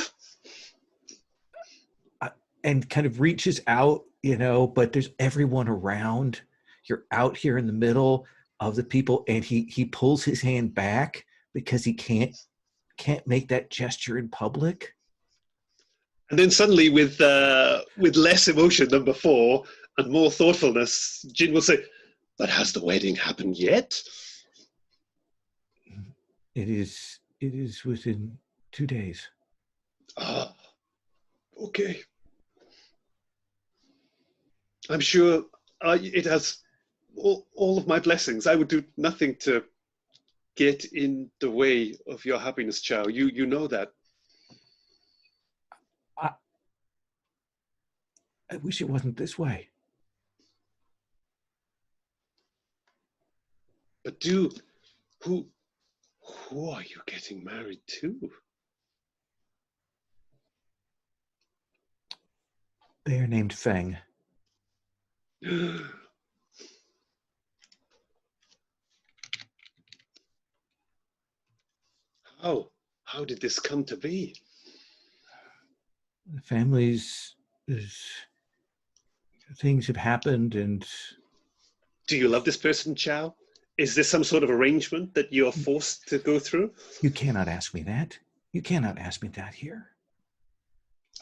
A: And kind of reaches out, but there's everyone around. You're out here in the middle of the people, and he pulls his hand back because he can't make that gesture in public.
C: And then suddenly, with less emotion than before and more thoughtfulness, Jin will say, "But has the wedding happened yet?"
A: It is within 2 days.
C: Ah, okay. I'm sure it has all of my blessings. I would do nothing to get in the way of your happiness, Chow. You know that.
A: I wish it wasn't this way.
C: But who are you getting married to?
A: They are named Feng. How did this come to be? The families, things have happened, and...
C: Do you love this person, Chow? Is this some sort of arrangement that you're forced to go through?
A: You cannot ask me that. You cannot ask me that here.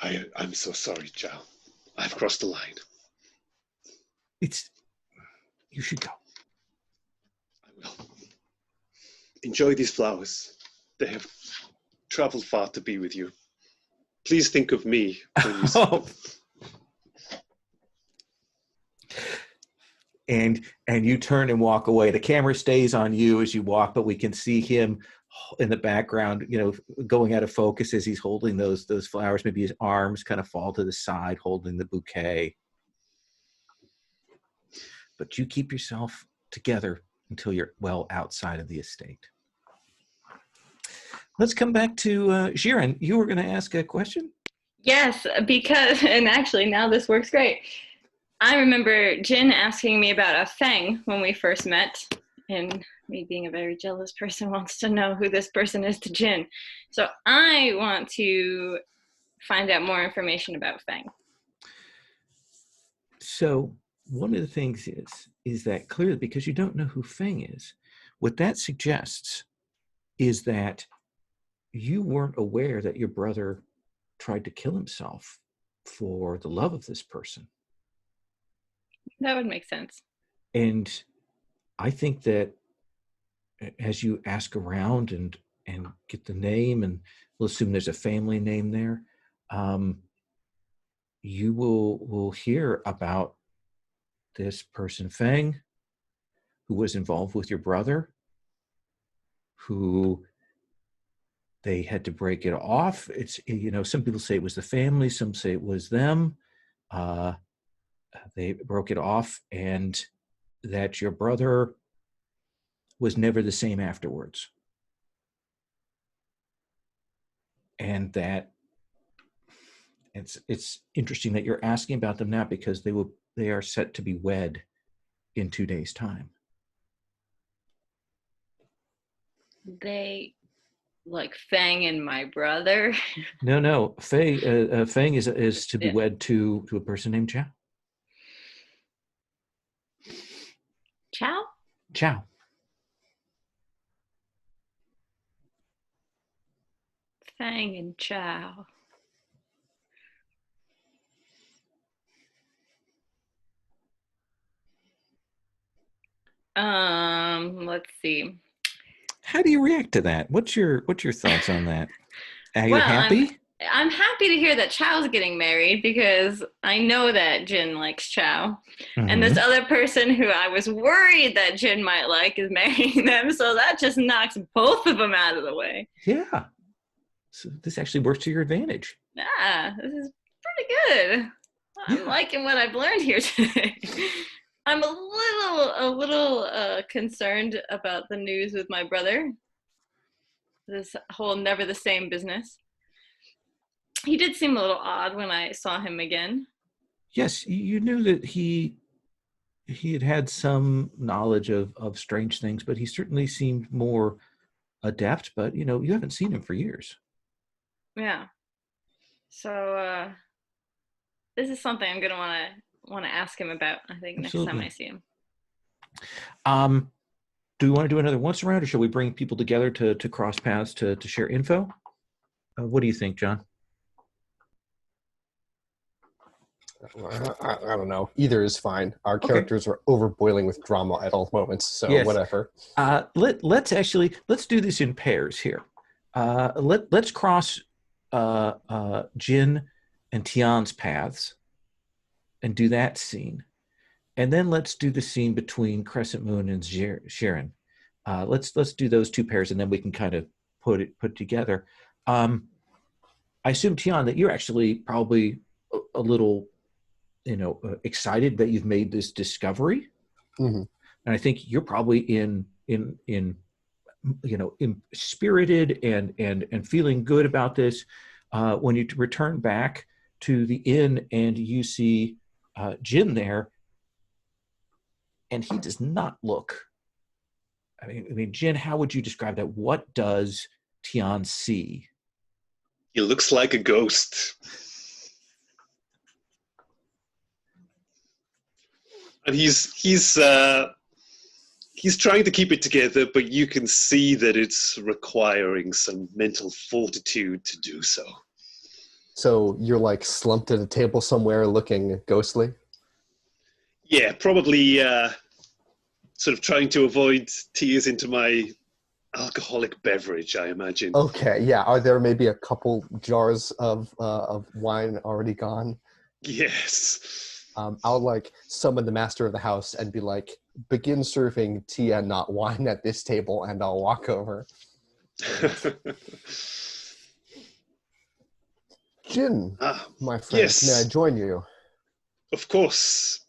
C: I'm so sorry, Chow. I've crossed the line.
A: You should go.
C: I will. Enjoy these flowers. They have traveled far to be with you. Please think of me when you see them.
A: And you turn and walk away. The camera stays on you as you walk, but we can see him in the background, going out of focus as he's holding those flowers. Maybe his arms kind of fall to the side, holding the bouquet. But you keep yourself together until you're well outside of the estate. Let's come back to Jiren. You were going to ask a question?
D: Yes, and actually now this works great. I remember Jin asking me about a Feng when we first met, and me being a very jealous person wants to know who this person is to Jin. So I want to find out more information about Feng.
A: So one of the things is that clearly, because you don't know who Feng is, what that suggests is that you weren't aware that your brother tried to kill himself for the love of this person.
D: That would make sense.
A: And I think that as you ask around and get the name, and we'll assume there's a family name there, you will hear about this person, Feng, who was involved with your brother, who they had to break it off. It's, some people say it was the family, some say it was them. They broke it off, and that your brother was never the same afterwards. And that it's interesting that you're asking about them now, because they are set to be wed in 2 days' time.
D: They like Feng and my brother?
A: No. Feng is to be wed to a person named Chow.
D: Chow?
A: Chow.
D: Feng and Chow. Let's see.
A: How do you react to that? What's your thoughts on that? Are you
D: Well,
A: happy?
D: I'm happy to hear that Chao's getting married because I know that Jin likes Chao. And this other person who I was worried that Jin might like is marrying them. So that just knocks both of them out of the way.
A: Yeah. So this actually works to your advantage.
D: Yeah, this is pretty good. I'm liking what I've learned here today. I'm a little concerned about the news with my brother. This whole never the same business. He did seem a little odd when I saw him again.
A: Yes, you knew that he had some knowledge of strange things, but he certainly seemed more adept. But you haven't seen him for years.
D: Yeah. So this is something I'm gonna want to ask him about. I think
A: Absolutely.
D: Next time I see him.
A: Do we want to do another once around, or shall we bring people together to cross paths to share info? What do you think, John?
B: I don't know. Either is fine. Our characters are overboiling with drama at all moments, so
A: yes.
B: Whatever.
A: Let's do this in pairs here. Let's cross Jin and Tian's paths and do that scene, and then let's do the scene between Crescent Moon and Sharon. Let's do those two pairs, and then we can kind of put together. I assume, Tian, that you're actually probably a little excited that you've made this discovery, and I think you're probably in spirited and feeling good about this when you return back to the inn and you see Jin there, and he does not look. I mean, Jin, how would you describe that? What does Tian see?
C: He looks like a ghost. And he's trying to keep it together, but you can see that it's requiring some mental fortitude to do so.
B: So you're like slumped at a table somewhere looking ghostly?
C: Yeah, probably sort of trying to avoid tears into my alcoholic beverage, I imagine.
B: Okay, yeah. Are there maybe a couple jars of wine already gone?
C: Yes.
B: I'll like summon the master of the house and be like, begin serving tea and not wine at this table, and I'll walk over. Jin, my friend,
C: yes.
B: May I join you?
C: Of course.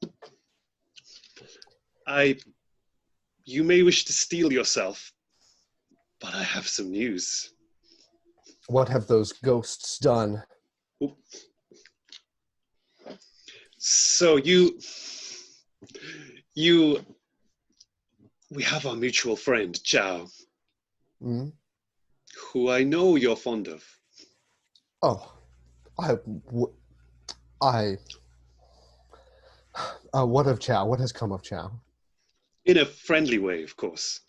C: You may wish to steel yourself, but I have some news.
B: What have those ghosts done?
C: So we have our mutual friend, Chao, who I know you're fond of.
B: Oh, what of Chao? What has come of Chao?
C: In a friendly way, of course.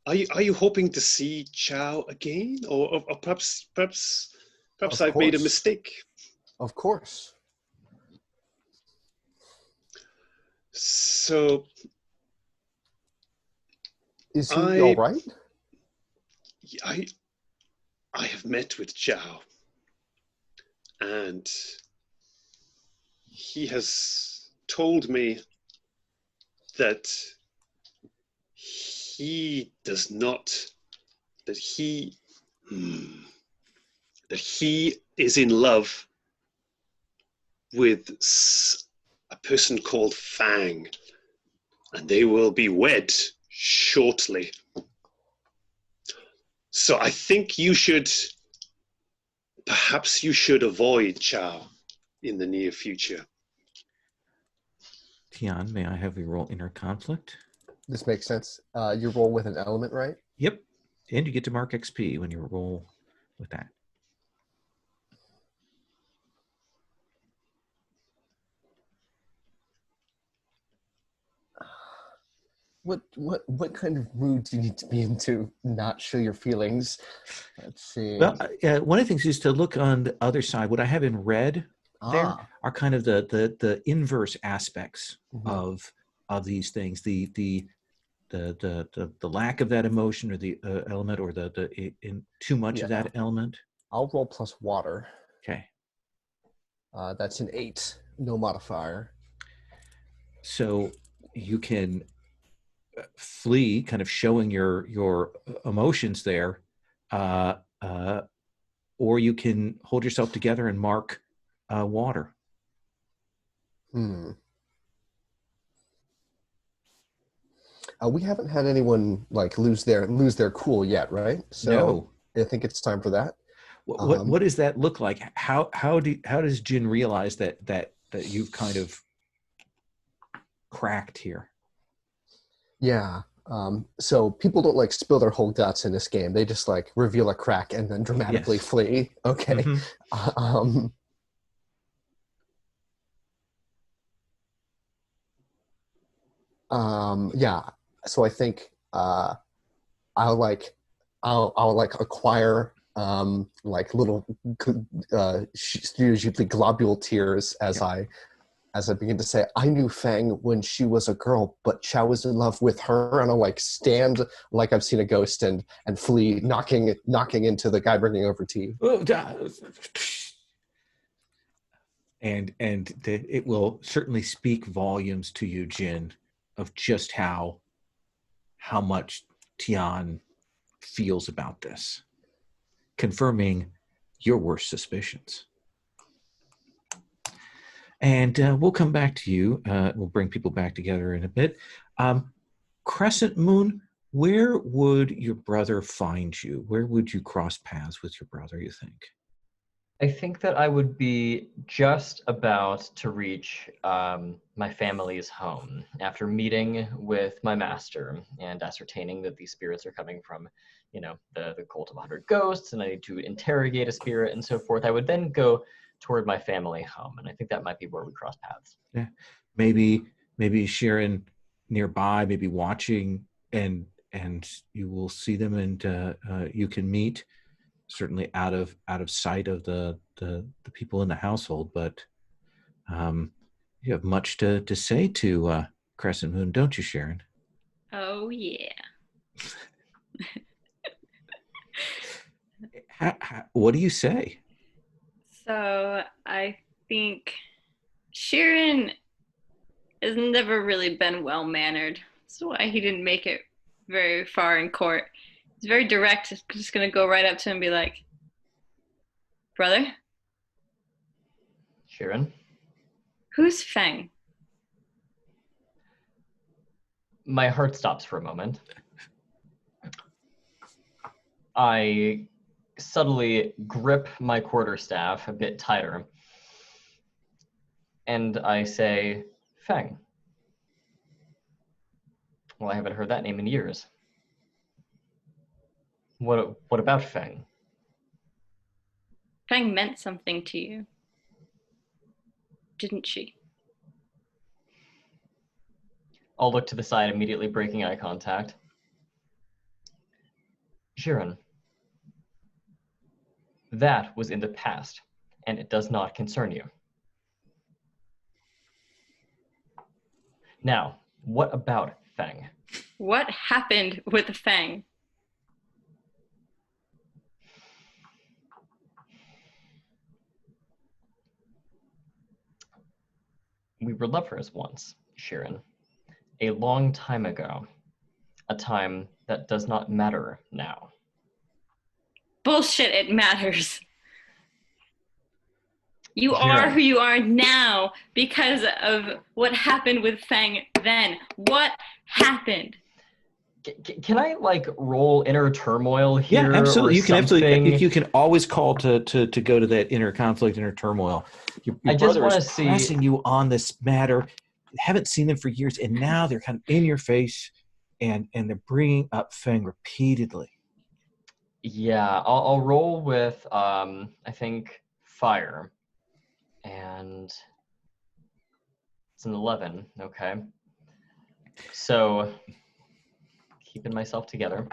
C: Are you hoping to see Chao again, or perhaps I've made a mistake?
B: Of course.
C: So,
B: is he all right?
C: I have met with Chao, and he has told me that he is in love with a person called Fang, and they will be wed shortly. So I think perhaps you should avoid Chao in the near future.
A: Tian, may I have you roll inner conflict?
B: This makes sense. You roll with an element, right?
A: Yep. And you get to mark XP when you roll with that.
B: What kind of mood do you need to be in to not show your feelings? Let's see.
A: Well, one of the things is to look on the other side. What I have in red there are kind of the inverse aspects of these things. The lack of that emotion, or the element, or the too much of that element.
B: I'll roll plus water.
A: Okay.
B: That's an 8, no modifier.
A: So you can flee, kind of showing your emotions there, or you can hold yourself together and mark water.
B: We haven't had anyone like lose their cool yet, right? So
A: No.
B: I think it's time for that.
A: What does that look like? How does Jin realize that you've kind of cracked here?
B: Yeah. So people don't like spill their whole guts in this game. They just like reveal a crack and then dramatically
A: Yes.
B: flee. Okay.
A: Mm-hmm.
B: Yeah. So I think I'll acquire like little usually globule tears as I begin to say, I knew Fang when she was a girl, but Chow was in love with her, and I'll like stand like I've seen a ghost and flee, knocking into the guy bringing over tea.
A: And it will certainly speak volumes to you, Jin, of just how much Tian feels about this, confirming your worst suspicions. And we'll come back to you. We'll bring people back together in a bit. Crescent Moon, where would your brother find you? Where would you cross paths with your brother, you think?
E: I think that I would be just about to reach my family's home after meeting with my master and ascertaining that these spirits are coming from, the cult of 100 ghosts, and I need to interrogate a spirit and so forth. I would then go toward my family home, and I think that might be where we cross paths.
A: Yeah, maybe Sharon nearby, maybe watching, and you will see them, and you can meet. Certainly out of sight of the people in the household, but you have much to say to Crescent Moon, don't you, Sharon?
D: Oh yeah.
A: What do you say?
D: So I think Sharon has never really been well-mannered. That's why he didn't make it very far in court. He's very direct. He's just going to go right up to him and be like, brother?
E: Sharon?
D: Who's Feng?
E: My heart stops for a moment. I subtly grip my quarterstaff a bit tighter, and I say, Feng. Well, I haven't heard that name in years. What about Feng?
D: Feng meant something to you, didn't she?
E: I'll look to the side, immediately breaking eye contact. Sharon, that was in the past, and it does not concern you. Now, what about Feng?
D: What happened with Feng?
E: We were lovers once, Sharon. A long time ago. A time that does not matter now.
D: Bullshit, it matters. You
E: Sharon.
D: are who you are now because of what happened with Feng then. What happened?
E: Can I roll inner turmoil here?
A: Yeah, absolutely. You can always call to go to that inner conflict, inner turmoil. Your brother is pressing you on this matter. You haven't seen them for years, and now they're kind of in your face, and they're bringing up Feng repeatedly.
E: Yeah, I'll roll with I think fire, and it's an 11. Okay, so keeping myself together.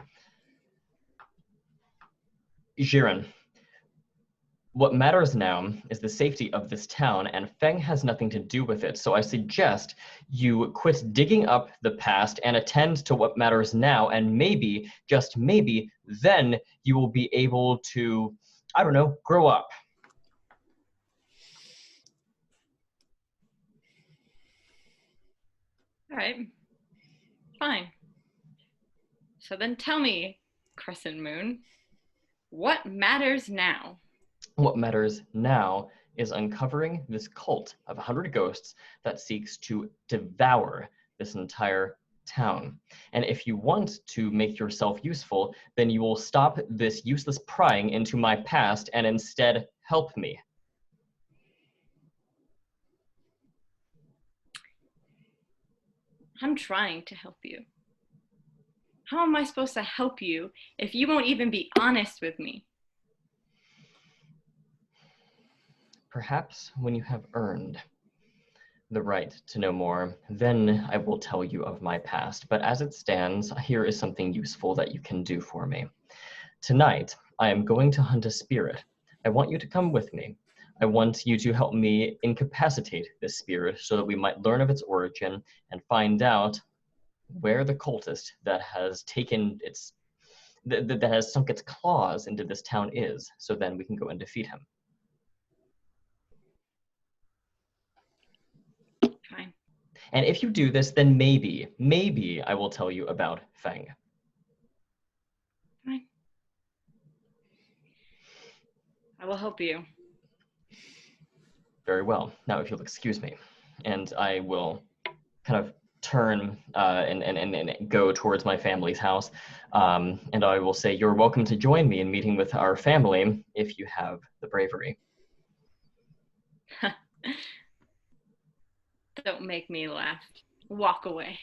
E: Jiren, what matters now is the safety of this town, and Feng has nothing to do with it. So I suggest you quit digging up the past and attend to what matters now, and maybe, just maybe, then you will be able to I don't know, grow up.
D: All right. Fine. So then tell me, Crescent Moon, what matters now?
E: What matters now is uncovering this cult of 100 ghosts that seeks to devour this entire town. And if you want to make yourself useful, then you will stop this useless prying into my past and instead help me.
D: I'm trying to help you. How am I supposed to help you if you won't even be honest with me?
E: Perhaps when you have earned the right to know more, then I will tell you of my past. But as it stands, here is something useful that you can do for me. Tonight, I am going to hunt a spirit. I want you to come with me. I want you to help me incapacitate this spirit so that we might learn of its origin and find out where the cultist that has taken its, that has sunk its claws into this town is, so then we can go and defeat him.
D: Fine.
E: And if you do this, then maybe I will tell you about Feng.
D: Fine. I will help you.
E: Very well. Now, if you'll excuse me, and I will kind of turn and go towards my family's house, and I will say, you're welcome to join me in meeting with our family if you have the bravery.
D: Don't make me laugh. Walk away.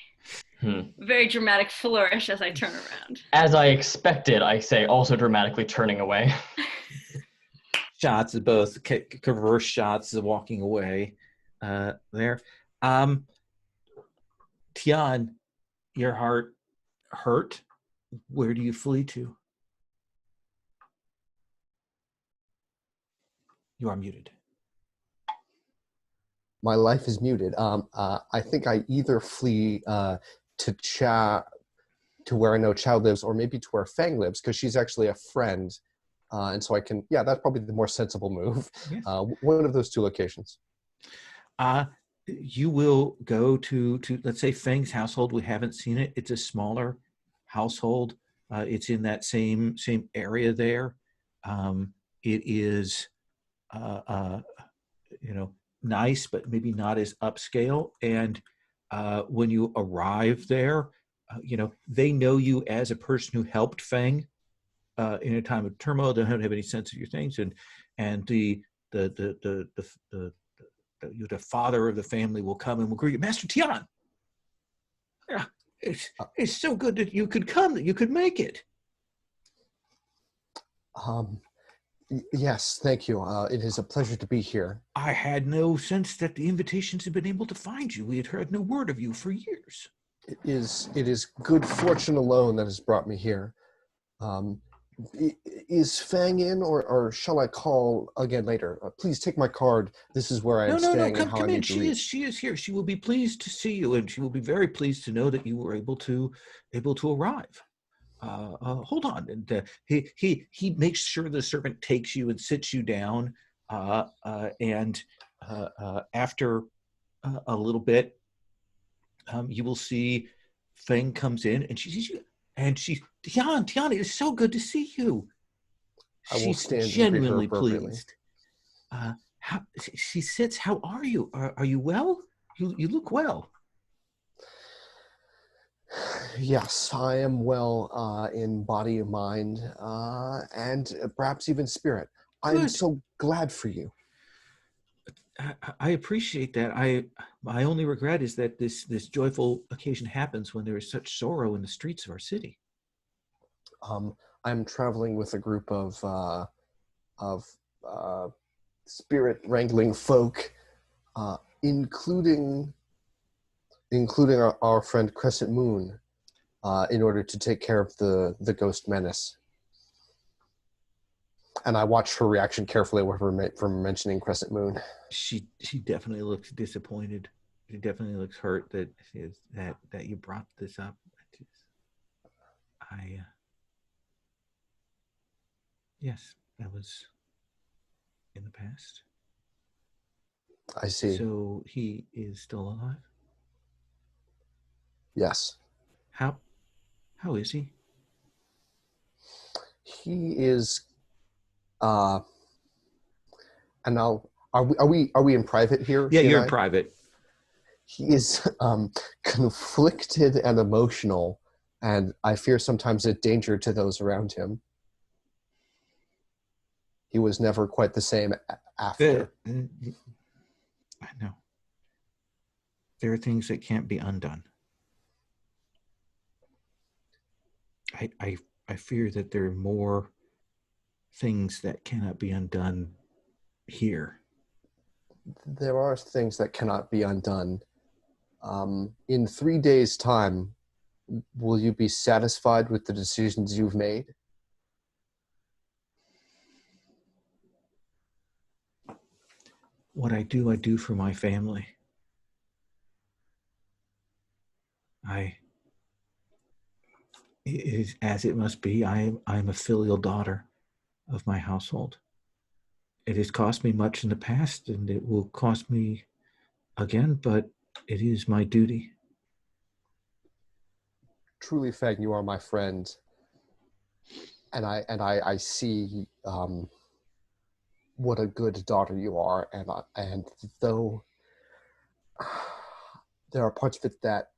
D: Very dramatic flourish as I turn around.
E: As I expected, I say, also dramatically turning away.
A: Shots of both, reverse shots of walking away there. Tian, your heart hurt. Where do you flee to? You are muted.
B: My life is muted. I think I either flee to where I know Chow lives, or maybe to where Fang lives, because she's actually a friend. And so I can, yeah, that's probably the more sensible move.
A: Yes.
B: One of those two locations.
A: You will go to let's say Feng's household. We haven't seen it. It's a smaller household. It's in that same area there. It is, nice, but maybe not as upscale. And when you arrive there, they know you as a person who helped Feng in a time of turmoil. They don't have any sense of your things, and the father of the family will come and will greet you, Master Tian. Yeah, it's so good that you could come, that you could make it.
B: Yes, thank you. It is a pleasure to be here.
A: I had no sense that the invitations had been able to find you. We had heard no word of you for years.
B: It is good fortune alone that has brought me here. Is Fang in, or shall I call again later? Please take my card. This is where I am staying.
A: No, come in.
B: She
A: is here. She will be pleased to see you, and she will be very pleased to know that you were able to arrive. Hold on, and he makes sure the servant takes you and sits you down, and after a little bit, you will see Feng comes in, and she sees you, and she's Tian, it is so good to see you. She's genuinely pleased. She sits. How are you? Are you well? You look well.
B: Yes, I am well in body and mind, and perhaps even spirit.
A: Good.
B: I'm so glad for you.
A: I appreciate that. My only regret is that this joyful occasion happens when there is such sorrow in the streets of our city.
B: I'm traveling with a group of spirit wrangling folk, including our friend Crescent Moon, in order to take care of the Ghost Menace. And I watched her reaction carefully from mentioning Crescent Moon.
A: She definitely looks disappointed. She definitely looks hurt that you brought this up. Yes, that was in the past.
B: I see.
A: So he is still alive?
B: Yes.
A: How is he?
B: He is and now are we in private here?
A: Yeah,
B: she and
A: you're
B: I?
A: in private.
B: He is conflicted and emotional, and I fear sometimes a danger to those around him. He was never quite the same after.
A: I know. There are things that can't be undone. I fear that there are more things that cannot be undone here.
B: There are things that cannot be undone. In 3 days' time, will you be satisfied with the decisions you've made?
A: What I do for my family. It is as it must be. I'm a filial daughter of my household. It has cost me much in the past, and it will cost me again, but it is my duty.
B: Truly, Fang, you are my friend, and I see what a good daughter you are, and though there are parts of it that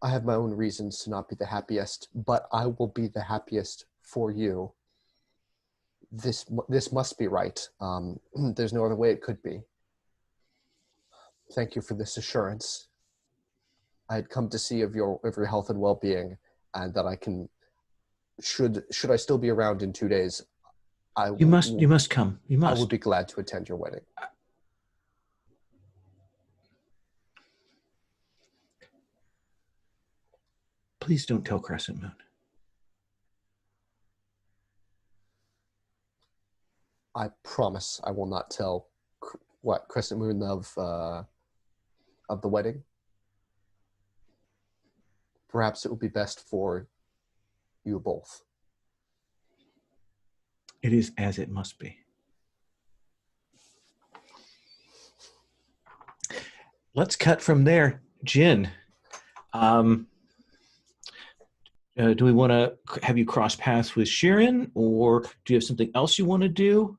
B: I have my own reasons to not be the happiest, but I will be the happiest for you. This must be right. There's no other way it could be. Thank you for this assurance. I had come to see of your health and well-being, and that I can. Should I still be around in 2 days,
A: You must come. You must.
B: I would be glad to attend your wedding.
A: Please don't tell Crescent Moon.
B: I promise I will not tell Crescent Moon of the wedding. Perhaps it would be best for you both.
A: It is as it must be. Let's cut from there. Jin, do we want to have you cross paths with Sheeran, or do you have something else you want to do?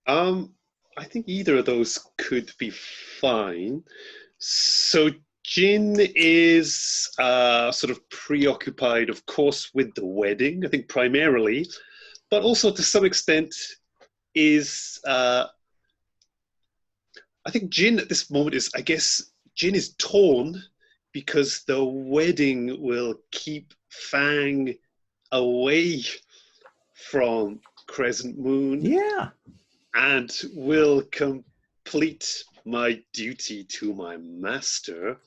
C: I think either of those could be fine. So Jin is sort of preoccupied, of course, with the wedding, I think primarily, but also to some extent is, I think Jin at this moment is, I guess, Jin is torn because the wedding will keep Fang away from Crescent Moon.
A: Yeah.
C: And will complete my duty to my master.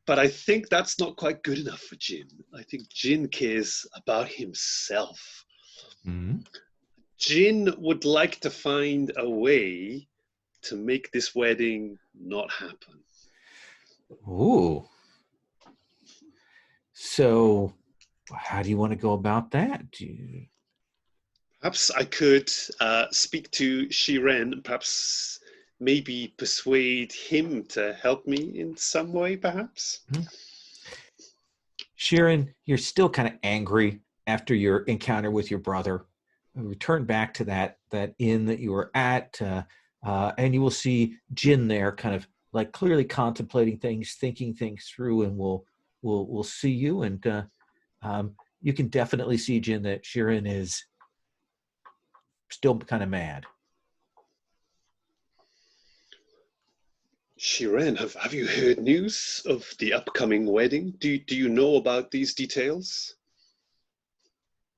C: But I think that's not quite good enough for Jin. I think Jin cares about himself.
A: Mm-hmm.
C: Jin would like to find a way to make this wedding not happen.
A: Ooh. So how do you want to go about that?
C: Perhaps I could speak to Shiren and perhaps maybe persuade him to help me in some way, perhaps.
A: Mm-hmm. Sheeran, you're still kind of angry after your encounter with your brother. Return back to that inn that you were at, and you will see Jin there, kind of like clearly contemplating things, thinking things through, and we'll see you. And you can definitely see, Jin, that Sheeran is still kind of mad.
C: Shiren, have you heard news of the upcoming wedding? Do you know about these details?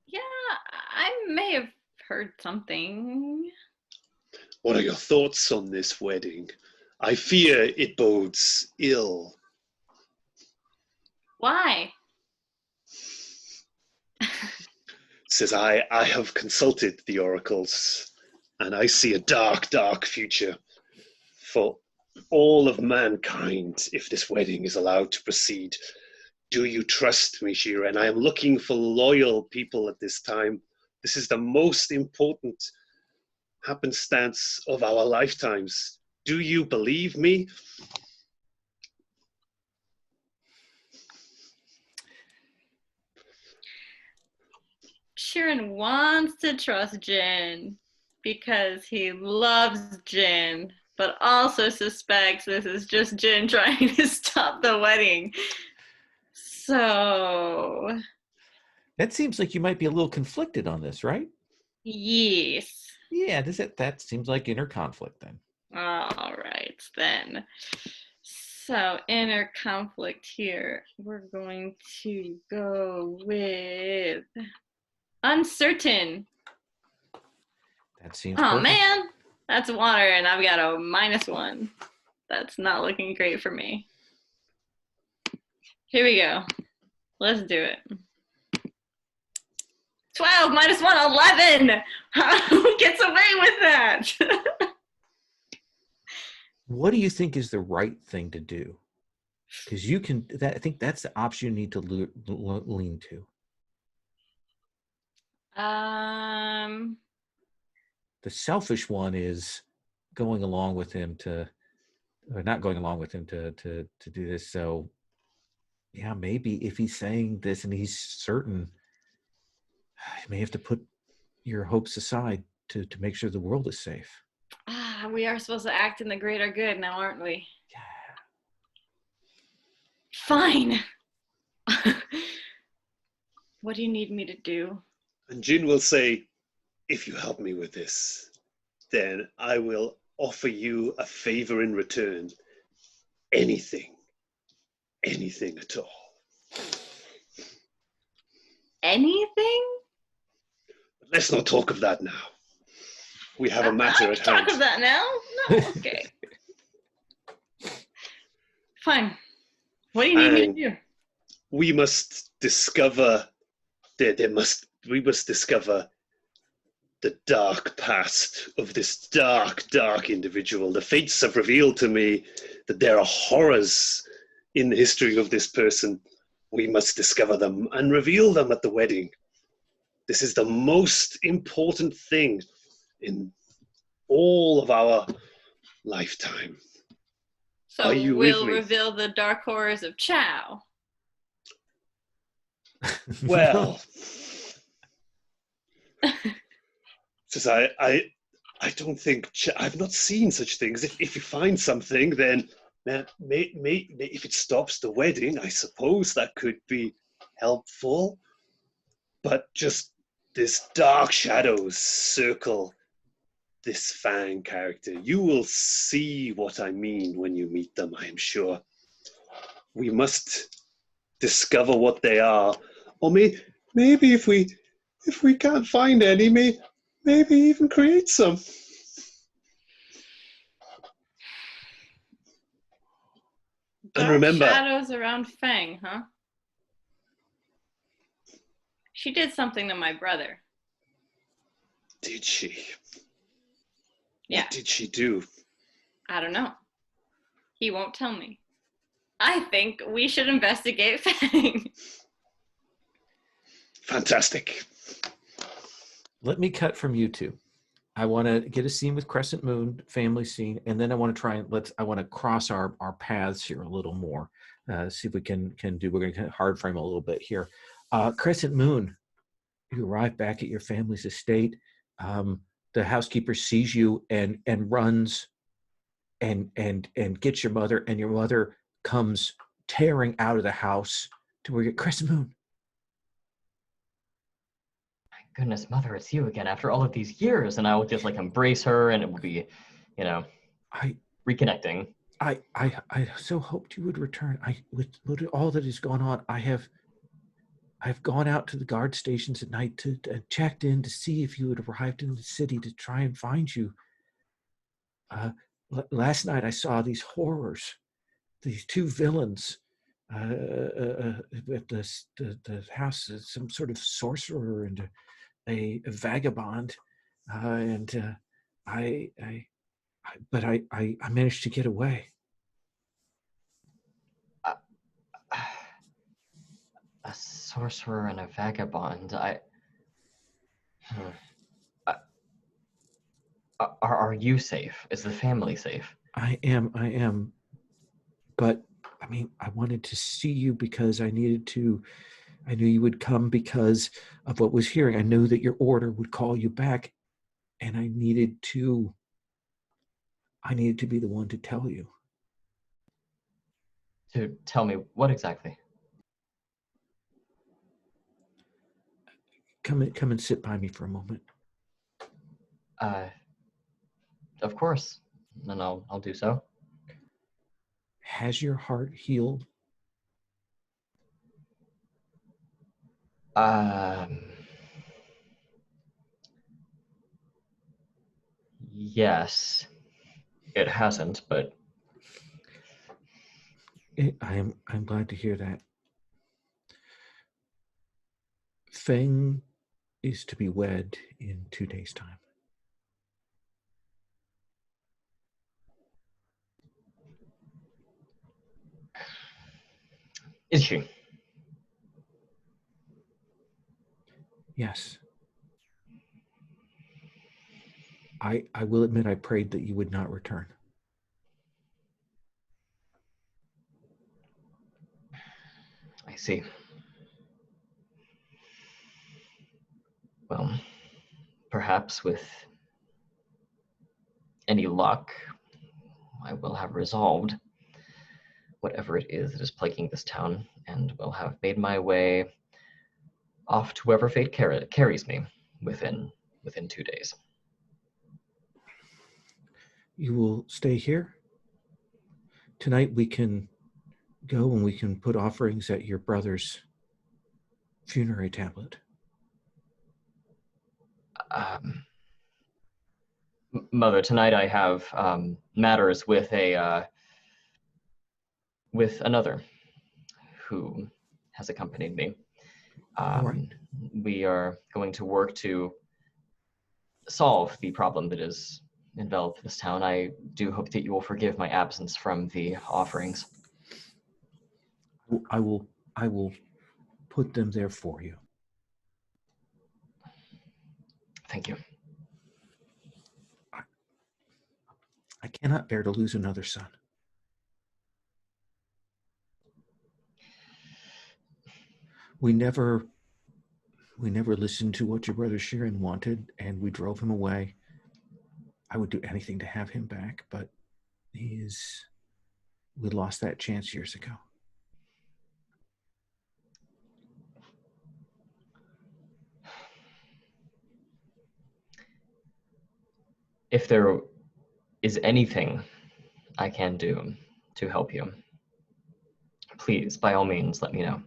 D: Yeah, I may have heard something.
C: What are your thoughts on this wedding? I fear it bodes ill.
D: Why?
C: Says I have consulted the oracles, and I see a dark, dark future for all of mankind if this wedding is allowed to proceed. Do you trust me, Shira? And I am looking for loyal people at this time, This is the most important happenstance of our lifetimes. Do you believe me?
D: Sharon wants to trust Jin because he loves Jin, but also suspects this is just Jin trying to stop the wedding. So,
A: That seems like you might be a little conflicted on this, right?
D: yes.
A: Yeah, that seems like inner conflict then.
D: All right, then. So, inner conflict here. We're going to go with uncertain.
A: That seems
D: Oh,
A: perfect.
D: man. That's water, and I've got a -1. That's not looking great for me. Here we go. Let's do it. 12 -1, 11. Who gets away with that?
A: What do you think is the right thing to do? Because you can, I think that's the option you need to lean to. The selfish one is going along with him or not going along with him to do this. So, yeah, maybe if he's saying this and he's certain, you may have to put your hopes aside to make sure the world is safe.
D: We are supposed to act in the greater good now, aren't we?
A: Yeah.
D: Fine. What do you need me to do?
C: And Jin will say, if you help me with this, then I will offer you a favor in return. Anything. Anything at all.
D: Anything?
C: But let's not talk of that now. We have a matter at hand.
D: Talk of that now? No, okay. Fine. What do you need me to do?
C: We must discover we must discover the dark past of this dark individual. The fates have revealed to me that there are horrors in the history of this person. We must discover them and reveal them at the wedding. This is the most important thing in all of our lifetime.
D: So
C: Are you
D: we'll
C: with me?
D: reveal the dark horrors of Chow.
C: Well, says I don't think I've not seen such things. If you find something, then if it stops the wedding, I suppose that could be helpful. But just this dark shadows circle this Fang character. You will see what I mean when you meet them, I am sure. We must discover what they are. Or maybe if we can't find any, maybe even create some. And remember,
D: shadows around Fang, huh? She did something to my brother.
C: did she?
D: Yeah.
C: What did she do?
D: I don't know. He won't tell me. I think we should investigate Fang.
C: Fantastic.
A: Let me cut from you two. I want to get a scene with Crescent Moon, family scene, and then I want to try and I want to cross our paths here a little more. See if we can do. We're going to hard frame a little bit here. Crescent Moon, you arrive back at your family's estate. The housekeeper sees you and runs and gets your mother, and your mother comes tearing out of the house to where you're Crescent Moon.
E: Goodness, Mother, it's you again after all of these years. And I will just like embrace her, and it will be, reconnecting.
A: I so hoped you would return. With all that has gone on, I've gone out to the guard stations at night to checked in to see if you had arrived in the city to try and find you. Last night I saw these horrors, these two villains at the house, some sort of sorcerer and a vagabond, I managed to get away.
E: A sorcerer and a vagabond. Are you safe? Is the family safe?
A: I am. But, I mean, I wanted to see you because I knew you would come because of what was hearing. I knew that your order would call you back, and I needed to be the one to tell you.
E: To tell me what exactly?
A: Come and sit by me for a moment.
E: Of course, and I'll do so.
A: Has your heart healed?
E: Yes, it hasn't, but
A: I'm glad to hear that. Feng is to be wed in 2 days' time.
E: is she?
A: Yes. I will admit I prayed that you would not return.
E: I see. Well, perhaps with any luck, I will have resolved whatever it is that is plaguing this town, and will have made my way off to wherever fate carries me within 2 days.
A: You will stay here? Tonight we can go and we can put offerings at your brother's funerary tablet.
E: Mother, tonight I have matters with with another who has accompanied me.
A: All right.
E: We are going to work to solve the problem that is enveloped this town. I do hope that you will forgive my absence from the offerings.
A: I will put them there for you.
E: Thank you.
A: I cannot bear to lose another son. We never listened to what your brother Sharon wanted, and we drove him away. I would do anything to have him back, but we lost that chance years ago.
E: If there is anything I can do to help you, please, by all means, let me know.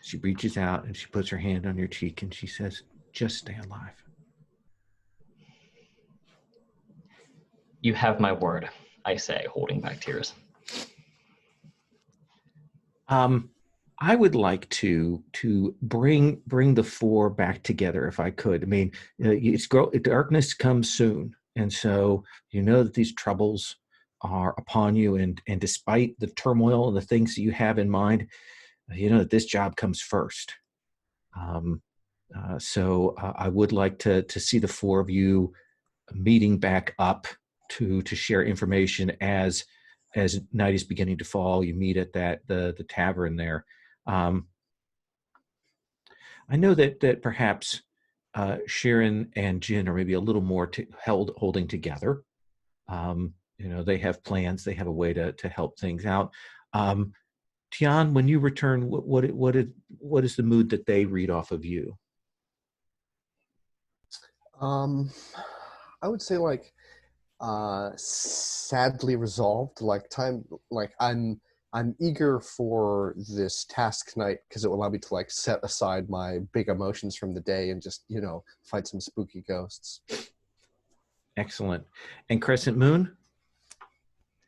A: She reaches out and she puts her hand on your cheek and she says, just stay alive.
E: You have my word, I say, holding back tears.
A: I would like to bring the four back together if I could. I mean, darkness comes soon, and so you know that these troubles are upon you, and despite the turmoil and the things that you have in mind, you know that this job comes first. So I would like to see the four of you meeting back up to share information as night is beginning to fall. You meet at the tavern there. I know that perhaps Sharon and Jin are maybe a little more holding together. They have plans. They have a way to help things out. Tian, when you return, what is the mood that they read off of you?
B: I would say sadly resolved. I'm eager for this task tonight because it will allow me to set aside my big emotions from the day and just fight some spooky ghosts.
A: Excellent. And Crescent Moon,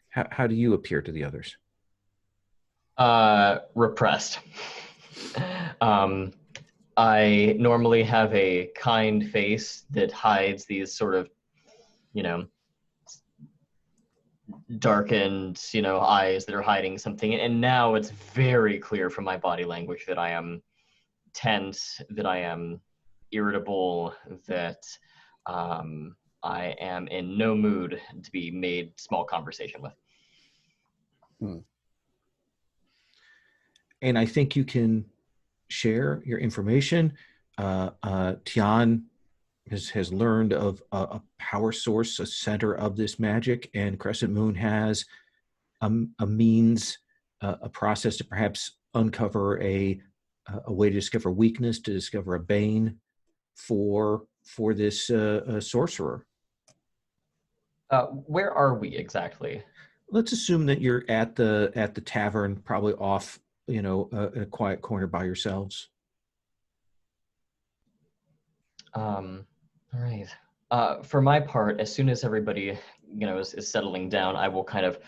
A: how do you appear to the others?
E: Repressed. I normally have a kind face that hides these sort of, darkened, eyes that are hiding something. And now it's very clear from my body language that I am tense, that I am irritable that I am in no mood to be made small conversation with.
A: And I think you can share your information. Tian has learned of a power source, a center of this magic, and Crescent Moon has a means, a process to perhaps uncover a way to discover weakness, to discover a bane for this sorcerer.
E: Where are we exactly?
A: Let's assume that you're at the tavern, probably off, in a quiet corner by yourselves.
E: All right. For my part, as soon as everybody, is settling down, I will kind of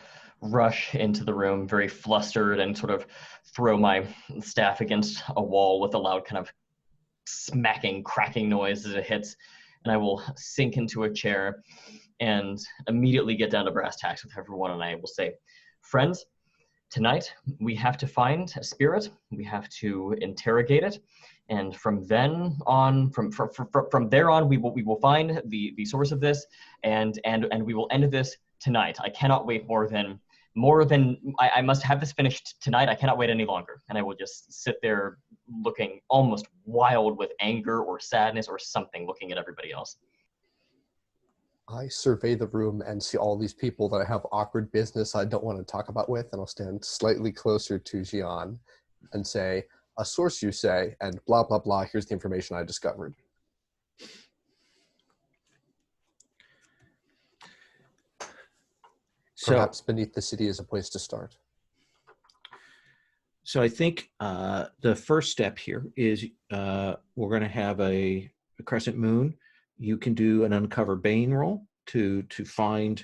E: rush into the room, very flustered, and sort of throw my staff against a wall with a loud kind of smacking, cracking noise as it hits, and I will sink into a chair and immediately get down to brass tacks with everyone, and I will say, friends, tonight we have to find a spirit, we have to interrogate it, and from then on, from there on, we will find the source of this, and we will end this tonight. I cannot wait more than I must have this finished tonight. I cannot wait any longer. And I will just sit there looking almost wild with anger or sadness or something, looking at everybody else.
B: I survey the room and see all these people that I have awkward business I don't want to talk about with, and I'll stand slightly closer to Xian and say, a source you say, and blah, blah, blah, here's the information I discovered. Perhaps beneath the city is a place to start.
A: So I think the first step here is we're going to have a Crescent Moon. You can do an Uncover Bane roll to find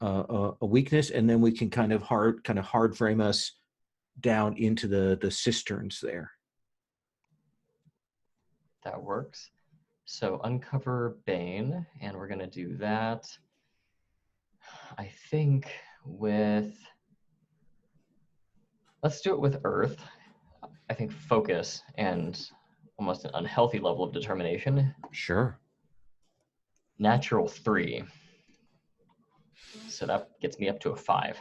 A: a weakness, and then we can kind of hard frame us down into the cisterns there.
E: That works. So Uncover Bane, and we're going to do that, I think, let's do it with Earth. I think focus and almost an unhealthy level of determination.
A: Sure.
E: Natural 3. So that gets me up to a 5.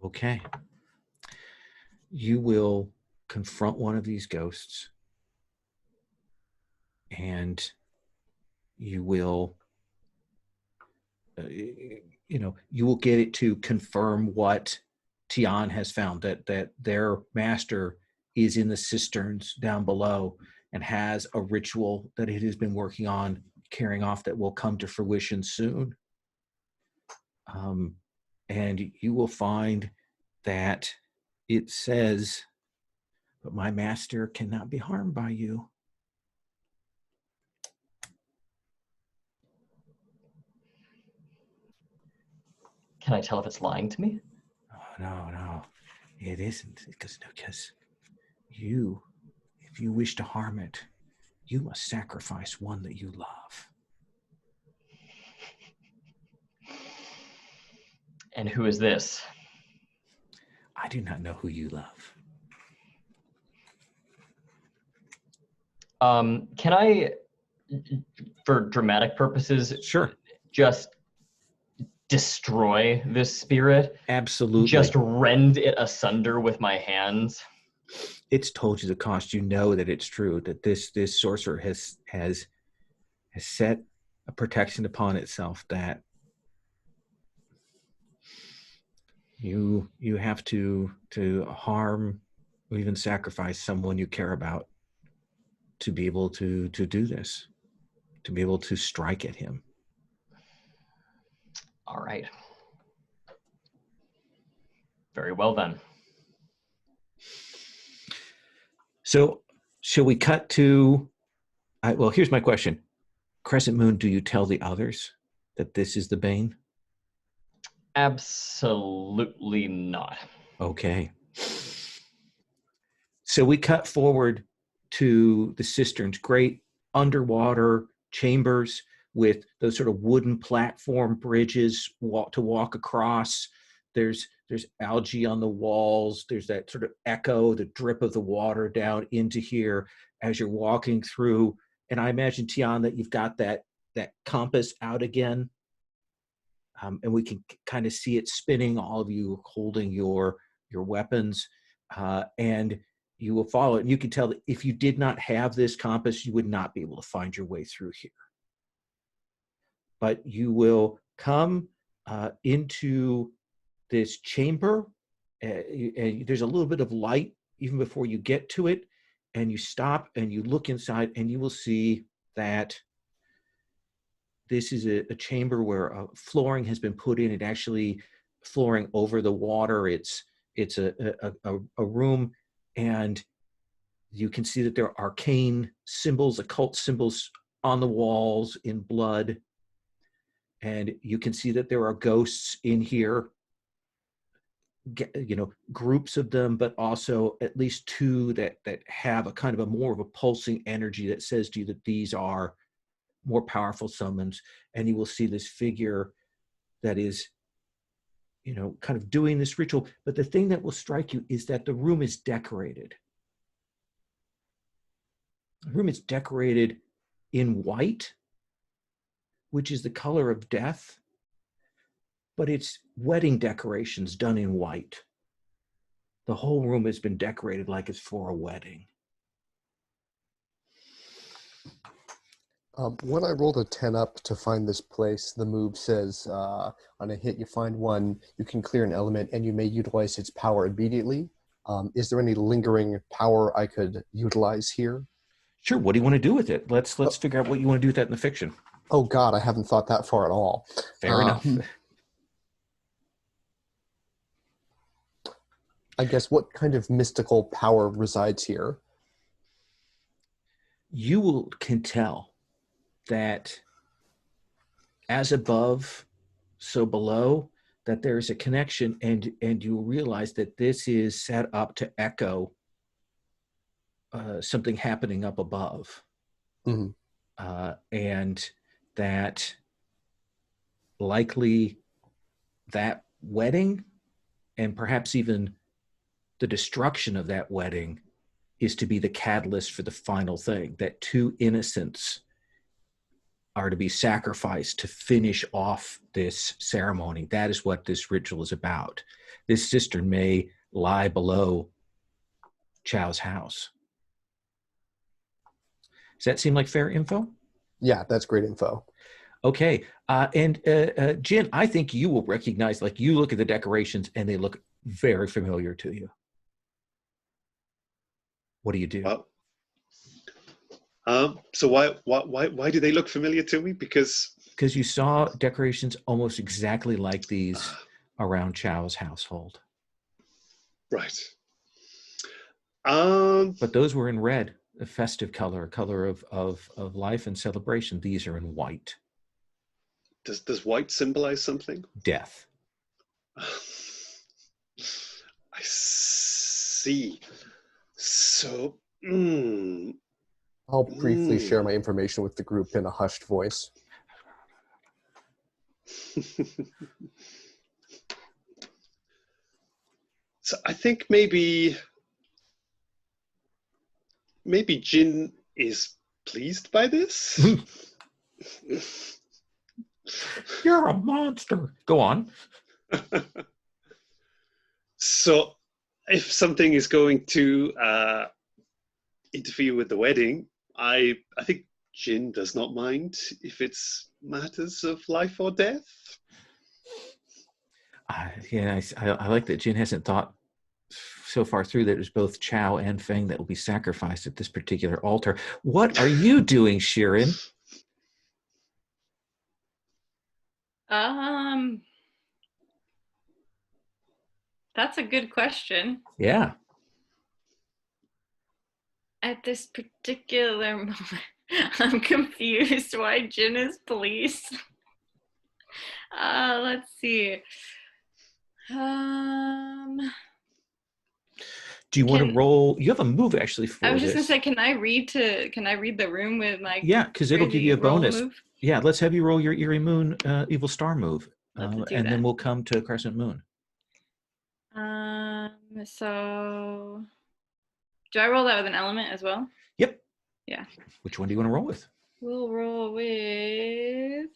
A: Okay. You will confront one of these ghosts, and you will you will get it to confirm what Tian has found, that their master is in the cisterns down below and has a ritual that it has been working on carrying off that will come to fruition soon. And you will find that it says, but my master cannot be harmed by you.
E: Can I tell if it's lying to me?
A: Oh, no, it isn't. Because you, if you wish to harm it, you must sacrifice one that you love.
E: And who is this?
A: I do not know who you love.
E: Can I, for dramatic purposes,
A: Sure,
E: just destroy this spirit?
A: absolutely.
E: Just rend it asunder with my hands?
A: It's told you the cost. You know that it's true, that this sorcerer has set a protection upon itself, that you have to harm or even sacrifice someone you care about to be able to do this, to be able to strike at him.
E: All right. Very well then.
A: So shall we cut to, well, here's my question. Crescent Moon, do you tell the others that this is the Bane?
E: Absolutely not.
A: Okay. So we cut forward to the cisterns, great underwater chambers with those sort of wooden platform bridges to walk across. There's algae on the walls. There's that sort of echo, the drip of the water down into here as you're walking through And I imagine, Tian, that you've got that compass out again. And we can kind of see it spinning, all of you holding your weapons. And you will follow it. And you can tell that if you did not have this compass, you would not be able to find your way through here. But you will come into this chamber. There's a little bit of light even before you get to it. And you stop and you look inside, and you will see that this is a chamber where flooring has been put in. It actually flooring over the water. It's a room, and you can see that there are arcane symbols, occult symbols on the walls in blood. And you can see that there are ghosts in here, groups of them, but also at least two that have a kind of a more of a pulsing energy that says to you that these are more powerful summons. And you will see this figure that is, kind of doing this ritual. But the thing that will strike you is that the room is decorated. The room is decorated in white, which is the color of death, but it's wedding decorations done in white. The whole room has been decorated like it's for a wedding.
B: When I rolled a 10 up to find this place, the move says on a hit you find one, you can clear an element and you may utilize its power immediately. Is there any lingering power I could utilize here?
A: Sure. What do you want to do with it? Let's figure out what you want to do with that in the fiction.
B: Oh God, I haven't thought that far at all.
A: Fair enough.
B: I guess what kind of mystical power resides here?
A: You can tell that as above, so below, that there's a connection, and you realize that this is set up to echo something happening up above.
B: Mm-hmm.
A: And that likely that wedding, and perhaps even the destruction of that wedding, is to be the catalyst for the final thing, that two innocents are to be sacrificed to finish off this ceremony. That is what this ritual is about. This cistern may lie below Chow's house. Does that seem like fair info?
B: Yeah, that's great info.
A: Okay. And Jin, I think you will recognize, like, you look at the decorations and they look very familiar to you. What do you do?
C: So why do they look familiar to me? Because
A: you saw decorations almost exactly like these around Chow's household.
C: Right.
A: But those were in red, a festive color, a color of life and celebration. These are in white.
C: Does white symbolize something?
A: Death.
C: I see. So,
B: I'll briefly share my information with the group in a hushed voice.
C: So I think maybe Jin is pleased by this.
A: You're a monster. Go on.
C: So if something is going to interfere with the wedding, I think Jin does not mind if it's matters of life or death.
A: Yeah, I like that Jin hasn't thought so far through that it was both Chow and Feng that will be sacrificed at this particular altar. What are you doing, Shirin?
D: That's a good question.
A: Yeah.
D: At this particular moment, I'm confused why Jin is police. Let's see.
A: Do you want to roll? You have a move actually for this.
D: I was just gonna say, can I read the room with my?
A: Yeah, because it'll give you a bonus.
D: Move?
A: Yeah, let's have you roll your Eerie Moon Evil Star move, and
D: that.
A: Then we'll come to Crescent Moon.
D: So do I roll that with an element as well?
A: Yep.
D: Yeah.
A: Which one do you want to roll with?
D: We'll roll with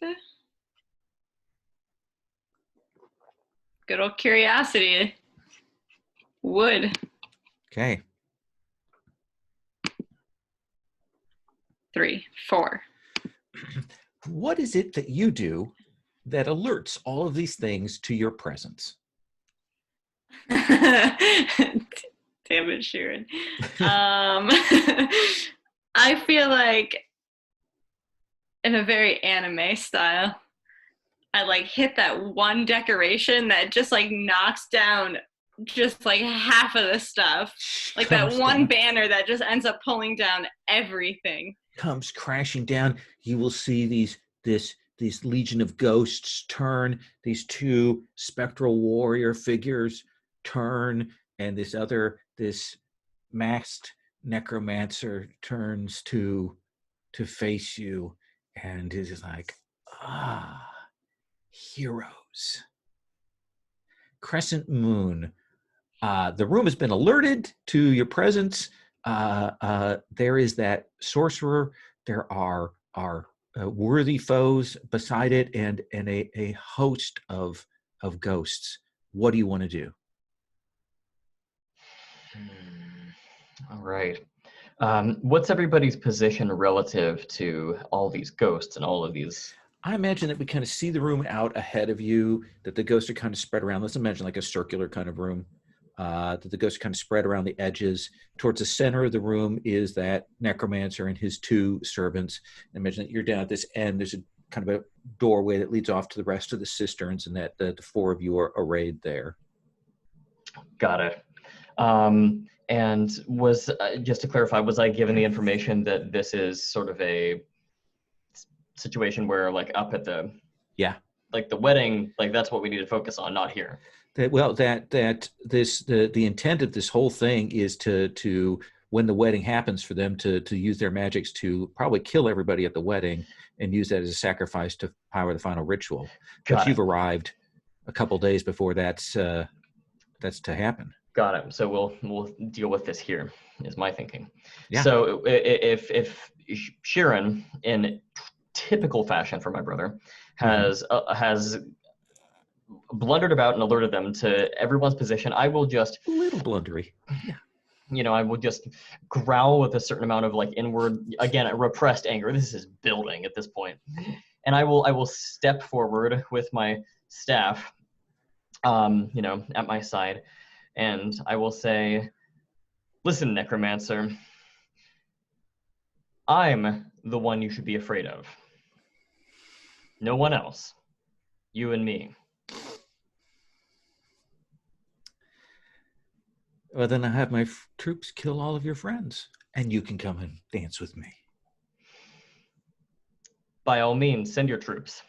D: good old curiosity. Wood.
A: Okay.
D: 3, 4.
A: What is it that you do that alerts all of these things to your presence?
D: Damn it, Sharon. I feel like in a very anime style, I like hit that one decoration that just like knocks down just like half of the stuff. Like that
A: Comes
D: one
A: down,
D: banner that just ends up pulling down everything.
A: comes crashing down. You will see these legion of ghosts turn, these two spectral warrior figures turn, and this masked necromancer turns to face you and is like, heroes. Crescent Moon. The room has been alerted to your presence. There is that sorcerer. There are worthy foes beside it, and a host of ghosts. What do you want to do?
E: All right. What's everybody's position relative to all these ghosts and all of these?
A: I imagine that we kind of see the room out ahead of you, that the ghosts are kind of spread around. Let's imagine like a circular kind of room, that the ghosts are kind of spread around the edges. Towards the center of the room is that necromancer and his two servants. Imagine that you're down at this end. There's a kind of a doorway that leads off to the rest of the cisterns, and that the four of you are arrayed there.
E: Got it. And was, just to clarify, was I given the information that this is sort of a situation where, like, up at the, like the wedding, like that's what we need to focus on, not here?
A: The intent of this whole thing is to when the wedding happens, for them to use their magics to probably kill everybody at the wedding and use that as a sacrifice to power the final ritual. But you've arrived a couple days before that's to happen.
E: Got it. So we'll deal with this here, is my thinking.
A: Yeah.
E: So if Sharon, in typical fashion for my brother, has blundered about and alerted them to everyone's position, I will just
A: a little blundery. Yeah.
E: You know, I will just growl with a certain amount of like inward, again, repressed anger. This is building at this point, and I will step forward with my staff, you know, at my side. And I will say, listen, necromancer, I'm the one you should be afraid of. No one else. You and me.
A: Well, then I have my troops kill all of your friends, and you can come and dance with me.
E: By all means, send your troops.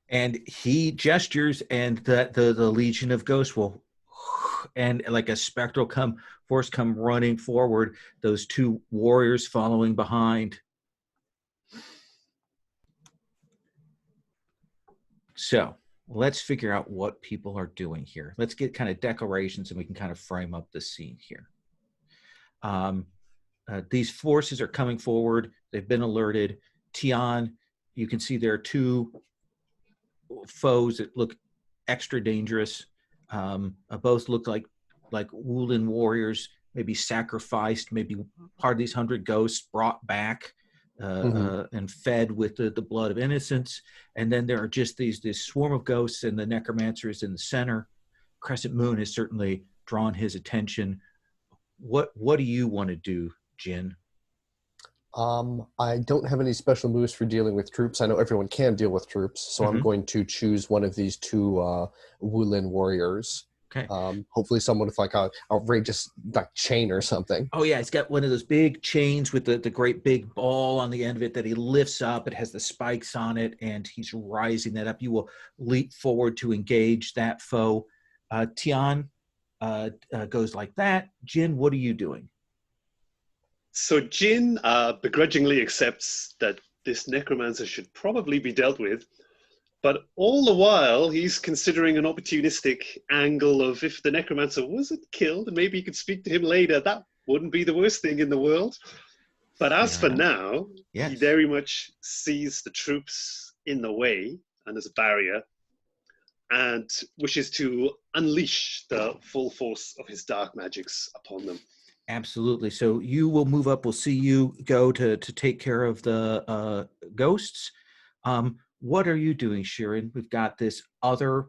A: And he gestures, and the legion of ghosts will, and like a spectral force come running forward, those two warriors following behind. So let's figure out what people are doing here. Let's get kind of declarations, and we can kind of frame up the scene here. These forces are coming forward. They've been alerted. Tian, you can see there are two foes that look extra dangerous. Both look like Wulin warriors, maybe sacrificed, maybe part of these 100 ghosts brought back and fed with the blood of innocence. And then there are just this swarm of ghosts, and the necromancer is in the center. Crescent Moon has certainly drawn his attention. What do you want to do, Jin?
B: I don't have any special moves for dealing with troops. I know everyone can deal with troops, so I'm going to choose one of these two Wulin warriors.
A: Okay.
B: Hopefully someone with like a outrageous like chain or something.
A: Oh yeah, he's got one of those big chains with the great big ball on the end of it that he lifts up. It has the spikes on it, and he's rising that up. You will leap forward to engage that foe. Tian goes like that. Jin, what are you doing?
C: So Jin begrudgingly accepts that this necromancer should probably be dealt with, but all the while he's considering an opportunistic angle of, if the necromancer wasn't killed and maybe he could speak to him later, that wouldn't be the worst thing in the world. But as
A: Fair
C: for
A: enough.
C: now, he
A: Yes.
C: very much sees the troops in the way and as a barrier, and wishes to unleash the full force of his dark magics upon them.
A: Absolutely. So you will move up. We'll see you go to take care of the ghosts. What are you doing, Sharon? We've got this other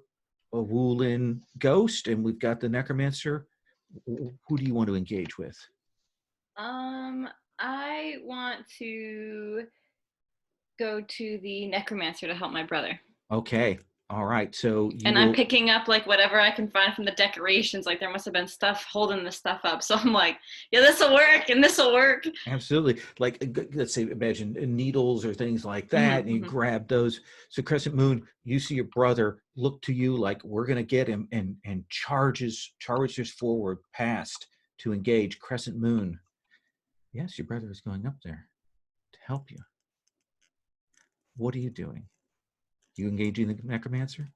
A: Wulin ghost, and we've got the necromancer. Who do you want to engage with?
D: I want to go to the necromancer to help my brother.
A: Okay. All right. So you
D: And
A: will...
D: I'm picking up like whatever I can find from the decorations. Like there must have been stuff holding the stuff up. So I'm like, yeah, this will work and this will work.
A: Absolutely. Like, let's say, imagine needles or things like that, and you grab those. So Crescent Moon, you see your brother look to you like, we're going to get him, and charges forward past to engage. Crescent Moon. Yes, your brother is going up there to help you. What are you doing? You engaging the necromancer?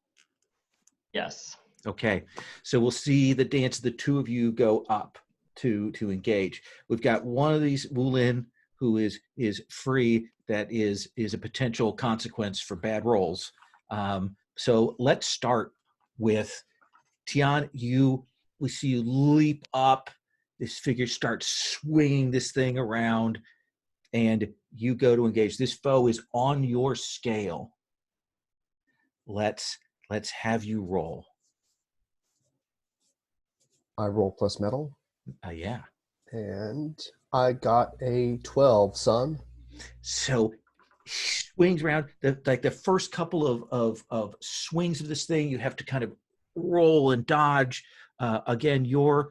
E: Yes.
A: Okay. So we'll see the dance. The two of you go up to engage. We've got one of these Wulin who is free. That is a potential consequence for bad rolls. So let's start with Tian. We see you leap up. This figure starts swinging this thing around, and you go to engage. This foe is on your scale. Let's have you roll.
B: I roll plus metal.
A: Yeah.
B: And I got a 12, son.
A: So he swings around. The first couple of swings of this thing, you have to kind of roll and dodge. Again, your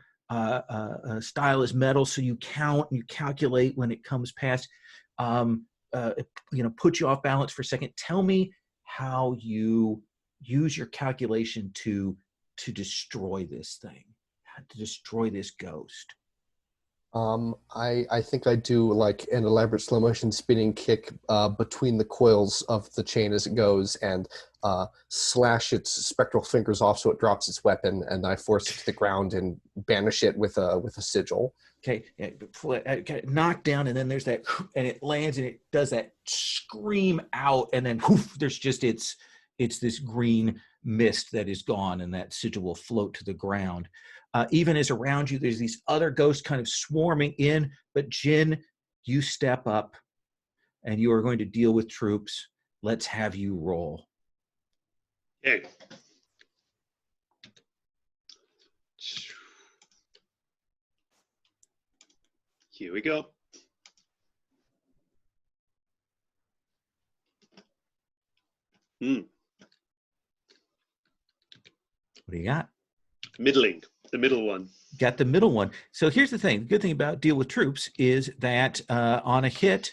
A: style is metal, so you count and you calculate when it comes past. Put you off balance for a second. Tell me how you use your calculation to destroy this thing, to destroy this ghost.
B: I think I do like an elaborate slow motion spinning kick between the coils of the chain as it goes, and slash its spectral fingers off so it drops its weapon, and I force it to the ground and banish it with a sigil.
A: Okay, knocked down, and then there's that, and it lands, and it does that scream out, and then whoof, there's just it's this green mist that is gone, and that sigil will float to the ground. Even as around you, there's these other ghosts kind of swarming in, but Jin, you step up, and you are going to deal with troops. Let's have you roll.
C: Okay. Here we go.
A: What do you got?
C: Middling, the middle one.
A: Got the middle one. So here's the thing. The good thing about deal with troops is that on a hit,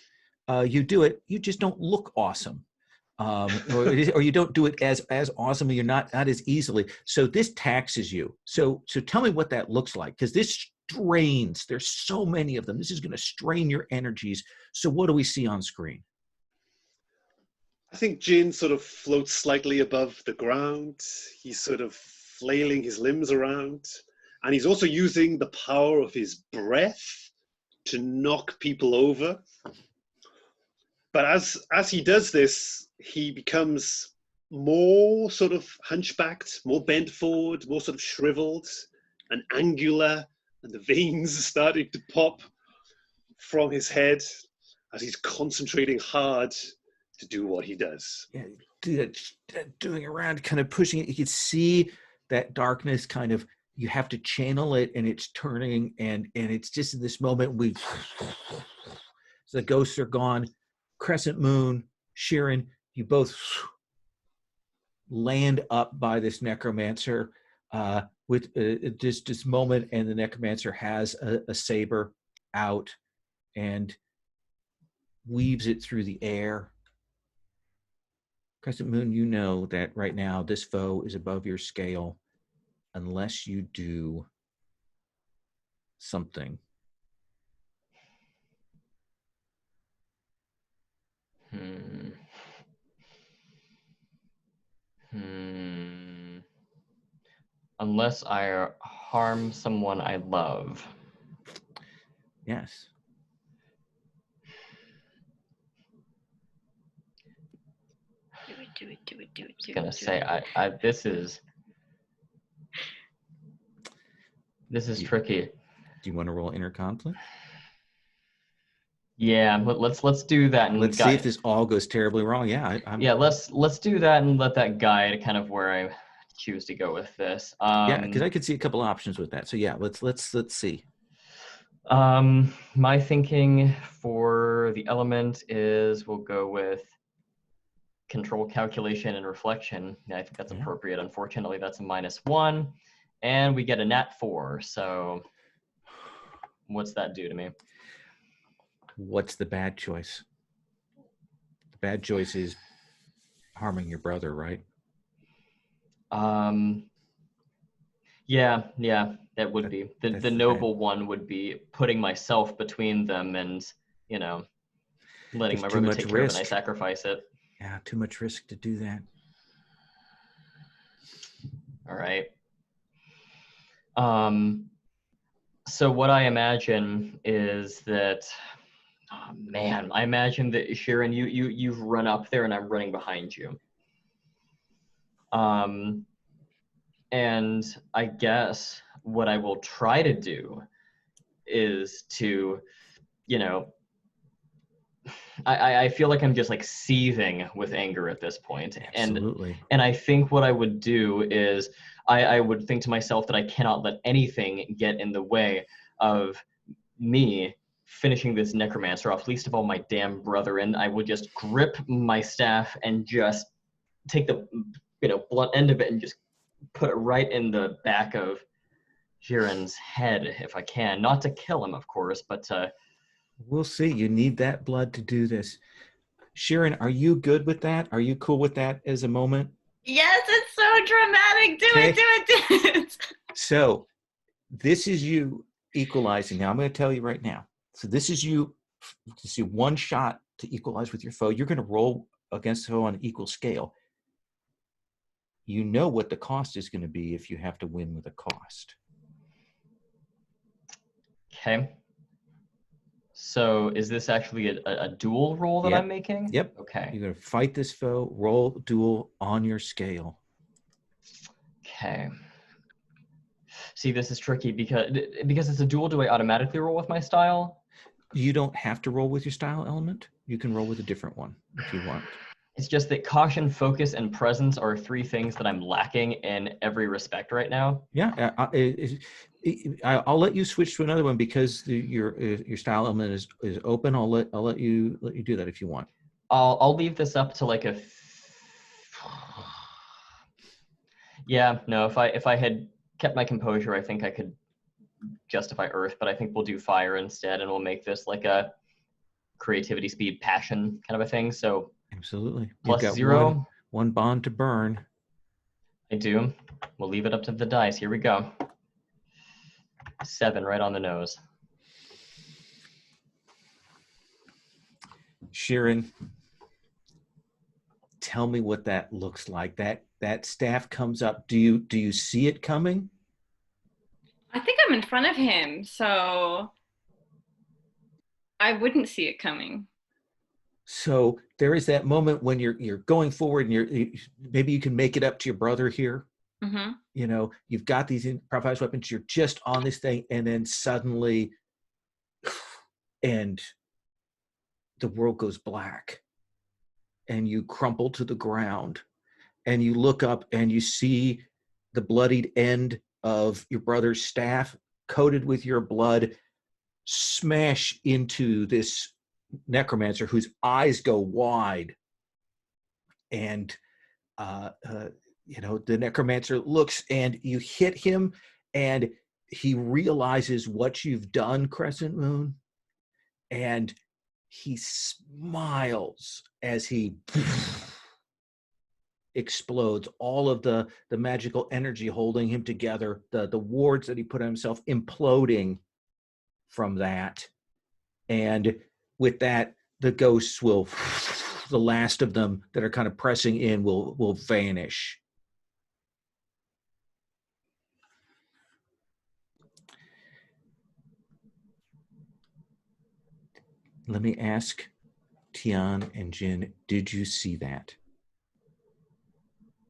A: you do it. You just don't look awesome, or you don't do it as awesome. You're not as easily. So this taxes you. So tell me what that looks like, because this strains. There's so many of them. This is going to strain your energies. So what do we see on screen?
C: I think Jin sort of floats slightly above the ground. He's sort of flailing his limbs around. And he's also using the power of his breath to knock people over. But as he does this, he becomes more sort of hunchbacked, more bent forward, more sort of shriveled and angular. And the veins are starting to pop from his head as he's concentrating hard to do what he does.
A: Yeah, doing around, kind of pushing it. You can see that darkness kind of, you have to channel it, and it's turning, and it's just in this moment so the ghosts are gone. Crescent Moon, Sharon, you both land up by this necromancer with just this moment, and the necromancer has a saber out and weaves it through the air. Crescent Moon, you know that right now this foe is above your scale unless you do something.
E: Unless I harm someone I love.
A: Yes.
D: Do it.
E: I was gonna say, this is tricky.
A: Do you want to roll inner conflict?
E: Yeah, let's do that and
A: Let's see if this all goes terribly wrong. Yeah,
E: yeah, let's do that and let that guide kind of where I choose to go with this.
A: Yeah, because I could see a couple options with that. So yeah, let's see.
E: My thinking for the element is we'll go with control, calculation, and reflection. I think that's appropriate. Unfortunately, that's a -1, and we get a nat 4. So what's that do to me?
A: What's the bad choice? The bad choice is harming your brother, right?
E: Yeah, that would be. The noble one would be putting myself between them and, letting my brother take care of it and I sacrifice it.
A: Yeah, too much risk to do that.
E: All right. So what I imagine is that, I imagine that Sharon, you've run up there and I'm running behind you. And I guess what I will try to do is to, I feel like I'm just like seething with anger at this point.
A: Absolutely.
E: And I think what I would do is I would think to myself that I cannot let anything get in the way of me finishing this necromancer off, least of all my damn brother. And I would just grip my staff and just take the blunt end of it and just put it right in the back of Jiren's head if I can. Not to kill him, of course, but
A: we'll see. You need that blood to do this. Sharon, are you good with that? Are you cool with that as a moment?
D: Yes, it's so dramatic. Do it.
A: So this is you equalizing. Now I'm going to tell you right now. So this is you to see one shot to equalize with your foe. You're going to roll against the foe on an equal scale. You know what the cost is going to be if you have to win with a cost.
E: Okay. So is this actually a dual roll that I'm making?
A: Yep.
E: Okay.
A: You're going to fight this foe, roll dual on your scale.
E: Okay. See, this is tricky because it's a dual. Do I automatically roll with my style?
A: You don't have to roll with your style element. You can roll with a different one if you want.
E: It's just that caution, focus, and presence are 3 things that I'm lacking in every respect right now.
A: Yeah, I'll let you switch to another one because your style element is open. I'll let you do that if you want.
E: I'll leave this up to like a. Yeah, no. If I had kept my composure, I think I could justify Earth, but I think we'll do fire instead, and we'll make this like a creativity, speed, passion kind of a thing. So
A: absolutely,
E: plus
A: you've got
E: 0.
A: One bond to burn.
E: I do. We'll leave it up to the dice. Here we go. 7 right on the nose.
A: Sharon, tell me what that looks like. That staff comes up. Do you see it coming?
D: I think I'm in front of him, so I wouldn't see it coming.
A: So there is that moment when you're going forward and maybe you can make it up to your brother here.
D: Mm-hmm.
A: You've got these improvised weapons. You're just on this thing, and then suddenly, and the world goes black, and you crumple to the ground, and you look up and you see the bloodied end of your brother's staff, coated with your blood, smash into this necromancer whose eyes go wide, and the necromancer looks and you hit him and he realizes what you've done, Crescent Moon, and he smiles as he explodes. All of the magical energy holding him together, the wards that he put on himself imploding from that. And with that, the ghosts will, the last of them that are kind of pressing in will vanish. Let me ask Tian and Jin, did you see that?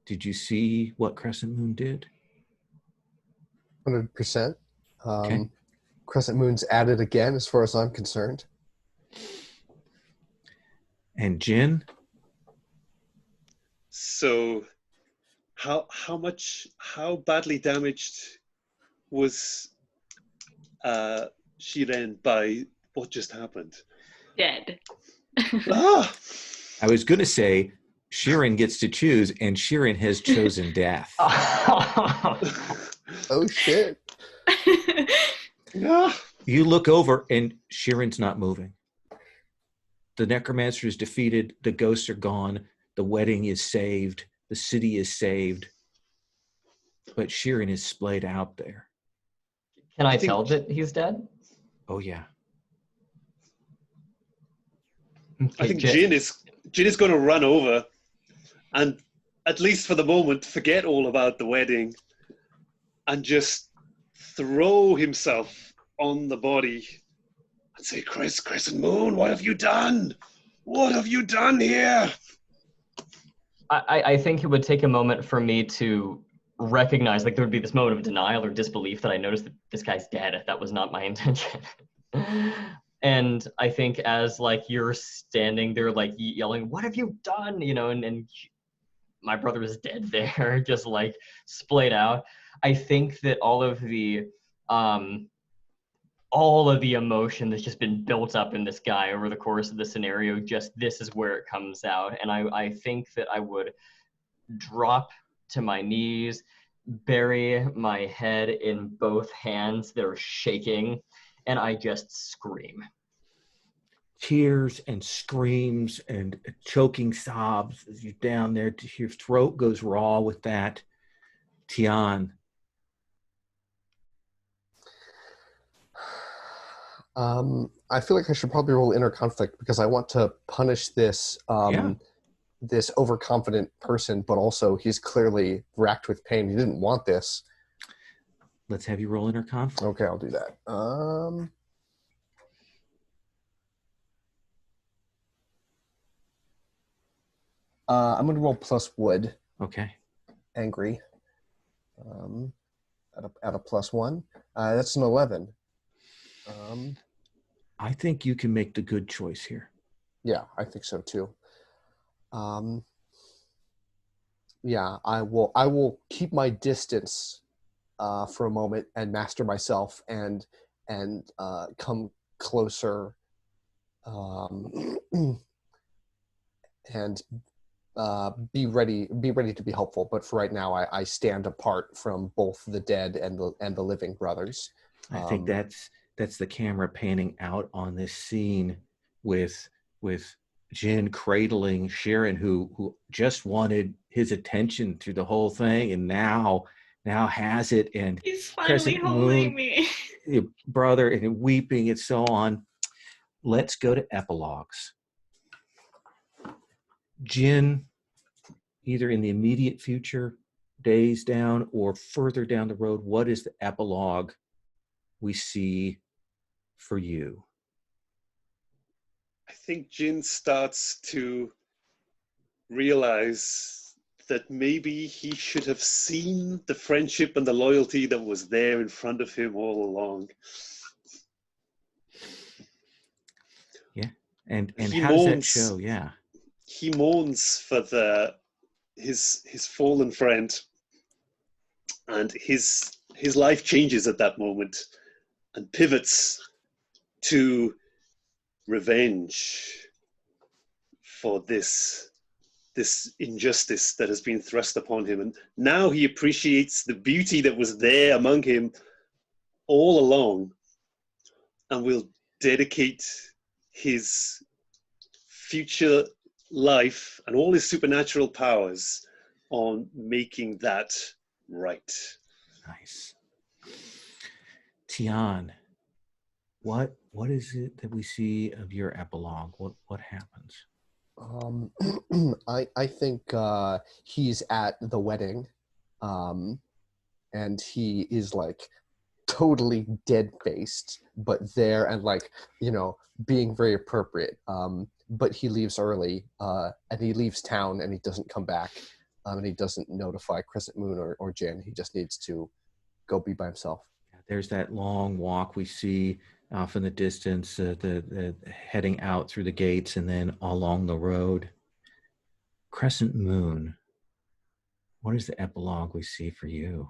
A: Did you see what Crescent Moon did?
B: 100%.
A: Okay.
B: Crescent Moon's at it again, as far as I'm concerned.
A: And Jin?
C: So, how badly damaged was Shiren by what just happened?
D: Dead.
C: Ah!
A: I was going to say Shirin gets to choose, and Shirin has chosen death.
B: Oh, shit.
C: Ah!
A: You look over, and Shirin's not moving. The necromancer is defeated. The ghosts are gone. The wedding is saved. The city is saved. But Shirin is splayed out there.
E: Can I tell that he's dead?
A: Oh, yeah.
C: I think Jin is going to run over and, at least for the moment, forget all about the wedding and just throw himself on the body and say, Crescent Moon, what have you done? What have you done here?
E: I think it would take a moment for me to recognize, like there would be this moment of denial or disbelief that I noticed that this guy's dead. That was not my intention. And I think as like you're standing there like yelling, what have you done? You know, and my brother is dead there, just like splayed out. I think that all of the emotion that's just been built up in this guy over the course of the scenario, just this is where it comes out. And I think that I would drop to my knees, bury my head in both hands that are shaking, and I just scream.
A: Tears and screams and choking sobs as you're down there. Your throat goes raw with that. Tian.
B: I feel like I should probably roll inner conflict because I want to punish this this overconfident person, but also he's clearly racked with pain. He didn't want this.
A: Let's have you roll inner conflict.
B: Okay, I'll do that. I'm going to roll plus wood.
A: Okay.
B: Angry. At a plus one. That's an 11.
A: I think you can make the good choice here.
B: Yeah, I think so too. Yeah, I will keep my distance for a moment and master myself and come closer and be ready to be helpful. But for right now, I stand apart from both the dead and the living brothers.
A: I think that's the camera panning out on this scene with Jin cradling Shirin, who just wanted his attention through the whole thing, and now has it, and
D: He's finally
A: Crescent
D: holding
A: Moon,
D: me.
A: your brother, and weeping and so on. Let's go to epilogues. Jin, either in the immediate future, days down, or further down the road, what is the epilogue we see for you?
C: I think Jin starts to realize that maybe he should have seen the friendship and the loyalty that was there in front of him all along.
A: Yeah. And
C: He
A: how does that
C: mourns.
A: show? Yeah.
C: He mourns for his fallen friend, and his life changes at that moment and pivots to revenge for this injustice that has been thrust upon him. And now he appreciates the beauty that was there among him all along, and will dedicate his future life and all his supernatural powers on making that right.
A: Nice. Tian, what is it that we see of your epilogue? What happens?
B: I think he's at the wedding, and he is like totally dead-faced, but there and like, you know, being very appropriate. But he leaves early, and he leaves town, and he doesn't come back. and he doesn't notify Crescent Moon or Jin. He just needs to go be by himself.
A: There's that long walk we see off in the distance, the heading out through the gates and then along the road. Crescent Moon. What is the epilogue we see for you?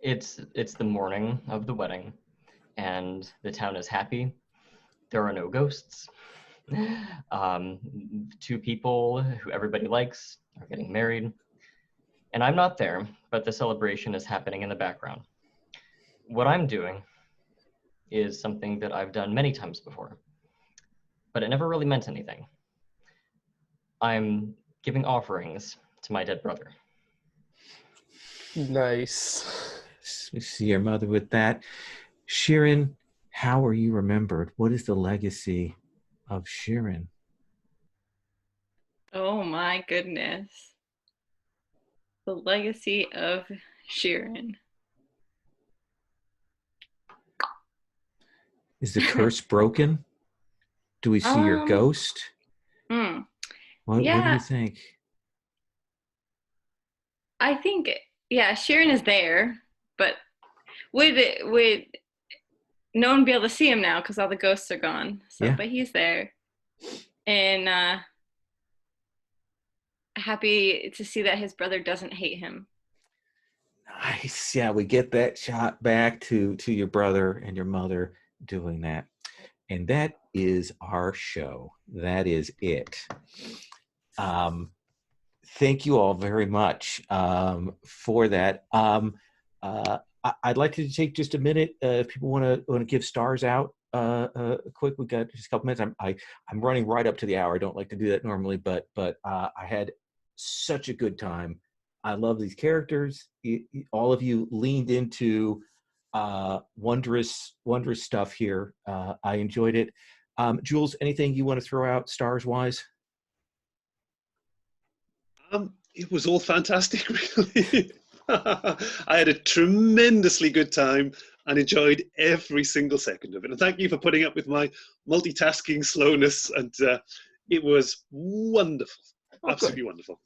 E: It's the morning of the wedding, and the town is happy. There are no ghosts. Two people who everybody likes are getting married. And I'm not there, but the celebration is happening in the background. What I'm doing is something that I've done many times before, but it never really meant anything. I'm giving offerings to my dead brother.
B: Nice.
A: We see your mother with that. Sheeran, how are you remembered? What is the legacy of Sheeran?
D: Oh my goodness. The legacy of Sheeran.
A: Is the curse broken? Do we see your ghost? What do you think?
D: I think, Sheeran is there, but would no one be able to see him now because all the ghosts are gone? So,
A: Yeah.
D: But he's there, and happy to see that his brother doesn't hate him.
A: Nice. Yeah, we get that shot back to your brother and your mother doing that. And that is our show. That is it. Thank you all very much for that. I'd like to take just a minute if people want to give stars out quick. We got just a couple minutes. I'm running right up to the hour. I don't like to do that normally, but I had such a good time. I love these characters. All of you leaned into wondrous stuff here. I enjoyed it. Jules, anything you want to throw out stars wise?
C: It was all fantastic, really. I had a tremendously good time and enjoyed every single second of it. And thank you for putting up with my multitasking slowness. And it was wonderful, absolutely wonderful.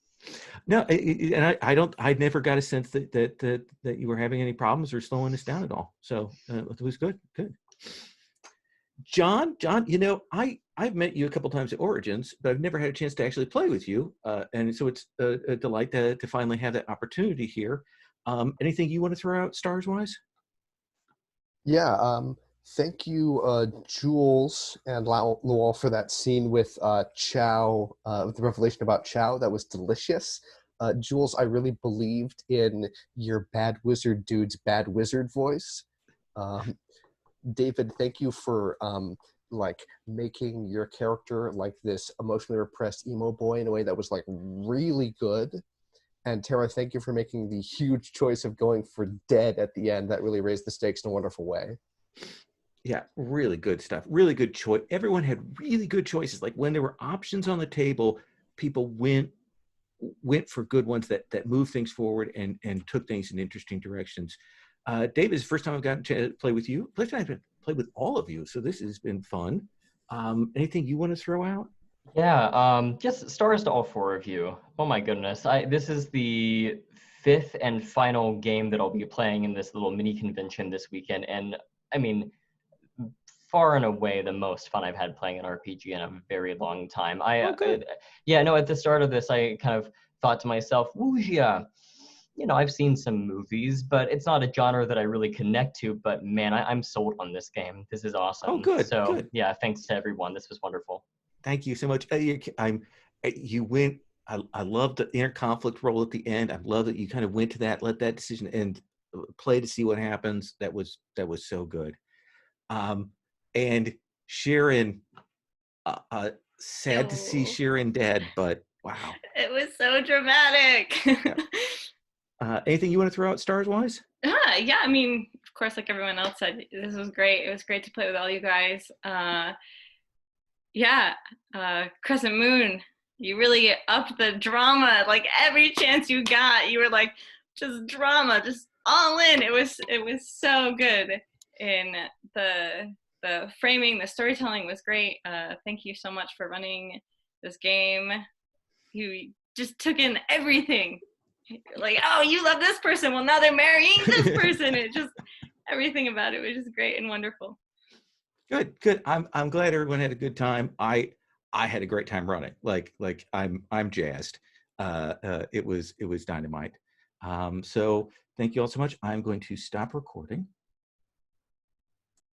A: No, and I never got a sense that you were having any problems or slowing us down at all. So it was good. John, I've met you a couple times at Origins, but I've never had a chance to actually play with you. And so it's a delight to finally have that opportunity here. Anything you want to throw out stars wise?
B: Yeah, thank you, Jules and Lowell, for that scene with Chow, the revelation about Chow. That was delicious. Jules, I really believed in your bad wizard dude's bad wizard voice. David, thank you for making your character like this emotionally repressed emo boy in a way that was like really good. And Tara, thank you for making the huge choice of going for dead at the end. That really raised the stakes in a wonderful way.
A: Yeah, really good stuff. Really good choice. Everyone had really good choices. Like when there were options on the table, people went for good ones that moved things forward and took things in interesting directions. David, it's the first time I've gotten to play with you. First time I've played with all of you, so this has been fun. Anything you want to throw out?
E: Yeah, just stars to all four of you. Oh my goodness. This is the 5th and final game that I'll be playing in this little mini convention this weekend. And I mean, far and away the most fun I've had playing an RPG in a very long time. At the start of this, I kind of thought to myself, wuxia, I've seen some movies, but it's not a genre that I really connect to. But man, I'm sold on this game. This is awesome.
A: Oh, good.
E: So
A: good.
E: Yeah, thanks to everyone. This was wonderful.
A: Thank you so much. You went. I love the inner conflict role at the end. I love that you kind of went to that, let that decision and play to see what happens. That was so good. And Sheeran, sad to see Sheeran dead, but wow.
D: It was so dramatic.
A: Yeah. Anything you want to throw out stars wise?
D: Yeah, I mean, of course, like everyone else said, this was great. It was great to play with all you guys. Crescent Moon, you really upped the drama. Like every chance you got, you were like, just drama, just all in. It was so good. And the framing, the storytelling was great. Thank you so much for running this game. He just took in everything. Like, oh, you love this person. Well, now they're marrying this person. It just, everything about it was just great and wonderful.
A: Good. I'm glad everyone had a good time. I had a great time running. Like I'm jazzed. It was dynamite. So thank you all so much. I'm going to stop recording.